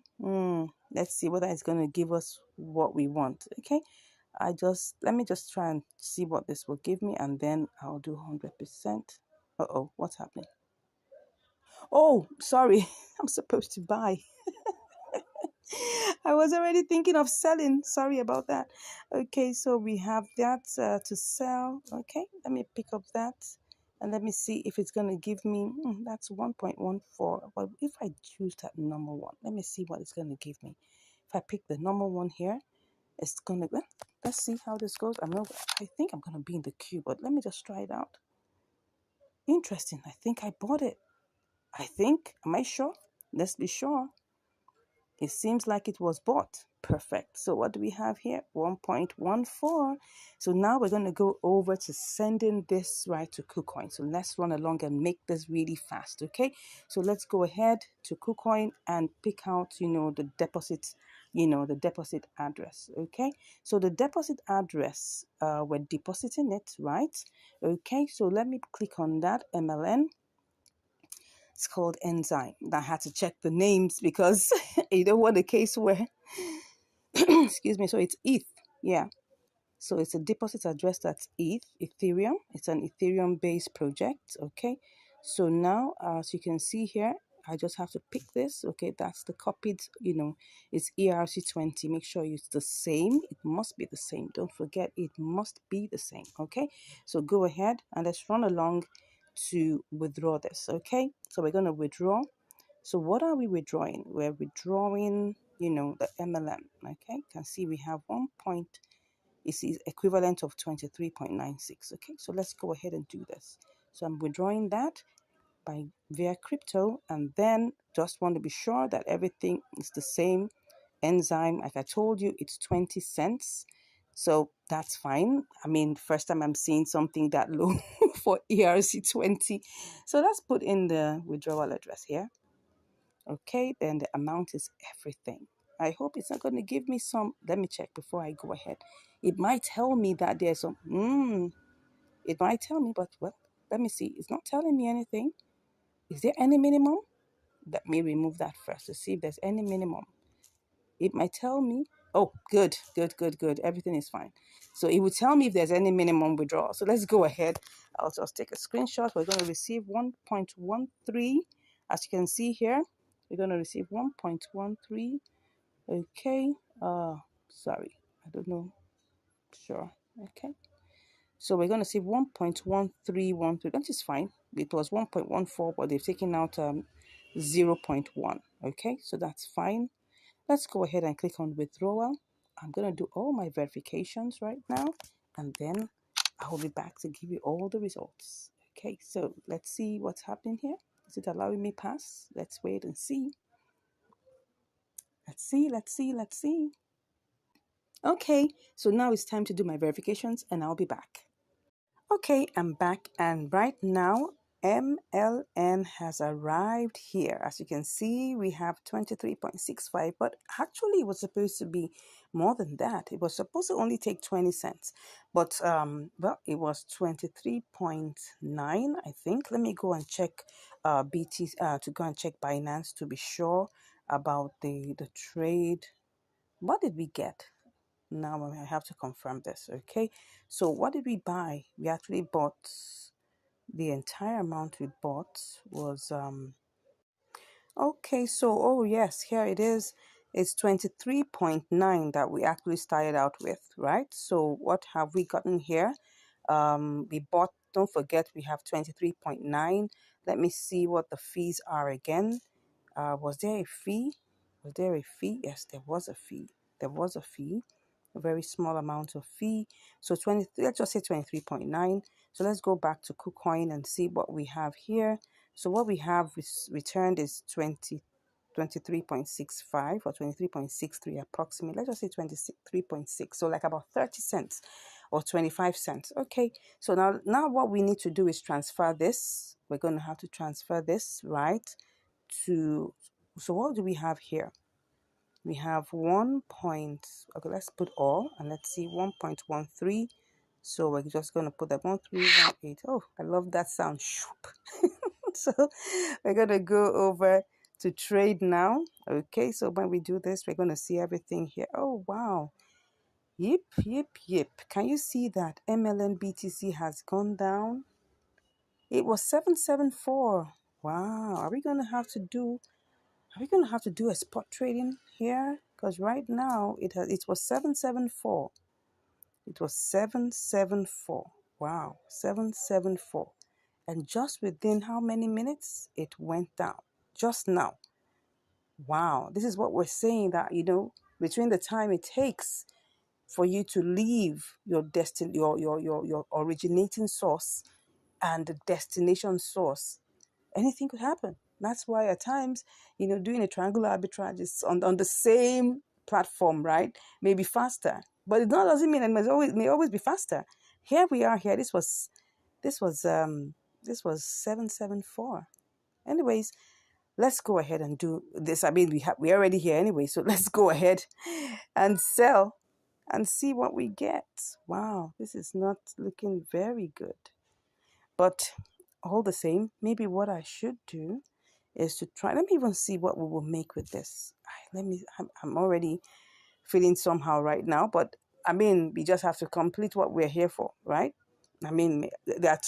Let's see whether it's going to give us what we want. Okay, let me just try and see what this will give me and then I'll do 100%. Uh-oh, what's happening? Oh, sorry, I'm supposed to buy. I was already thinking of selling. Sorry about that. Okay, so we have that to sell. Okay, let me pick up that and let me see if it's going to give me, that's 1.14. But if I choose that number one, let me see what it's going to give me. If I pick the number one here, it's going to, let's see how this goes. I think I'm going to be in the queue, but let me just try it out. Interesting. I think I bought it. Am I sure? Let's be sure. It seems like it was bought. Perfect. So what do we have here? 1.14. So now we're going to go over to sending this right to KuCoin. So let's run along and make this really fast. Okay. So let's go ahead to KuCoin and pick out, the deposit, the deposit address. Okay. So the deposit address, we're depositing it, right? Okay. So let me click on that MLN. It's called Enzyme. I had to check the names because you don't want a case where, excuse me, so it's ETH. Yeah. So it's a deposit address that's Ethereum. It's an Ethereum based project. Okay. So now, as you can see here, I just have to pick this. Okay. That's the copied, it's ERC20. Make sure it's the same. It must be the same. Don't forget, it must be the same. Okay. So go ahead and let's run along to withdraw this. Okay. So we're going to withdraw. So what are we withdrawing? We're withdrawing, the MLM. Okay. You can see we have 1 point. It's equivalent of 23.96. Okay, so let's go ahead and do this. So I'm withdrawing that via crypto, and then just want to be sure that everything is the same. Enzyme, like I told you, it's 20 cents. So that's fine. I mean, first time I'm seeing something that low for ERC20. So let's put in the withdrawal address here. Okay, then the amount is everything. I hope it's not going to give me some. Let me check before I go ahead. It might tell me that there's some. It might tell me, but well, let me see. It's not telling me anything. Is there any minimum? Let me remove that first to see if there's any minimum. It might tell me. Oh, good, good, good, good. Everything is fine. So it will tell me if there's any minimum withdrawal. So let's go ahead. I'll just take a screenshot. We're going to receive 1.13. As you can see here, we're going to receive 1.13. Okay. Sorry. I don't know. Sure. Okay. So we're going to see 1.1313. That is fine. It was 1.14, but they've taken out 0.1. Okay, so that's fine. Let's go ahead and click on withdrawal. I'm going to do all my verifications right now, and then I will be back to give you all the results. Okay, so let's see what's happening here. Is it allowing me pass? Let's wait and see. Let's see. Okay, so now it's time to do my verifications, and I'll be back. Okay, I'm back, and right now MLN has arrived here. As you can see, we have 23.65, but actually it was supposed to be more than that. It was supposed to only take 20 cents, but well, it was 23.9, I think. Let me go and check BT to go and check Binance to be sure about the trade. What did we get? Now I have to confirm this. Okay, so what did we buy? We actually bought, the entire amount we bought was okay, so oh yes, here it is. It's 23.9 that we actually started out with, right? So what have we gotten here? We bought, don't forget, we have 23.9. Let me see what the fees are again. Was there a fee? Was there a fee? Yes, there was a fee. There was a fee, a very small amount of fee. So 20, let's just say 23.9. So let's go back to KuCoin and see what we have here. So what we have returned is 23.65 or 23.63 approximately. Let's just say 23.6. So like about 30 cents or 25 cents. Okay. So now what we need to do is transfer this. We're going to have to transfer this, right? To, so what do we have here? We have 1 point, okay, let's put all, and let's see, 1.13. So we're just going to put that 1318. Oh, I love that sound. So we're going to go over to trade now. Okay, so when we do this, we're going to see everything here. Oh, wow. Yep, yep, yep. Can you see that MLN BTC has gone down? It was 774. Wow. Are we going to have to do a spot trading here? Because right now it was 774. It was 774. Wow, 774. And just within how many minutes it went down? Just now. Wow. This is what we're saying, that between the time it takes for you to leave your your originating source and the destination source, anything could happen. That's why at times, doing a triangular arbitrage is on the same platform, right? Maybe faster, but it doesn't mean it may always be faster. Here we are. Here, this was 774. Anyways, let's go ahead and do this. I mean, we're already here anyway, so let's go ahead and sell and see what we get. Wow, this is not looking very good. But all the same, maybe what I should do is to try. Let me even see what we will make with this. I'm already feeling somehow right now, but I mean, we just have to complete what we're here for, right? I mean, there are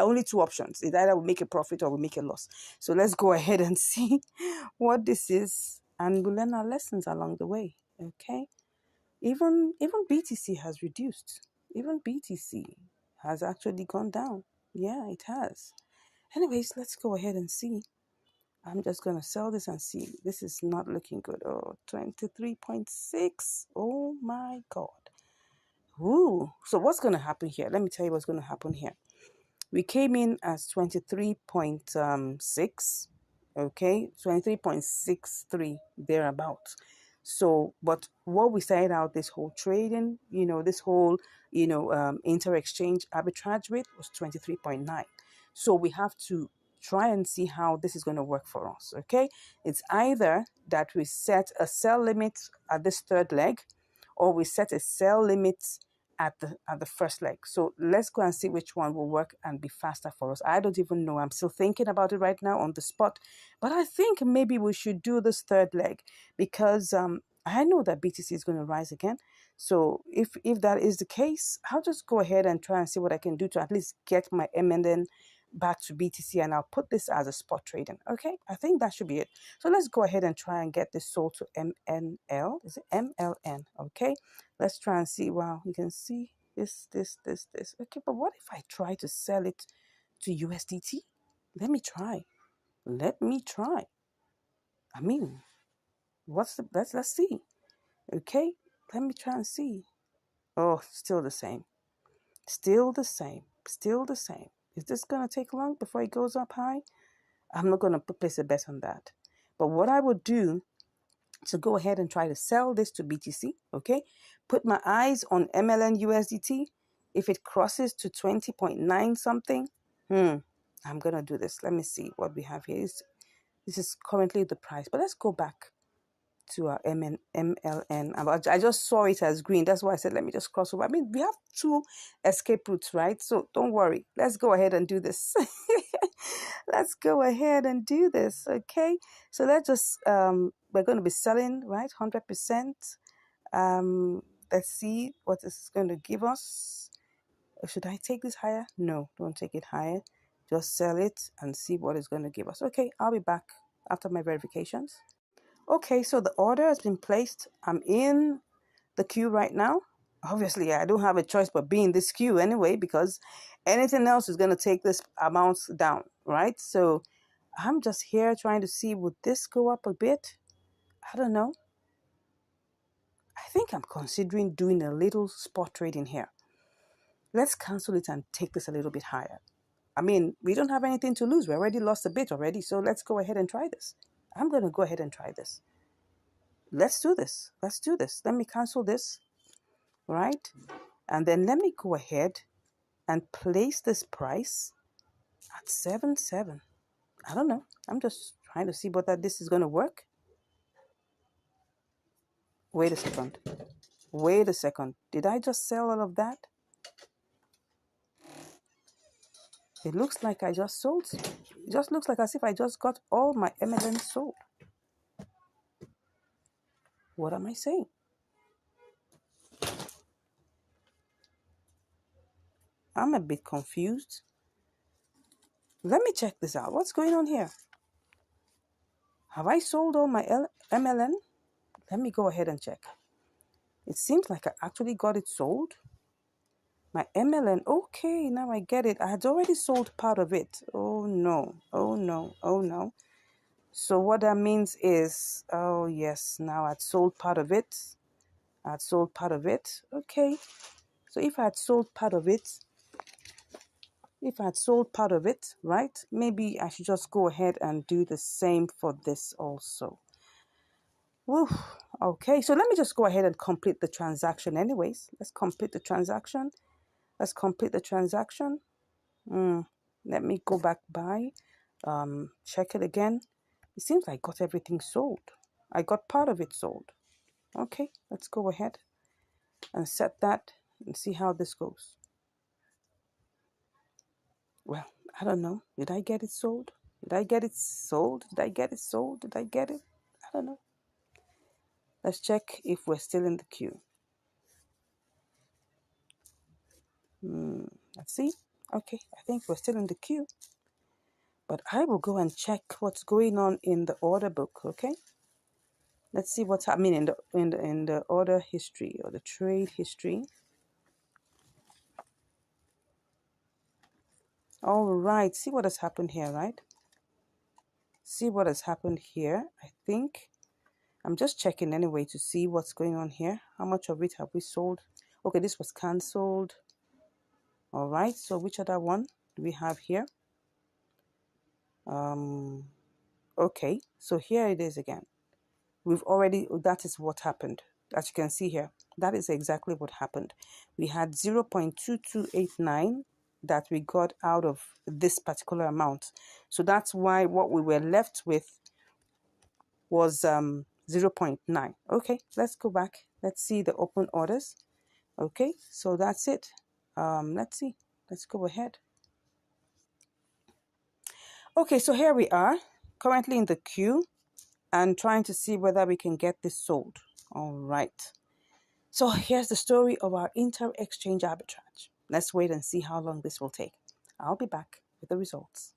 only two options. It's either we make a profit or we make a loss. So let's go ahead and see what this is, and we'll learn our lessons along the way. Okay. Even BTC has reduced. Even BTC has actually gone down. Yeah, it has. Anyways, let's go ahead and see. I'm just going to sell this and see. This is not looking good. Oh, 23.6. Oh my God. Ooh. So what's going to happen here? Let me tell you what's going to happen here. We came in as 23.6. Okay, 23.63 thereabouts. So, but what we started out this whole trading, this whole, inter-exchange arbitrage with was 23.9. So we have to try and see how this is going to work for us. Okay, it's either that we set a sell limit at this third leg, or we set a sell limit at the first leg. So let's go and see which one will work and be faster for us. I don't even know. I'm still thinking about it right now on the spot, but I think maybe we should do this third leg because I know that BTC is going to rise again. So if that is the case, I'll just go ahead and try and see what I can do to at least get my MNN back to BTC, and I'll put this as a spot trading. Okay, I think that should be it. So let's go ahead and try and get this sold to MNL. Is it MLN? Okay, let's try and see. Wow, you can see this. Okay, but what if I try to sell it to USDT? Let me try. I mean, let's see. Okay, let me try and see. Oh, still the same. Still the same. Still the same. Is this gonna take long before it goes up high? I'm not gonna place a bet on that. But what I would do to go ahead and try to sell this to BTC, okay? Put my eyes on MLN USDT. If it crosses to 20.9 something, I'm gonna do this. Let me see what we have here. This is currently the price, but let's go back to our MLN. I just saw it as green. That's why I said, let me just cross over. I mean, we have two escape routes, right? So don't worry. Let's go ahead and do this. Let's go ahead and do this, okay? So let's just, we're going to be selling, right? 100%. Let's see what this is going to give us. Should I take this higher? No, don't take it higher. Just sell it and see what it's going to give us. Okay, I'll be back after my verifications. Okay, so the order has been placed. I'm in the queue right now. Obviously, I don't have a choice but be in this queue anyway, because anything else is going to take this amount down, right? So I'm just here trying to see, would this go up a bit? I don't know. I think I'm considering doing a little spot trading here. Let's cancel it and take this a little bit higher. I mean, we don't have anything to lose. We already lost a bit already. So let's go ahead and try this. I'm going to go ahead and try this. Let's do this. Let's do this. Let me cancel this, right? And then let me go ahead and place this price at 7.7. I don't know. I'm just trying to see whether this is going to work. Wait a second. Wait a second. Did I just sell all of that? It looks like I just sold. It just looks like as if I just got all my MLN sold. What am I saying? I'm a bit confused. Let me check this out. What's going on here? Have I sold all my MLN? Let me go ahead and check. It seems like I actually got it sold. My MLN, okay, now I get it. I had already sold part of it. Oh no, oh no, oh no. So what that means is, oh yes, now I'd sold part of it. I'd sold part of it. Okay, so if I had sold part of it, right, maybe I should just go ahead and do the same for this also. Woo. Okay, so let me just go ahead and complete the transaction anyways. Let's complete the transaction. Let me go back by, check it again. It seems I got everything sold. I got part of it sold. Okay, let's go ahead and set that and see how this goes. Well, I don't know. Did I get it sold? Did I get it sold? Did I get it sold? Did I get it? I don't know. Let's check if we're still in the queue. Let's see. Okay, I think we're still in the queue. But I will go and check what's going on in the order book, okay? Let's see what's happening in the order history or the trade history. All right, see what has happened here, right? See what has happened here. I think I'm just checking anyway to see what's going on here. How much of it have we sold? Okay, this was cancelled. All right, so which other one do we have here? Okay, so here it is again. That is what happened. As you can see here, that is exactly what happened. We had 0.2289 that we got out of this particular amount. So that's why what we were left with was 0.9. Okay, let's go back. Let's see the open orders. Okay, so that's it. Let's see. Let's go ahead. Okay, so here we are, currently in the queue and trying to see whether we can get this sold. All right. So here's the story of our inter-exchange arbitrage. Let's wait and see how long this will take. I'll be back with the results.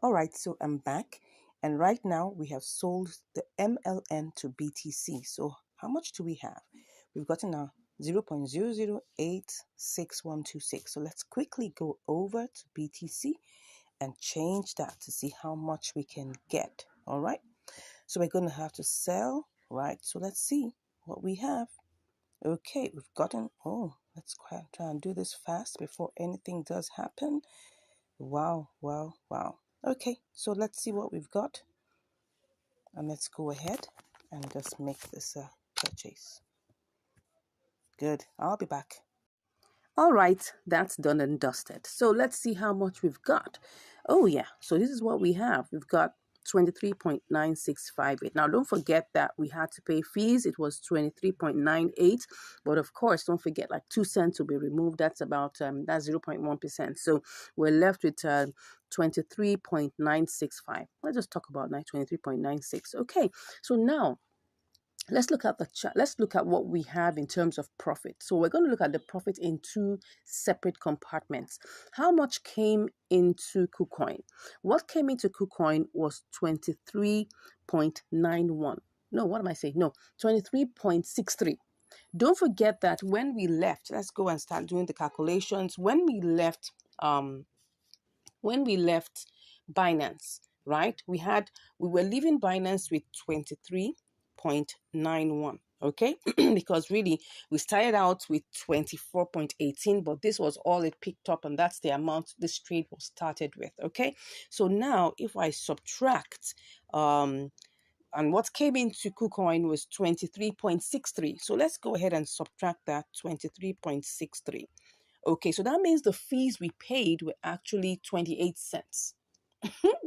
All right, so I'm back. And right now we have sold the MLN to BTC. So how much do we have? We've gotten a 0.0086126. So let's quickly go over to BTC and change that to see how much we can get. All right. So we're going to have to sell, right? So let's see what we have. Okay, we've gotten, oh, let's try and do this fast before anything does happen. Wow, wow, wow. Okay, so let's see what we've got. And let's go ahead and just make this purchase. Good, I'll be back. All right, that's done and dusted. So let's see how much we've got. Oh, yeah. So this is what we have. We've got 23.9658. Now, don't forget that we had to pay fees. It was 23.98. But of course, don't forget like 2 cents will be removed. That's about, that's 0.1%. So we're left with 23.965. Let's just talk about 23.96. Okay. So now, let's look at the chart. Let's look at what we have in terms of profit. So we're going to look at the profit in two separate compartments. How much came into KuCoin? What came into KuCoin was 23.91. No, what am I saying? No, 23.63. Don't forget that when we left, let's go and start doing the calculations. When we left Binance, right? We were leaving Binance with 23.91. Okay, because really we started out with 24.18, but this was all it picked up, and that's the amount this trade was started with. Okay, so now if I subtract and what came into KuCoin was 23.63. So let's go ahead and subtract that 23.63. Okay, so that means the fees we paid were actually 28 cents.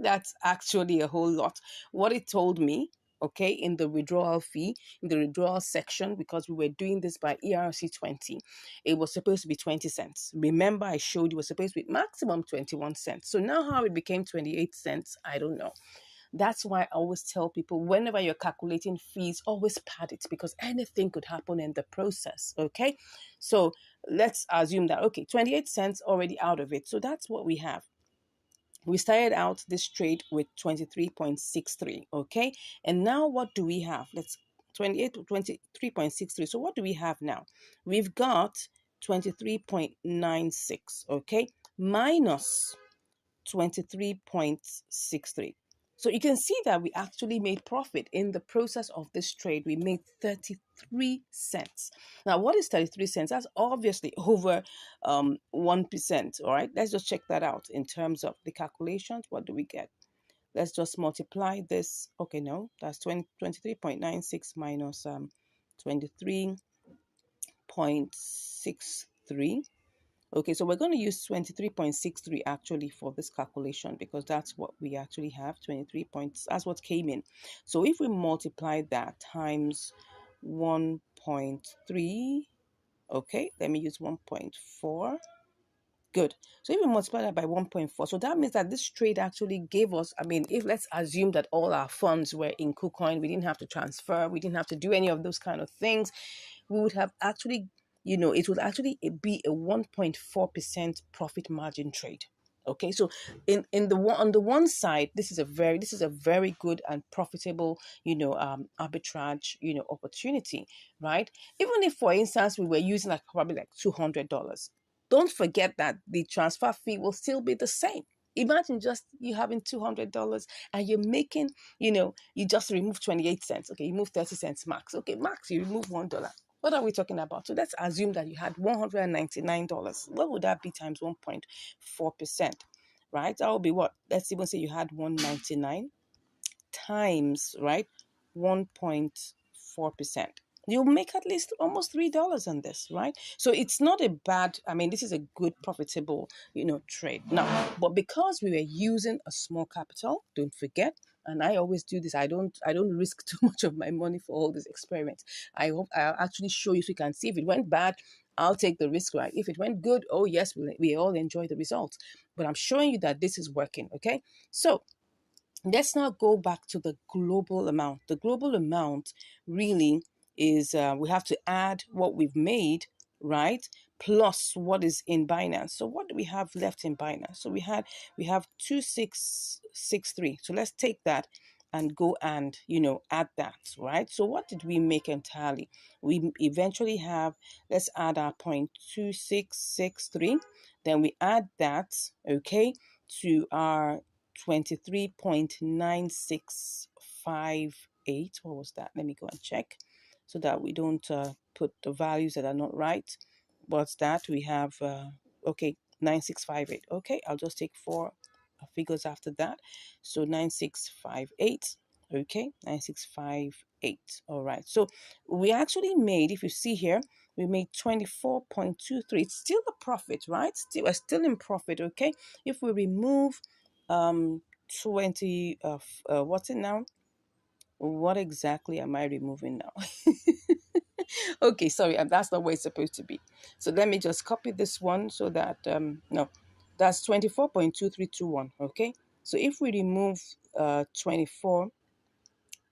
That's actually a whole lot. What it told me, okay, in the withdrawal fee, in the withdrawal section, because we were doing this by ERC20, it was supposed to be 20 cents. Remember, I showed you it was supposed to be maximum 21 cents. So now how it became 28 cents, I don't know. That's why I always tell people whenever you're calculating fees, always pad it because anything could happen in the process. Okay. So let's assume that, okay, 28 cents already out of it. So that's what we have. We started out this trade with 23.63. Okay. And now what do we have? Let's 28 to 23.63. So what do we have now? We've got 23.96. Okay. Minus 23.63. So you can see that we actually made profit in the process of this trade. We made 33 cents. Now, what is 33 cents? That's obviously over 1%. All right, let's just check that out in terms of the calculations. What do we get? Let's just multiply this. Okay, no, that's 23.96 minus 23.63. Okay, so we're going to use 23.63 actually for this calculation because that's what we actually have, 23 points. That's what came in. So if we multiply that times 1.3, okay, let me use 1.4. Good. So if we multiply that by 1.4, so that means that this trade actually gave us, I mean, if let's assume that all our funds were in KuCoin, we didn't have to transfer, we didn't have to do any of those kind of things, we would have actually, it would actually be a 1.4% profit margin trade. Okay, so on the one side, this is a very good and profitable, arbitrage, opportunity, right? Even if, for instance, we were using like probably like $200, don't forget that the transfer fee will still be the same. Imagine just you having $200 and you're making, you just remove 28 cents. Okay, you move 30 cents max. Okay, max, you remove $1. What are we talking about? So let's assume that you had $199. What would that be times 1.4%? Right? That would be what? Let's even say you had 199 times, right, 1.4%. You'll make at least almost $3 on this, right? So it's not a bad, I mean, this is a good profitable, trade. Now, but because we were using a small capital, don't forget, and I always do this, I don't risk too much of my money for all these experiments. I hope I'll actually show you so you can see if it went bad, I'll take the risk, right? If it went good, oh yes, we all enjoy the results. But I'm showing you that this is working, okay? So let's now go back to the global amount. The global amount really is, we have to add what we've made, right? Plus what is in Binance. So what do we have left in Binance? So we have 2663. So let's take that and go and, add that, right? So what did we make entirely? We eventually have, let's add our 0.2663. Then we add that, okay, to our 23.965 965.8. What was that? Let me go and check so that we don't put the values that are not right. What's that? We have, okay, 9658. Okay, I'll just take four figures after that. So 9658. Okay, 9658. All right. So we actually made, if you see here, we made 24.23. It's still a profit, right? Still, we're still in profit. Okay. If we remove 20, what's it now? What exactly am I removing now? Okay, sorry, that's not where it's supposed to be. So let me just copy this one so that, no, that's 24.2321. Okay. So if we remove 24,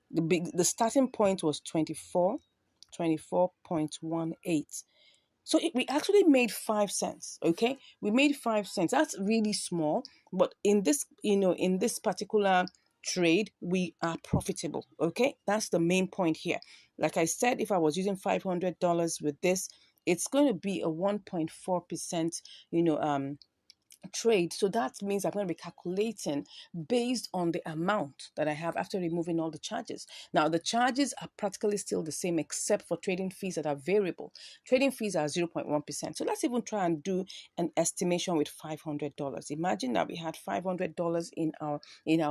the starting point was 24.18. So we actually made 5 cents. Okay, we made 5 cents. That's really small, but in this, in this particular trade, we are profitable. Okay, that's the main point here. Like I said, if I was using $500 with this, it's going to be a 1.4%, trade. So that means I'm going to be calculating based on the amount that I have after removing all the charges. Now, the charges are practically still the same except for trading fees that are variable. Trading fees are 0.1%. So let's even try and do an estimation with $500. Imagine that we had $500 in our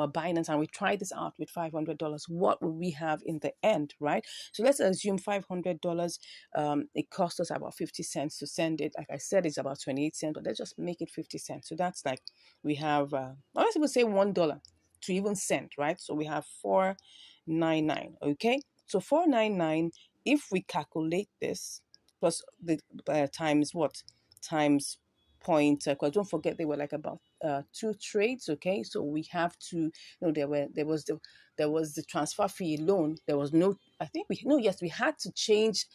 Binance and we tried this out with $500. What would we have in the end, right? So let's assume $500. It cost us about 50 cents to send it. Like I said, it's about 28 cents, but let's just make it 50 cents. So that's like we have, let's even say $1 to even send, right? So we have 499. Okay. So 499, if we calculate this plus the times what? Times point, because don't forget they were like about two trades. Okay, so we have to, there was the transfer fee loan. There was no, I think we no, yes, we had to change,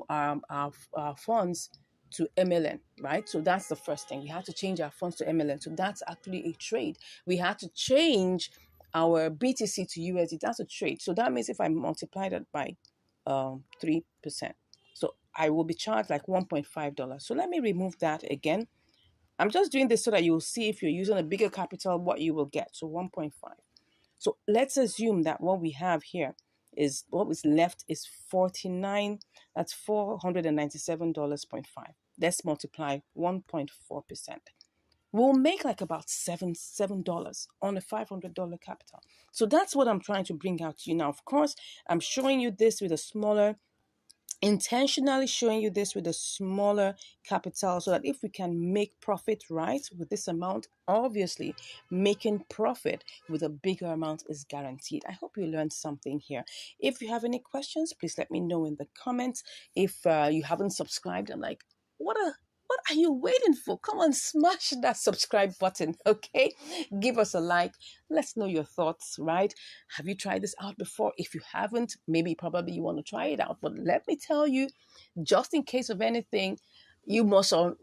our funds to MLN, right? So that's the first thing. We had to change our funds to MLN. So that's actually a trade. We had to change our BTC to USD. That's a trade. So that means if I multiply that by 3%, so I will be charged like $1.5. So let me remove that again. I'm just doing this so that you'll see if you're using a bigger capital, what you will get. So 1.5. So let's assume that what we have here is what is left is 49. That's $497.5. Let's multiply 1.4%. We'll make like about $7 on a $500 capital. So that's what I'm trying to bring out to you now. Of course, I'm showing you this with a smaller, intentionally showing you this with a smaller capital so that if we can make profit right with this amount, obviously making profit with a bigger amount is guaranteed. I hope you learned something here. If you have any questions, please let me know in the comments. If you haven't subscribed, I'm like, what are you waiting for? Come on, smash that subscribe button, okay? Give us a like. Let's know your thoughts, right? Have you tried this out before? If you haven't, maybe probably you want to try it out. But let me tell you, just in case of anything, you must know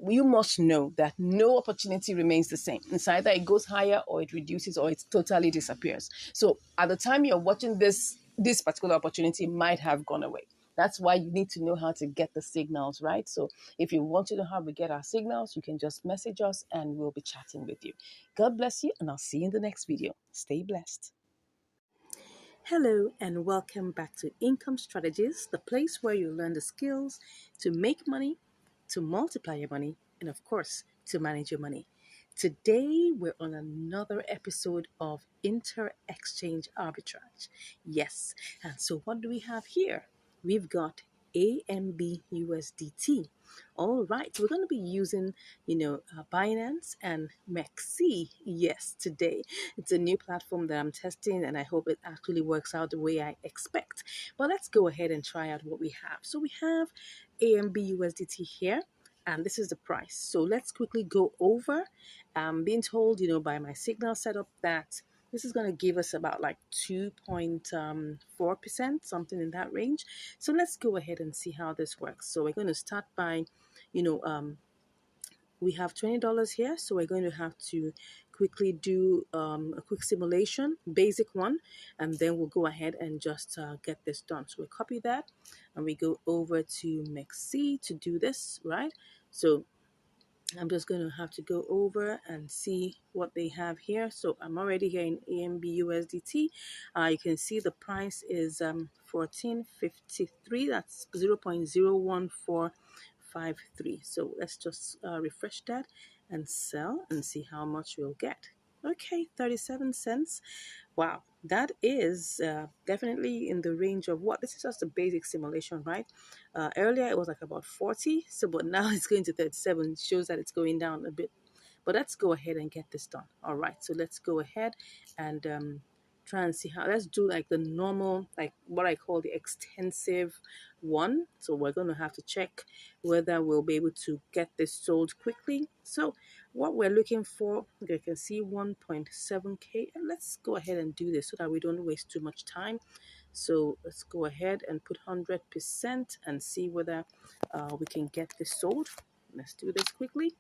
that no opportunity remains the same. It's either it goes higher or it reduces or it totally disappears. So at the time you're watching this particular opportunity might have gone away. That's why you need to know how to get the signals, right? So if you want to know how we get our signals, you can just message us and we'll be chatting with you. God bless you, and I'll see you in the next video. Stay blessed. Hello, and welcome back to Income Strategies, the place where you learn the skills to make money, to multiply your money, and of course, to manage your money. Today, we're on another episode of Inter Exchange Arbitrage. Yes, and so what do we have here? We've got AMB USDT. All right, so we're going to be using, Binance and MEXC. Yes, today it's a new platform that I'm testing, and I hope it actually works out the way I expect. But let's go ahead and try out what we have. So we have AMB USDT here. And this is the price. So let's quickly go over. I'm being told, by my signal setup that this is going to give us about like 2.4%, something in that range. So let's go ahead and see how this works. So we're going to start by, you know, um, we have $20 here. So we're going to have to quickly do a quick simulation, basic one, and then we'll go ahead and just get this done. So we copy that and we go over to MEXC to do this, right? So I'm just going to have to go over and see what they have here. So I'm already here in AMB USDT. You can see the price is 14.53. That's 0.01453. So let's just refresh that and sell and see how much we'll get. Okay, 37 cents. Wow, that is definitely in the range of what? This is just a basic simulation, right? Earlier it was like about 40, so but now it's going to 37. It shows that it's going down a bit. But let's go ahead and get this done. All right, so let's go ahead and try and see how. Let's do like the normal, like what I call the extensive one. So we're going to have to check whether we'll be able to get this sold quickly. So what we're looking for, you can see 1.7k, and let's go ahead and do this so that we don't waste too much time. So let's go ahead and put 100% and see whether we can get this sold. Let's do this quickly.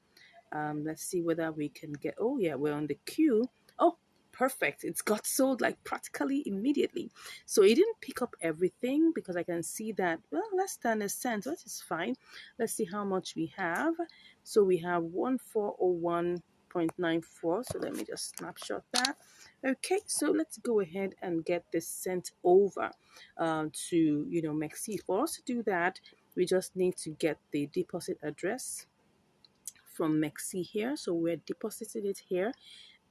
Let's see whether we can get, oh yeah, we're on the queue. Oh, perfect. It's got sold like practically immediately. So it didn't pick up everything because I can see that, well, less than a cent, which is fine. Let's see how much we have. So we have 1401.94. So let me just snapshot that. Okay, so let's go ahead and get this sent over to, Mexi. For us to do that, we just need to get the deposit address from Mexi here. So we're depositing it here,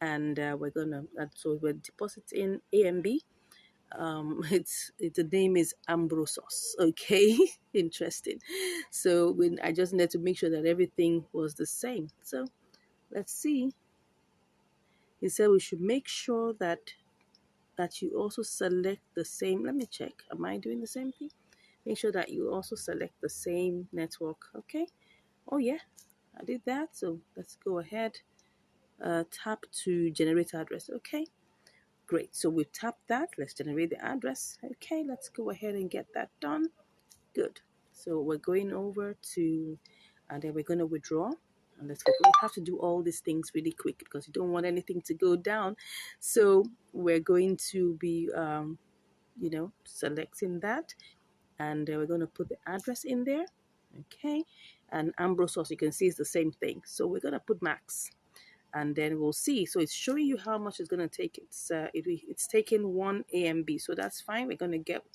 and we're gonna. So we're depositing AMB. The name is Ambrosos. Okay, interesting. So when I just need to make sure that everything was the same. So let's see. He said we should make sure that you also select the same. Let me check. Am I doing the same thing? Make sure that you also select the same network. Okay. Oh yeah, I did that. So let's go ahead, tap to generate address. Okay, great. So we've tapped that. Let's generate the address. Okay, let's go ahead and get that done. Good. So we're going over to, and then we're going to withdraw. And let's go. We have to do all these things really quick because you don't want anything to go down. So we're going to be, selecting that, and we're going to put the address in there. Okay, and Ambrose sauce, you can see it's the same thing. So we're going to put max, and then we'll see. So it's showing you how much it's going to take. It's taking 1 AMB, so that's fine. We're going to get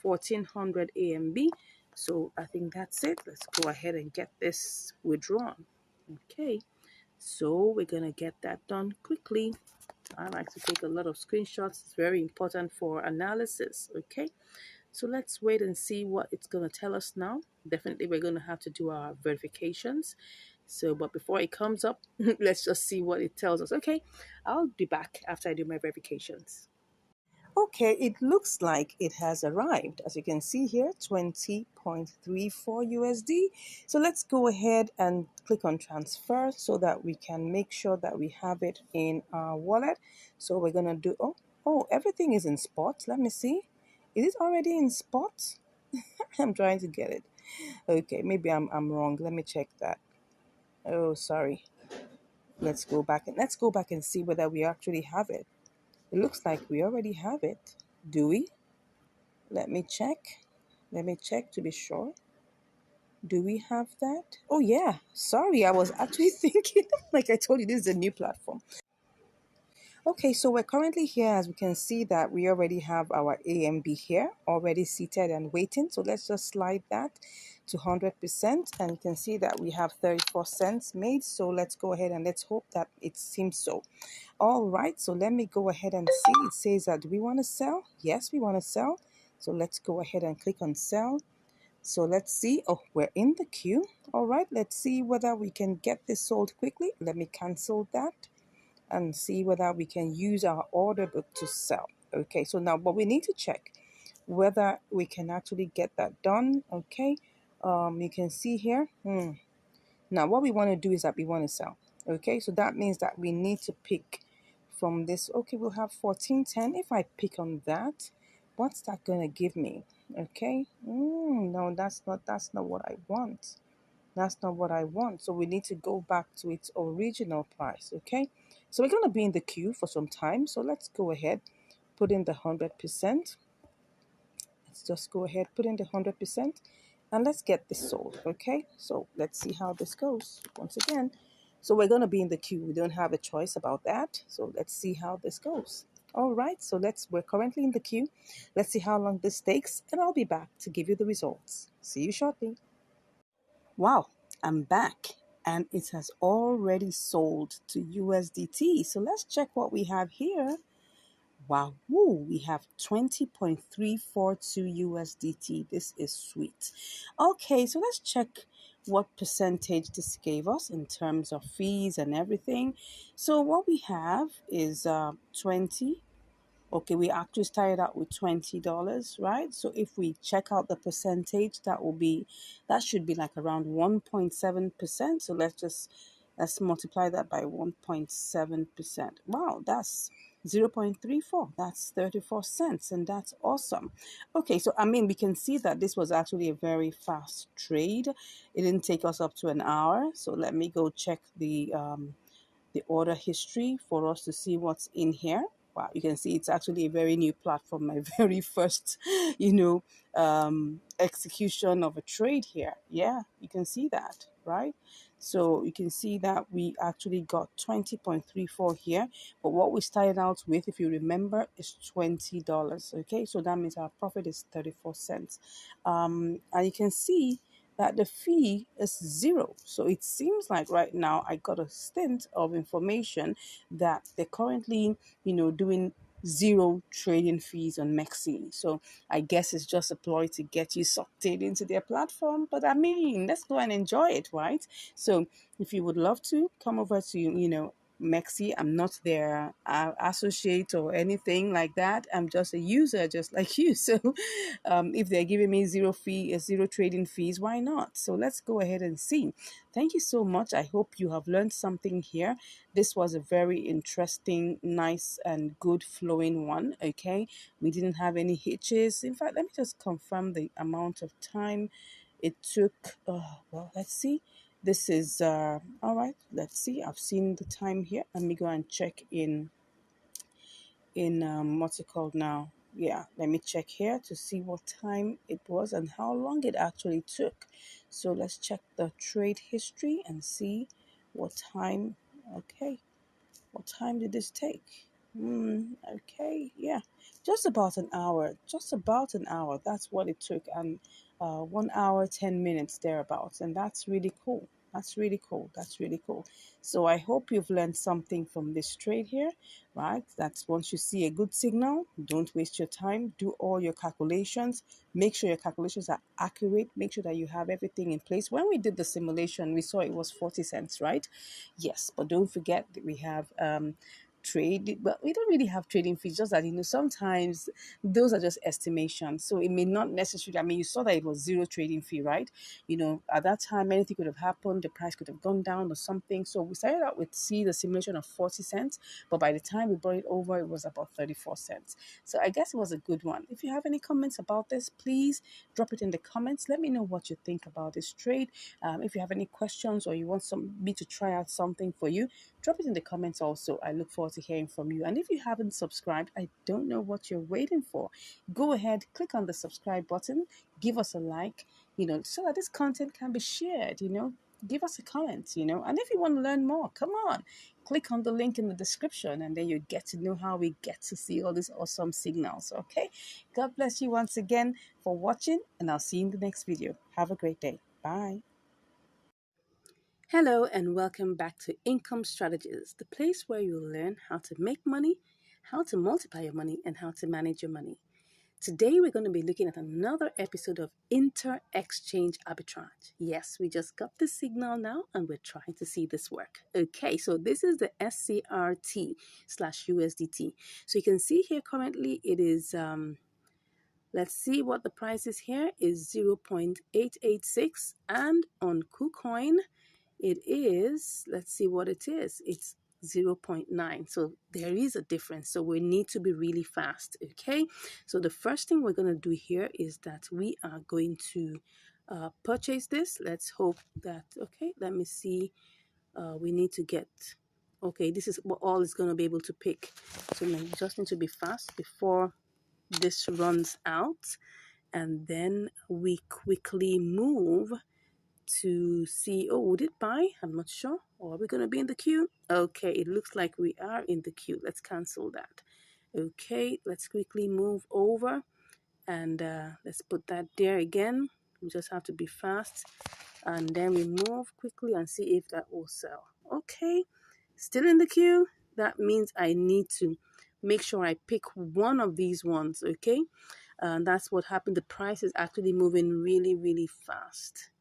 1400 AMB. So I think that's it. Let's go ahead and get this withdrawn. Okay, so we're going to get that done quickly. I like to take a lot of screenshots. It's very important for analysis. Okay, so let's wait and see what it's going to tell us now. Definitely, we're going to have to do our verifications. So, but before it comes up, let's just see what it tells us. Okay, I'll be back after I do my verifications. Okay, it looks like it has arrived. As you can see here, 20.34 USD. So let's go ahead and click on transfer so that we can make sure that we have it in our wallet. So we're going to do, everything is in spot. Let me see. Is it already in spot? I'm trying to get it. Okay, maybe I'm wrong. Let me check that. Oh, sorry. Let's go back and see whether we actually have it. It looks like we already have it. Do we? Let me check. Let me check to be sure. Do we have that? Oh, yeah. Sorry, I was actually thinking, like I told you, this is a new platform. Okay, so we're currently here. As we can see that we already have our AMB here, already seated and waiting. So let's just slide that to 100%. And you can see that we have 34 cents made. So let's go ahead and let's hope that it seems so. All right, so let me go ahead and see. It says that, do we want to sell? Yes, we want to sell. So let's go ahead and click on sell. So let's see. Oh, we're in the queue. All right, let's see whether we can get this sold quickly. Let me cancel that and see whether we can use our order book to sell. Okay, so now, but we need to check whether we can actually get that done. Okay, you can see here. Now, what we want to do is that we want to sell. Okay, so that means that we need to pick from this. Okay, we'll have 1410. If I pick on that, what's that gonna give me? Okay, no, that's not what I want. That's not what I want. So we need to go back to its original price. Okay, so we're gonna be in the queue for some time. So let's go ahead, put in the 100%. Let's just go ahead, put in the 100%. and let's get this sold. Okay, so let's see how this goes once again. So we're going to be in the queue. We don't have a choice about that. So let's see how this goes. All right, so we're currently in the queue. Let's see how long this takes, and I'll be back to give you the results. See you shortly. Wow, I'm back, and it has already sold to USDT. So let's check what we have here. Wow, woo, we have 20.342 USDT. This is sweet. Okay, so let's check what percentage this gave us in terms of fees and everything. So what we have is 20. Okay, we actually started out with $20, right? So if we check out the percentage, that should be like around 1.7%. So let's multiply that by 1.7%. Wow, that's 0.34. That's 34 cents, and that's awesome. Okay, so I mean, we can see that this was actually a very fast trade. It didn't take us up to an hour. So let me go check the order history for us to see what's in here. Wow, you can see it's actually a very new platform, my very first, execution of a trade here. Yeah, you can see that, right? So you can see that we actually got 20.34 here, but what we started out with, if you remember, is $20. Okay, so that means our profit is 34 cents. And you can see that the fee is zero. So it seems like right now I got a stint of information that they're currently, doing zero trading fees on Mexi. So I guess it's just a ploy to get you sucked in into their platform. But I mean, let's go and enjoy it, right? So if you would love to come over to, Mexi, I'm not their associate or anything like that. I'm just a user, just like you. So, if they're giving me zero trading fees, why not? So let's go ahead and see. Thank you so much. I hope you have learned something here. This was a very interesting, nice, and good flowing one. Okay, we didn't have any hitches. In fact, let me just confirm the amount of time it took. Well, let's see. This is all right. Let's see. I've seen the time here. Let me go and check in what's it called now. Yeah, let me check here to see what time it was and how long it actually took. So let's check the trade history and see what time. Okay, what time did this take? Okay, yeah, just about an hour. Just about an hour. That's what it took, and 1 hour 10 minutes thereabouts, and that's really cool. That's really cool. That's really cool. So I hope you've learned something from this trade here, right? That's once you see a good signal, don't waste your time. Do all your calculations. Make sure your calculations are accurate. Make sure that you have everything in place. When we did the simulation, we saw it was 40 cents, right? Yes, but don't forget that we have trade, but we don't really have trading fees, just that sometimes those are just estimations, so it may not necessarily, I mean, you saw that it was zero trading fee, right? At that time anything could have happened, the price could have gone down or something. So we started out with the simulation of 40 cents, but by the time we brought it over it was about 34 cents. So I guess it was a good one. If you have any comments about this, please drop it in the comments. Let me know what you think about this trade. If you have any questions or you want me to try out something for you, drop it in the comments also. I look forward to hearing from you. And if you haven't subscribed, I don't know what you're waiting for. Go ahead, click on the subscribe button, give us a like, so that this content can be shared, give us a comment, and if you want to learn more, come on, click on the link in the description, and then you get to know how we get to see all these awesome signals. Okay, God bless you once again for watching, and I'll see you in the next video. Have a great day. Bye. Hello, and welcome back to Income Strategies, the place where you learn how to make money, how to multiply your money, and how to manage your money. Today, we're going to be looking at another episode of Inter-Exchange Arbitrage. Yes, we just got the signal now, and we're trying to see this work. Okay, so this is the SCRT/USDT. So you can see here currently it is, let's see what the price is here, is 0.886, and on KuCoin, it is, let's see what it is. It's 0.9. So there is a difference. So we need to be really fast. Okay. So the first thing we're going to do here is that we are going to purchase this. Let's hope that, okay, let me see. We need to get, okay, this is what all is going to be able to pick. So we just need to be fast before this runs out. and then we quickly move to see, oh, would it buy? I'm not sure. Or are we going to be in the queue? Okay, it looks like we are in the queue. Let's cancel that. Okay, let's quickly move over and let's put that there again. We just have to be fast, and then we move quickly and see if that will sell. Okay, still in the queue. That means I need to make sure I pick one of these ones. Okay, and that's what happened. The price is actually moving really, really fast.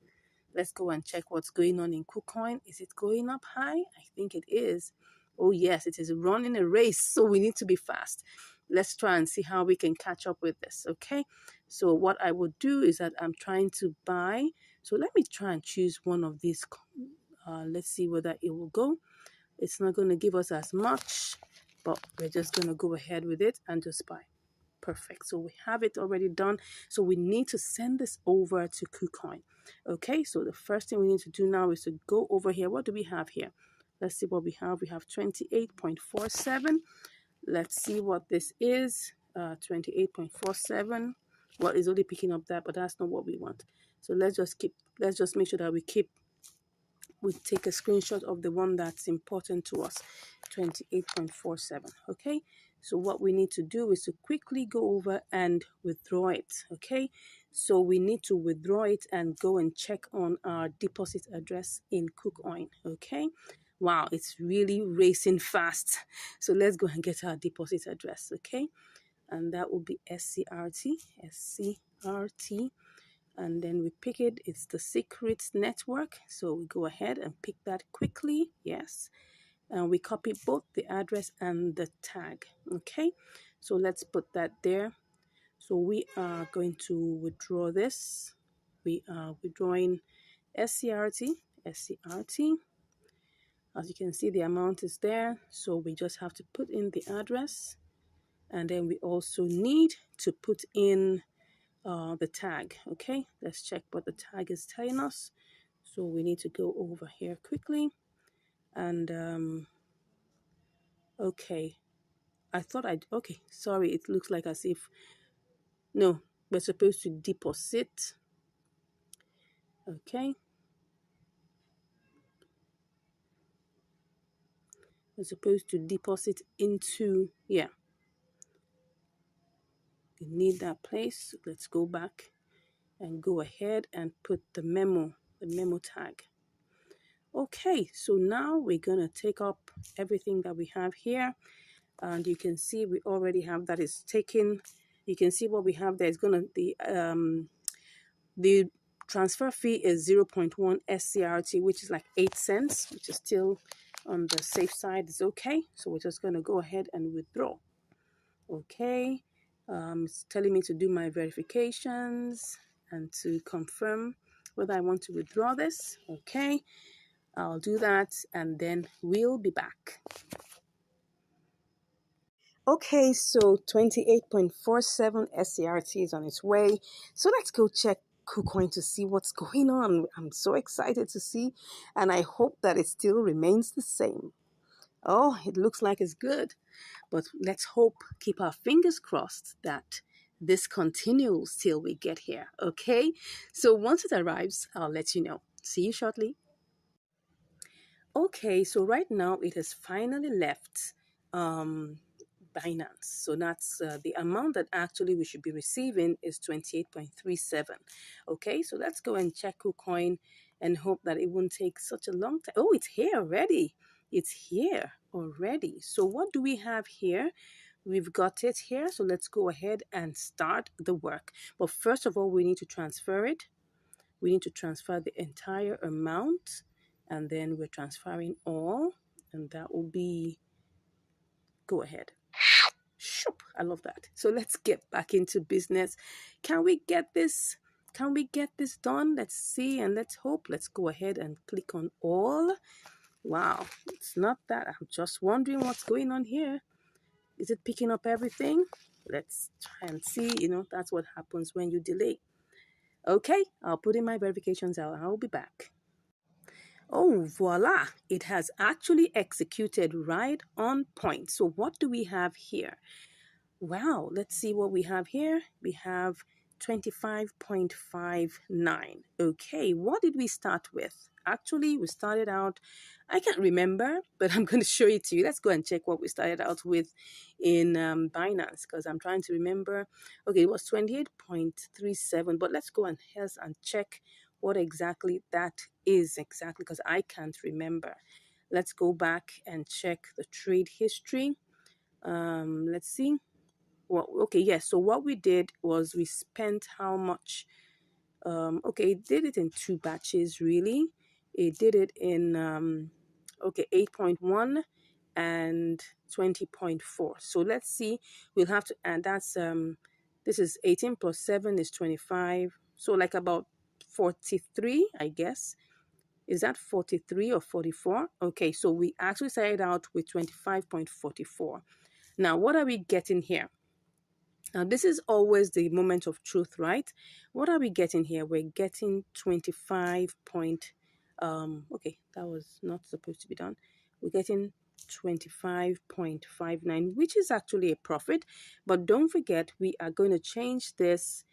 Let's go and check what's going on in KuCoin. Is it going up high? I think it is. Oh yes, it is running a race, so we need to be fast. Let's try and see how we can catch up with this, okay? So what I will do is that I'm trying to buy. So let me try and choose one of these. Let's see whether it will go. It's not going to give us as much, but we're just going to go ahead with it and just buy. Perfect. So we have it already done. So we need to send this over to KuCoin. Okay, so the first thing we need to do now is to go over here. What do we have here? Let's see what we have. We have 28.47. Let's see what this is. 28.47. Well, it's only picking up that, but that's not what we want. So let's just make sure that we take a screenshot of the one that's important to us, 28.47. Okay, so what we need to do is to quickly go over and withdraw it. Okay, so we need to withdraw it and go and check on our deposit address in KuCoin. Okay, wow, it's really racing fast. So let's go and get our deposit address. Okay, and that will be SCRT, and then we pick it. It's the secret network, so we go ahead and pick that quickly. Yes, and we copy both the address and the tag. Okay, so let's put that there. So we are going to withdraw this. We are withdrawing SCRT. As you can see, the amount is there, so we just have to put in the address, and then we also need to put in the tag. Okay, let's check what the tag is telling us. So we need to go over here quickly, and okay, okay, sorry, it looks like as if, no, we're supposed to deposit. Okay, we're supposed to deposit into, yeah, we need that place. Let's go back and go ahead and put the memo tag. Okay, so now we're gonna take up everything that we have here, and you can see we already have that is taken. You can see what we have there is gonna the transfer fee is 0.1 SCRT, which is like 8 cents, which is still on the safe side. It's okay. So we're just gonna go ahead and withdraw. Okay, it's telling me to do my verifications and to confirm whether I want to withdraw this. Okay, I'll do that and then we'll be back. Okay, so 28.47 SCRT is on its way. So let's go check KuCoin to see what's going on. I'm so excited to see, and I hope that it still remains the same. Oh, it looks like it's good, but let's hope, keep our fingers crossed that this continues till we get here. Okay, so once it arrives, I'll let you know. See you shortly. Okay, so right now it has finally left um, Binance. So that's the amount that actually we should be receiving is 28.37. Okay, so let's go and check KuCoin and hope that it won't take such a long time. Oh, it's here already. It's here already. So what do we have here? We've got it here. So let's go ahead and start the work. But first of all, we need to transfer it. We need to transfer the entire amount, and then we're transferring all, and that will be, go ahead. Shoop, I love that. So let's get back into business. Can we get this? Can we get this done? Let's see and let's hope. Let's go ahead and click on all. Wow, it's not that. I'm just wondering what's going on here. Is it picking up everything? Let's try and see. That's what happens when you delay. Okay, I'll put in my verifications out and I'll be back. Oh, voila! It has actually executed right on point. So what do we have here? Wow, let's see what we have here. We have 25.59. Okay, what did we start with? Actually, we started out, I can't remember, but I'm going to show it to you. Let's go and check what we started out with in Binance because I'm trying to remember. Okay, it was 28.37, but let's go and check what exactly that is exactly because I can't remember. Let's go back and check the trade history. Let's see. Well, okay, yes. So what we did was we spent how much? Okay, it did it in two batches, really. It did it in, okay, 8.1 and 20.4. So let's see. We'll have to, and that's, this is 18 plus 7 is 25. So like about 43, I guess. Is that 43 or 44? Okay, so we actually started out with 25.44. Now, what are we getting here? Now, this is always the moment of truth, right? What are we getting here? We're getting 25 point, okay, that was not supposed to be done. We're getting 25.59, which is actually a profit. But don't forget, we are going to change this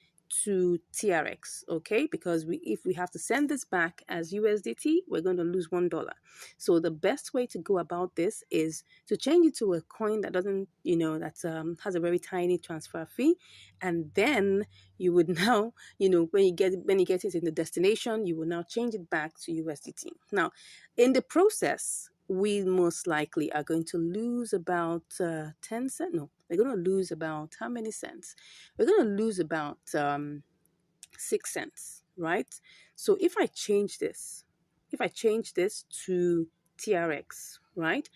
to TRX, okay? Because if we have to send this back as USDT, we're going to lose $1. So the best way to go about this is to change it to a coin that doesn't, that has a very tiny transfer fee, and then you would now, when you get it in the destination, you will now change it back to USDT. Now, in the process, we most likely are going to lose about 10 cents. No, we're going to lose about how many cents? We're going to lose about 6 cents, right? So if I change this to TRX, right,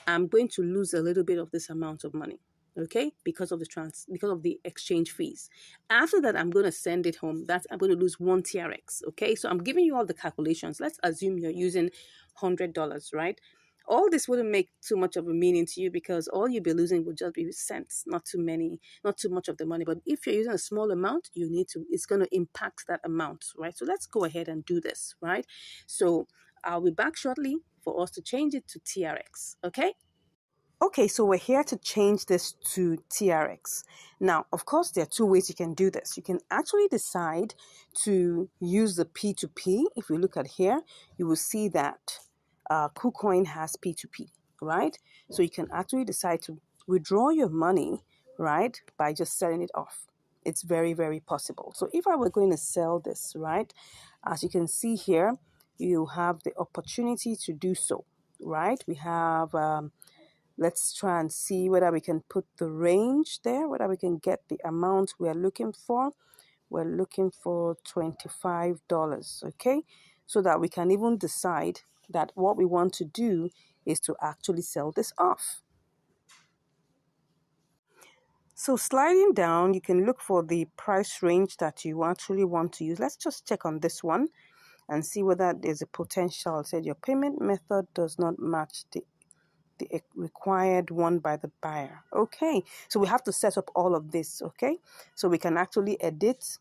I'm going to lose a little bit of this amount of money, okay, because of the exchange fees. After that, I'm going to send it home. I'm going to lose 1 TRX, okay? So I'm giving you all the calculations. Let's assume you're using $100, right? All this wouldn't make too much of a meaning to you because all you'll be losing would just be cents, not too much of the money. But if you're using a small amount, it's going to impact that amount, right? So let's go ahead and do this, right? So I'll be back shortly for us to change it to TRX, okay? Okay, so we're here to change this to TRX. Now, of course, there are two ways you can do this. You can actually decide to use the P2P. If we look at here, you will see that KuCoin has P2P, right? So you can actually decide to withdraw your money, right, by just selling it off. It's very, very possible. So if I were going to sell this, right, as you can see here, you have the opportunity to do so, right? We have... let's try and see whether we can put the range there, whether we can get the amount we're looking for. We're looking for $25, okay? So that we can even decide that what we want to do is to actually sell this off. So sliding down, you can look for the price range that you actually want to use. Let's just check on this one and see whether there's a potential. It said your payment method does not match the required one by the buyer. Okay, so we have to set up all of this, okay? So we can actually edit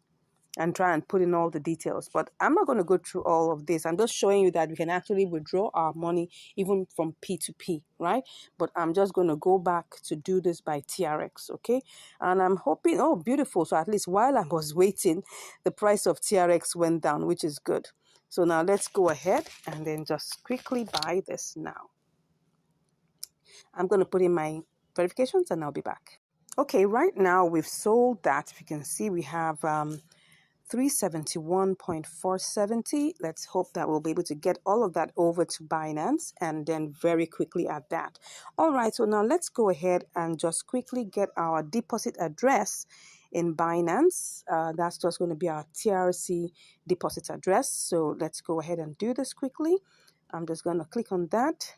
and try and put in all the details. But I'm not going to go through all of this. I'm just showing you that we can actually withdraw our money even from P2P, right? But I'm just going to go back to do this by TRX, okay? And I'm hoping, oh, beautiful. So at least while I was waiting, the price of TRX went down, which is good. So now let's go ahead and then just quickly buy this now. I'm going to put in my verifications and I'll be back. Okay, right now we've sold that. If you can see, we have 371.470. Let's hope that we'll be able to get all of that over to Binance and then very quickly add that. All right, so now let's go ahead and just quickly get our deposit address in Binance. That's just going to be our TRC deposit address. So let's go ahead and do this quickly. I'm just going to click on that.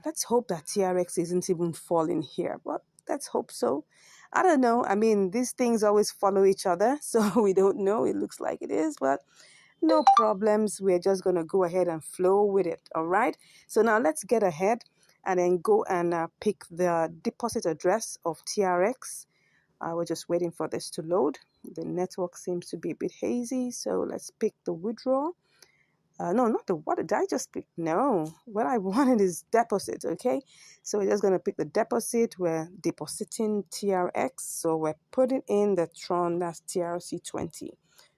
Let's hope that TRX isn't even falling here, but let's hope so. I don't know. I mean, these things always follow each other, so we don't know. It looks like it is, but no problems. We're just going to go ahead and flow with it, all right? So now let's get ahead and then go and pick the deposit address of TRX. We're just waiting for this to load. The network seems to be a bit hazy, so let's pick the withdrawal. No, not the what did I just pick? No, what I wanted is deposit. Okay, so we're just gonna pick the deposit. We're depositing TRX, so we're putting in the Tron, that's TRC20.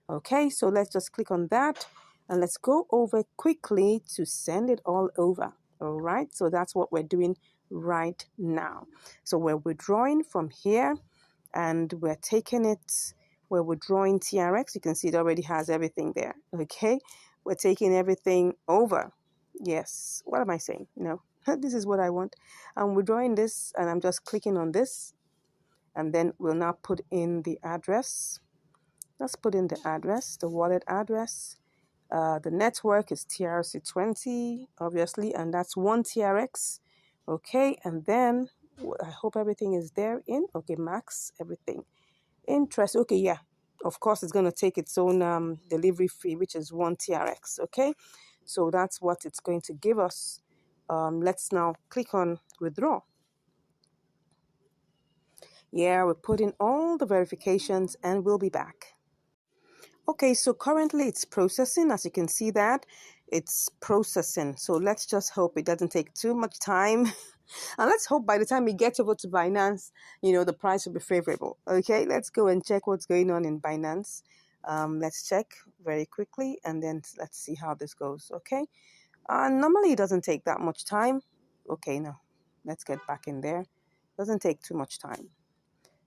Okay, so let's just click on that and let's go over quickly to send it all over. All right, so that's what we're doing right now. So we're withdrawing from here and we're taking it, we're withdrawing TRX. You can see it already has everything there. Okay, we're taking everything over. Yes, what am I saying? No, this is what I want. I'm withdrawing this and I'm just clicking on this, and then we'll now put in the address. Let's put in the address, the wallet address. The network is TRC20, obviously, and that's one TRX. Okay, and then I hope everything is there in. Okay, max everything. Interest. Okay, yeah. Of course, it's going to take its own delivery fee, which is one TRX. Okay, so that's what it's going to give us. Let's now click on withdraw. Yeah, we're putting all the verifications and we'll be back. Okay, so currently it's processing. As you can see that it's processing. So let's just hope it doesn't take too much time. And let's hope by the time we get over to Binance, the price will be favorable. Okay, let's go and check what's going on in Binance. Let's check very quickly and then let's see how this goes. Okay, normally it doesn't take that much time. Okay, now let's get back in there. Doesn't take too much time.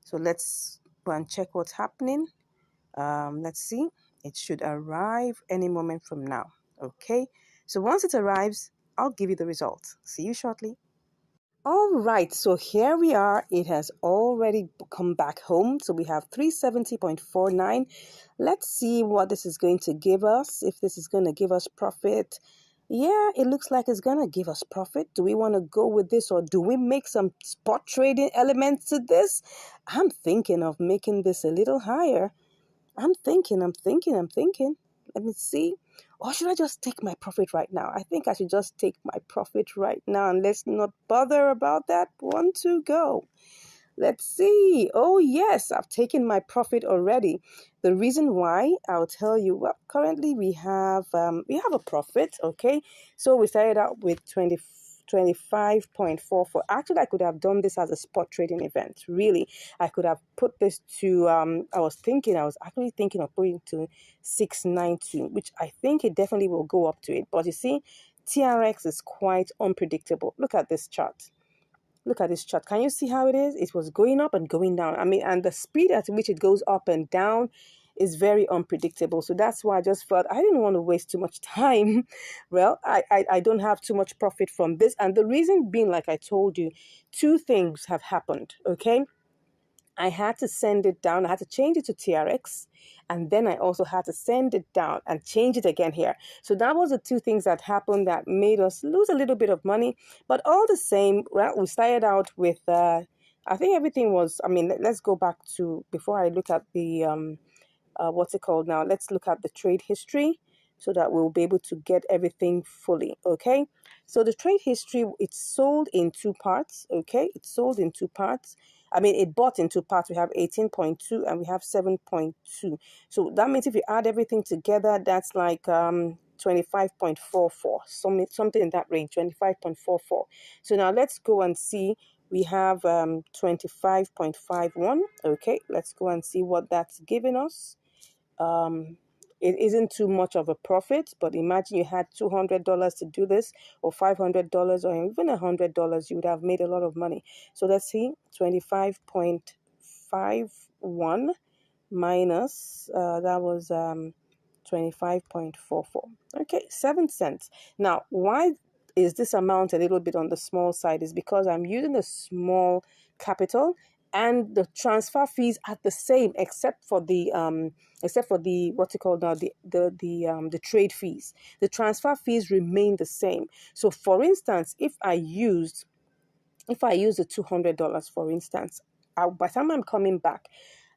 So let's go and check what's happening. Let's see. It should arrive any moment from now. Okay. So once it arrives, I'll give you the result. See you shortly. All right, so here we are. It has already come back home. So we have 370.49. Let's see what this is going to give us. If this is going to give us profit. Yeah, it looks like it's going to give us profit. Do we want to go with this, or do we make some spot trading elements to this? I'm thinking of making this a little higher. I'm thinking. Let me see. Or should I just take my profit right now? I think I should just take my profit right now and let's not bother about that. 1, 2, go. Let's see. Oh, yes, I've taken my profit already. The reason why, I'll tell you. Well, currently we have a profit, okay? So we started out with 25.44. Actually, I could have done this as a spot trading event. Really, I could have put this to, I was actually thinking of putting to 692, which I think it definitely will go up to it. But you see, TRX is quite unpredictable. Look at this chart. Look at this chart. Can you see how it is? It was going up and going down. I mean, and the speed at which it goes up and down is very unpredictable. So that's why I just felt I didn't want to waste too much time. Well, I don't have too much profit from this. And the reason being, like I told you, two things have happened, okay? I had to send it down. I had to change it to TRX. And then I also had to send it down and change it again here. So that was the two things that happened that made us lose a little bit of money. But all the same, well, we started out with, I think everything was, let's go back to, before I look at the, what's it called now? Let's look at the trade history so that we'll be able to get everything fully, okay? So the trade history, it's sold in two parts, okay? It's sold in two parts. It bought in two parts. We have 18.2 and we have 7.2. So that means if you add everything together, that's like 25.44, something in that range, 25.44. So now let's go and see. We have 25.51. Okay, let's go and see what that's giving us. It isn't too much of a profit, but imagine you had $200 to do this, or $500, or even $100, you would have made a lot of money. So let's see, 25.51 minus, that was 25.44. Okay, 7 cents. Now, why is this amount a little bit on the small side? Is because I'm using a small capital, and the transfer fees are the same except for the what's it called now, the trade fees. The transfer fees remain the same. So for instance, if I use the $200, for instance, by the time I'm coming back,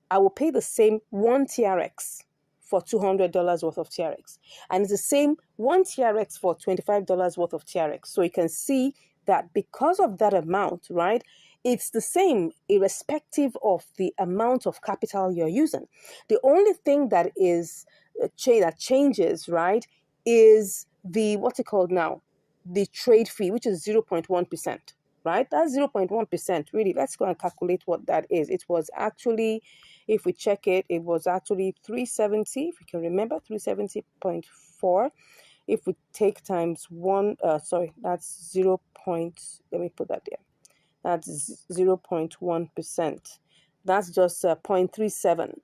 I will pay the same one TRX for $200 worth of TRX. And it's the same one TRX for $25 worth of TRX. So you can see that because of that amount, right, it's the same irrespective of the amount of capital you're using. The only thing that is that changes, right, is the, what's it called now? The trade fee, which is 0.1%, right? That's 0.1%. Really, let's go and calculate what that is. It was actually, if we check it, it was actually 370, if you can remember, 370.4. If we take times one, that's 0. Let me put that there. That's 0.1%. That's just 0.37.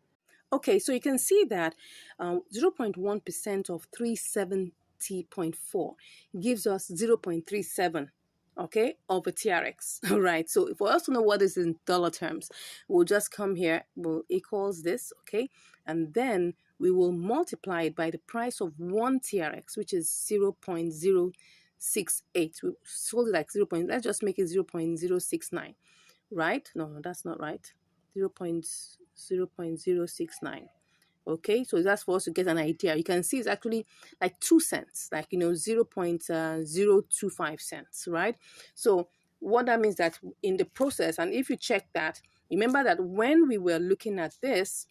Okay, so you can see that 0.1% of 370.4 gives us 0.37, okay, of a TRX. All right, so for us to know what is in dollar terms, we'll just come here, we'll equals this, okay, and then we will multiply it by the price of one TRX, which is 0.068. We sold it like 0. Let's just make it 0.069, right? No, that's not right. 0.069. Okay, so that's for us to get an idea. You can see it's actually like 2 cents, like 0.025 cents, right? So what that means that in the process, and if you check that, remember that when we were looking at this,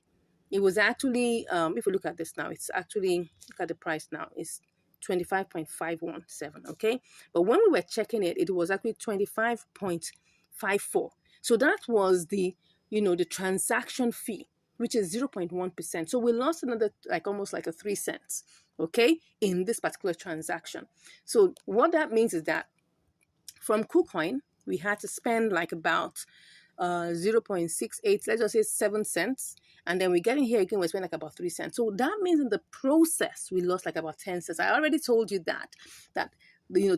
it was actually, if you look at this now, it's actually, look at the price now, it's 25.517, okay? But when we were checking it, it was actually 25.54. So that was the, the transaction fee, which is 0.1%. So we lost another, like almost like a 3 cents, okay, in this particular transaction. So what that means is that from KuCoin, we had to spend like about 0.68, let's just say 7 cents. And then we get in here again, we spend like about 3 cents. So that means in the process, we lost like about 10 cents. I already told you that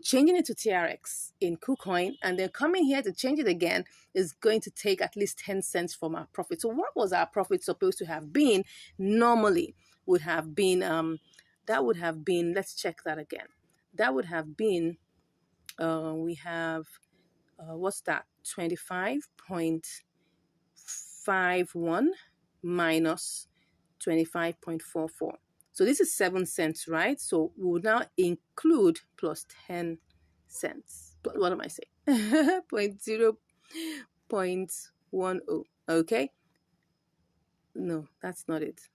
changing it to TRX in KuCoin and then coming here to change it again is going to take at least 10 cents from our profit. So what was our profit supposed to have been? Normally would have been, that would have been, let's check that again. That would have been, we have, what's that? 25.51 minus 25.44. So this is 7 cents, right? So we will now include plus 10 cents. What am I saying? Point 0.10. Okay. No, that's not it.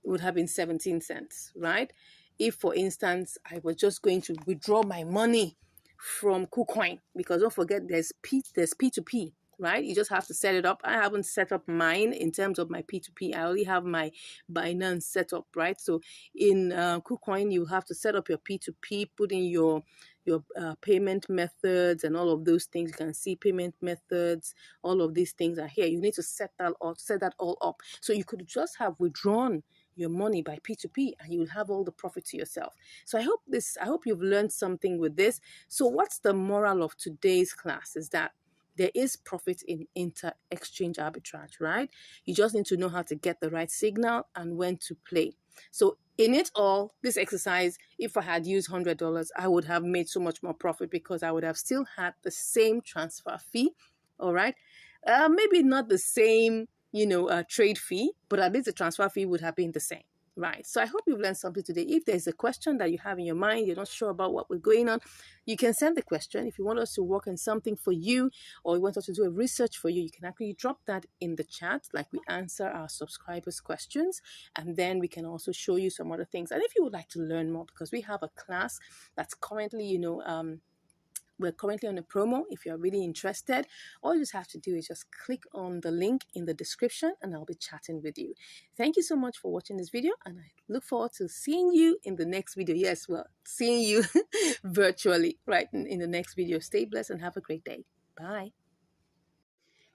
It would have been 17 cents, right? If, for instance, I was just going to withdraw my money from KuCoin, because don't forget there's P2P, right? You just have to set it up. I haven't set up mine in terms of my P2P. I only have my Binance set up, right? So in KuCoin, you have to set up your P2P, put in your payment methods and all of those things. You can see payment methods. All of these things are here. You need to set that all up. So you could just have withdrawn your money by P2P and you will have all the profit to yourself. So I hope you've learned something with this. So what's the moral of today's class is that there is profit in inter-exchange arbitrage, right? You just need to know how to get the right signal and when to play. So in it all, this exercise, if I had used $100, I would have made so much more profit because I would have still had the same transfer fee, all right? Maybe not the same trade fee, but at least the transfer fee would have been the same, right? So I hope you've learned something today. If there's a question that you have in your mind, you're not sure about what we're going on, you can send the question. If you want us to work on something for you or you want us to do a research for you, you can actually drop that in the chat, like we answer our subscribers' questions, and then we can also show you some other things. And if you would like to learn more, because we have a class that's currently, we're currently on a promo. If you're really interested, all you just have to do is just click on the link in the description and I'll be chatting with you. Thank you so much for watching this video and I look forward to seeing you in the next video. Yes, well, seeing you virtually right in the next video. Stay blessed and have a great day. Bye.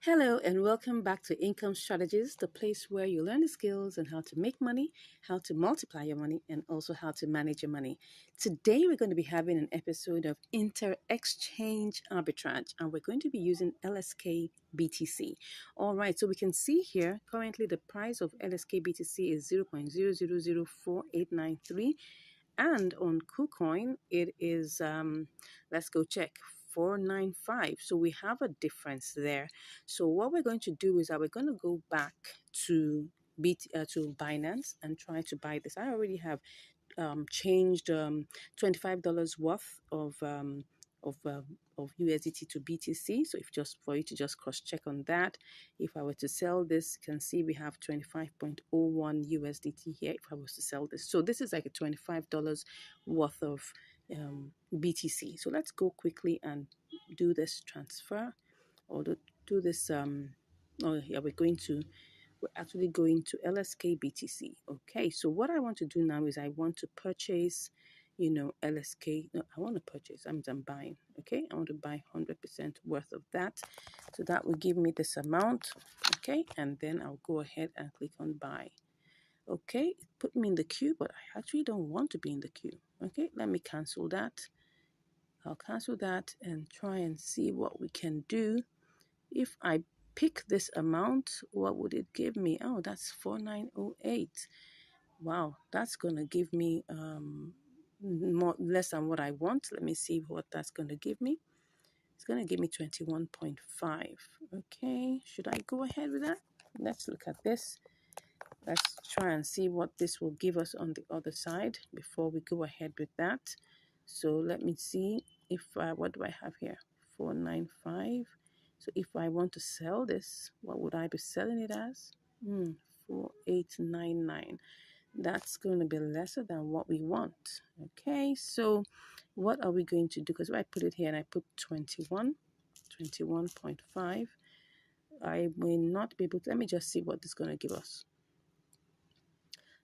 Hello and welcome back to Income Strategies, the place where you learn the skills on how to make money, how to multiply your money, and also how to manage your money. Today we're going to be having an episode of Inter-Exchange Arbitrage and we're going to be using LSK BTC. All right, so we can see here currently the price of LSK BTC is 0.0004893 and on KuCoin it is, let's go check, 495. So we have a difference there. So what we're going to do is that we're going to go back to to Binance and try to buy this. I already have changed $25 worth of of USDT to BTC. So if just for you to just cross check on that, if I were to sell this, you can see we have 25.01 USDT here. If I was to sell this, so this is like a $25 worth of BTC. So let's go quickly and do this transfer, or do this. Oh yeah, we're actually going to LSK BTC. Okay, so what I want to do now is I want to purchase, LSK. No, I want to purchase. I'm buying. Okay, I want to buy 100% worth of that. So that will give me this amount. Okay, and then I'll go ahead and click on buy. Okay, it put me in the queue, but I actually don't want to be in the queue. Okay, let me cancel that. I'll cancel that and try and see what we can do. If I pick this amount, what would it give me? Oh, that's 4908. Wow, that's gonna give me less than what I want. Let me see what that's gonna give me. It's gonna give me 21.5. Okay, should I go ahead with that? Let's look at this. Let's try and see what this will give us on the other side before we go ahead with that. So let me see if what do I have here? 495. So if I want to sell this, what would I be selling it as? 4899. That's going to be lesser than what we want. Okay, so what are we going to do? Because if I put it here and I put 21.5, I may not be able to. Let me just see what this is going to give us.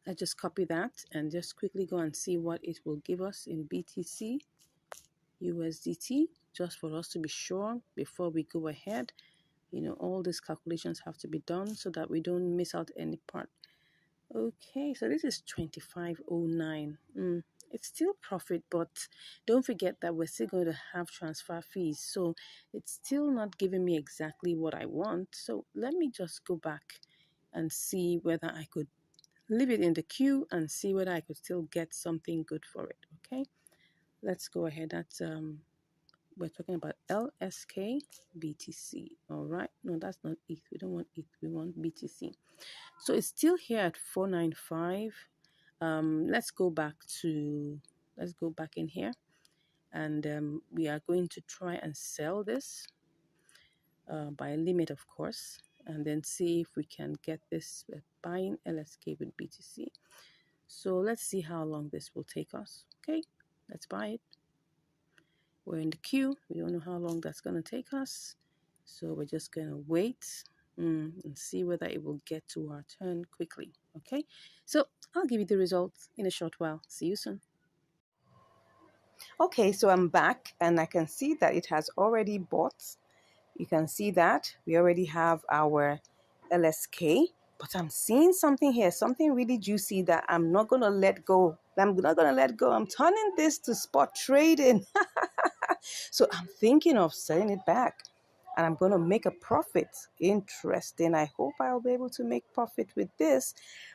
I just copy that and just quickly go and see what it will give us in BTC, USDT, just for us to be sure before we go ahead. All these calculations have to be done so that we don't miss out any part. Okay, so this is 2509. It's still profit, but don't forget that we're still going to have transfer fees. So it's still not giving me exactly what I want. So let me just go back and see whether I could leave it in the queue and see whether I could still get something good for it. Okay, let's go ahead. That's we're talking about LSK BTC. All right, no, that's not ETH. We don't want ETH, we want BTC. So it's still here at 495. Let's go back in here, and we are going to try and sell this by a limit, of course, and then see if we can get this buying LSK with BTC. So let's see how long this will take us. Okay, let's buy it. We're in the queue. We don't know how long that's going to take us. So we're just going to wait and see whether it will get to our turn quickly. Okay, so I'll give you the results in a short while. See you soon. Okay, so I'm back and I can see that it has already bought. You can see that we already have our LSK, but I'm seeing something here, something really juicy that I'm not going to let go. I'm not going to let go. I'm turning this to spot trading. So I'm thinking of selling it back and I'm going to make a profit. Interesting. I hope I'll be able to make profit with this.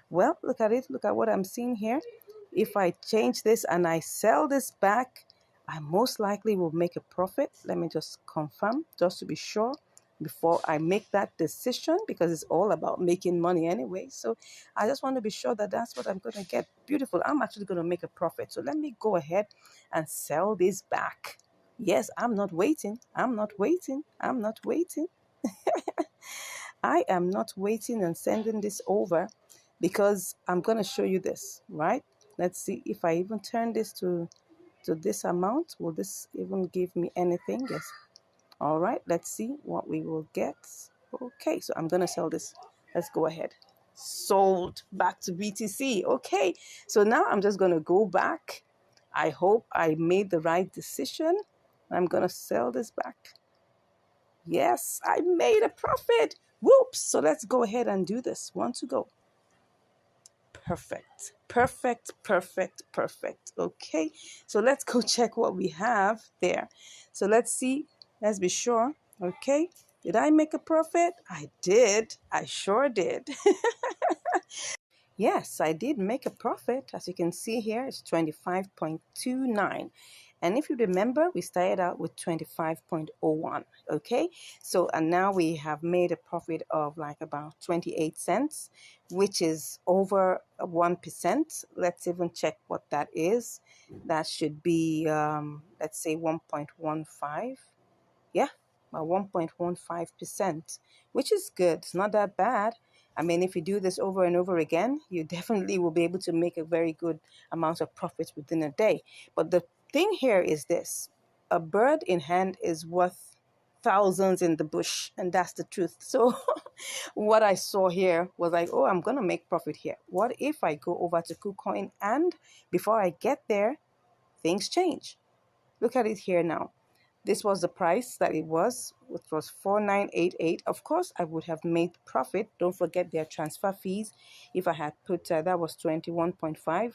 Well, look at it. Look at what I'm seeing here. If I change this and I sell this back, I most likely will make a profit. Let me just confirm just to be sure before I make that decision, because it's all about making money anyway. So I just want to be sure that that's what I'm going to get. Beautiful. I'm actually going to make a profit. So let me go ahead and sell this back. Yes, I'm not waiting. I'm not waiting. I'm not waiting. I am not waiting and sending this over, because I'm going to show you this, right? Let's see if I even turn this to this amount. Will this even give me anything? Yes. All right, let's see what we will get. Okay, so I'm going to sell this. Let's go ahead. Sold back to BTC. Okay, so now I'm just going to go back. I hope I made the right decision. I'm going to sell this back. Yes, I made a profit. Whoops. So let's go ahead and do this. One to go. Perfect. Perfect, perfect, perfect. Okay, so let's go check what we have there. So let's see. Let's be sure. Okay, did I make a profit? I did. I sure did. Yes, I did make a profit. As you can see here, it's 25.29. And if you remember, we started out with 25.01. Okay. So, and now we have made a profit of like about 28 cents, which is over 1%. Let's even check what that is. That should be, let's say 1.15. Yeah, about 1.15%, which is good. It's not that bad. I mean, if you do this over and over again, you definitely will be able to make a very good amount of profits within a day. But the thing here is this: a bird in hand is worth thousands in the bush, and that's the truth. So, what I saw here was like, oh, I'm going to make profit here. What if I go over to KuCoin and before I get there, things change? Look at it here now. This was the price that it was, which was 4988. Of course, I would have made profit. Don't forget their transfer fees. If I had put that was 21.5.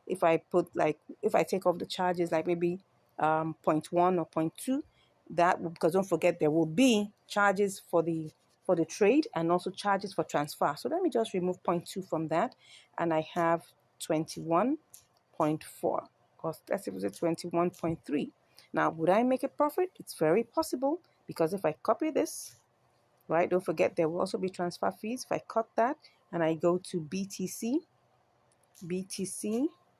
If I put like if I take off the charges like maybe zero point 0.1 or zero point 0.2, that because don't forget there will be charges for the trade and also charges for transfer. So let me just remove zero point 0.2 from that, and I have 21.4. Because let's say it was 21.3. Now, would I make a profit? It's very possible because if I copy this, right, don't forget there will also be transfer fees. If I cut that and I go to BTC,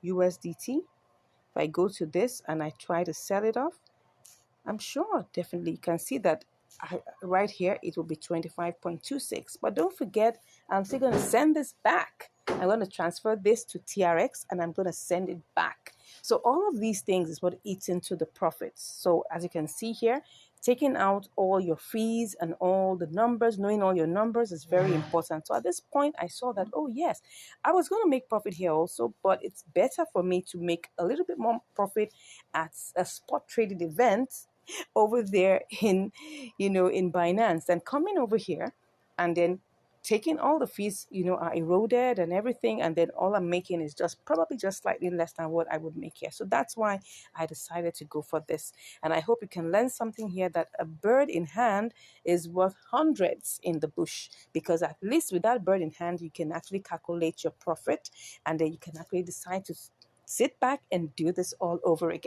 USDT, if I go to this and I try to sell it off, I'm sure definitely you can see that right here it will be 25.26. But don't forget, I'm still going to send this back. I'm going to transfer this to TRX and I'm going to send it back. So all of these things is what eats into the profits. So as you can see here, taking out all your fees and all the numbers, knowing all your numbers is very important. So at this point, I saw that, oh yes, I was going to make profit here also, but it's better for me to make a little bit more profit at a spot traded event over there in, in Binance than coming over here and then taking all the fees, are eroded and everything. And then all I'm making is just probably just slightly less than what I would make here. So that's why I decided to go for this. And I hope you can learn something here that a bird in hand is worth hundreds in the bush, because at least with that bird in hand, you can actually calculate your profit and then you can actually decide to sit back and do this all over again.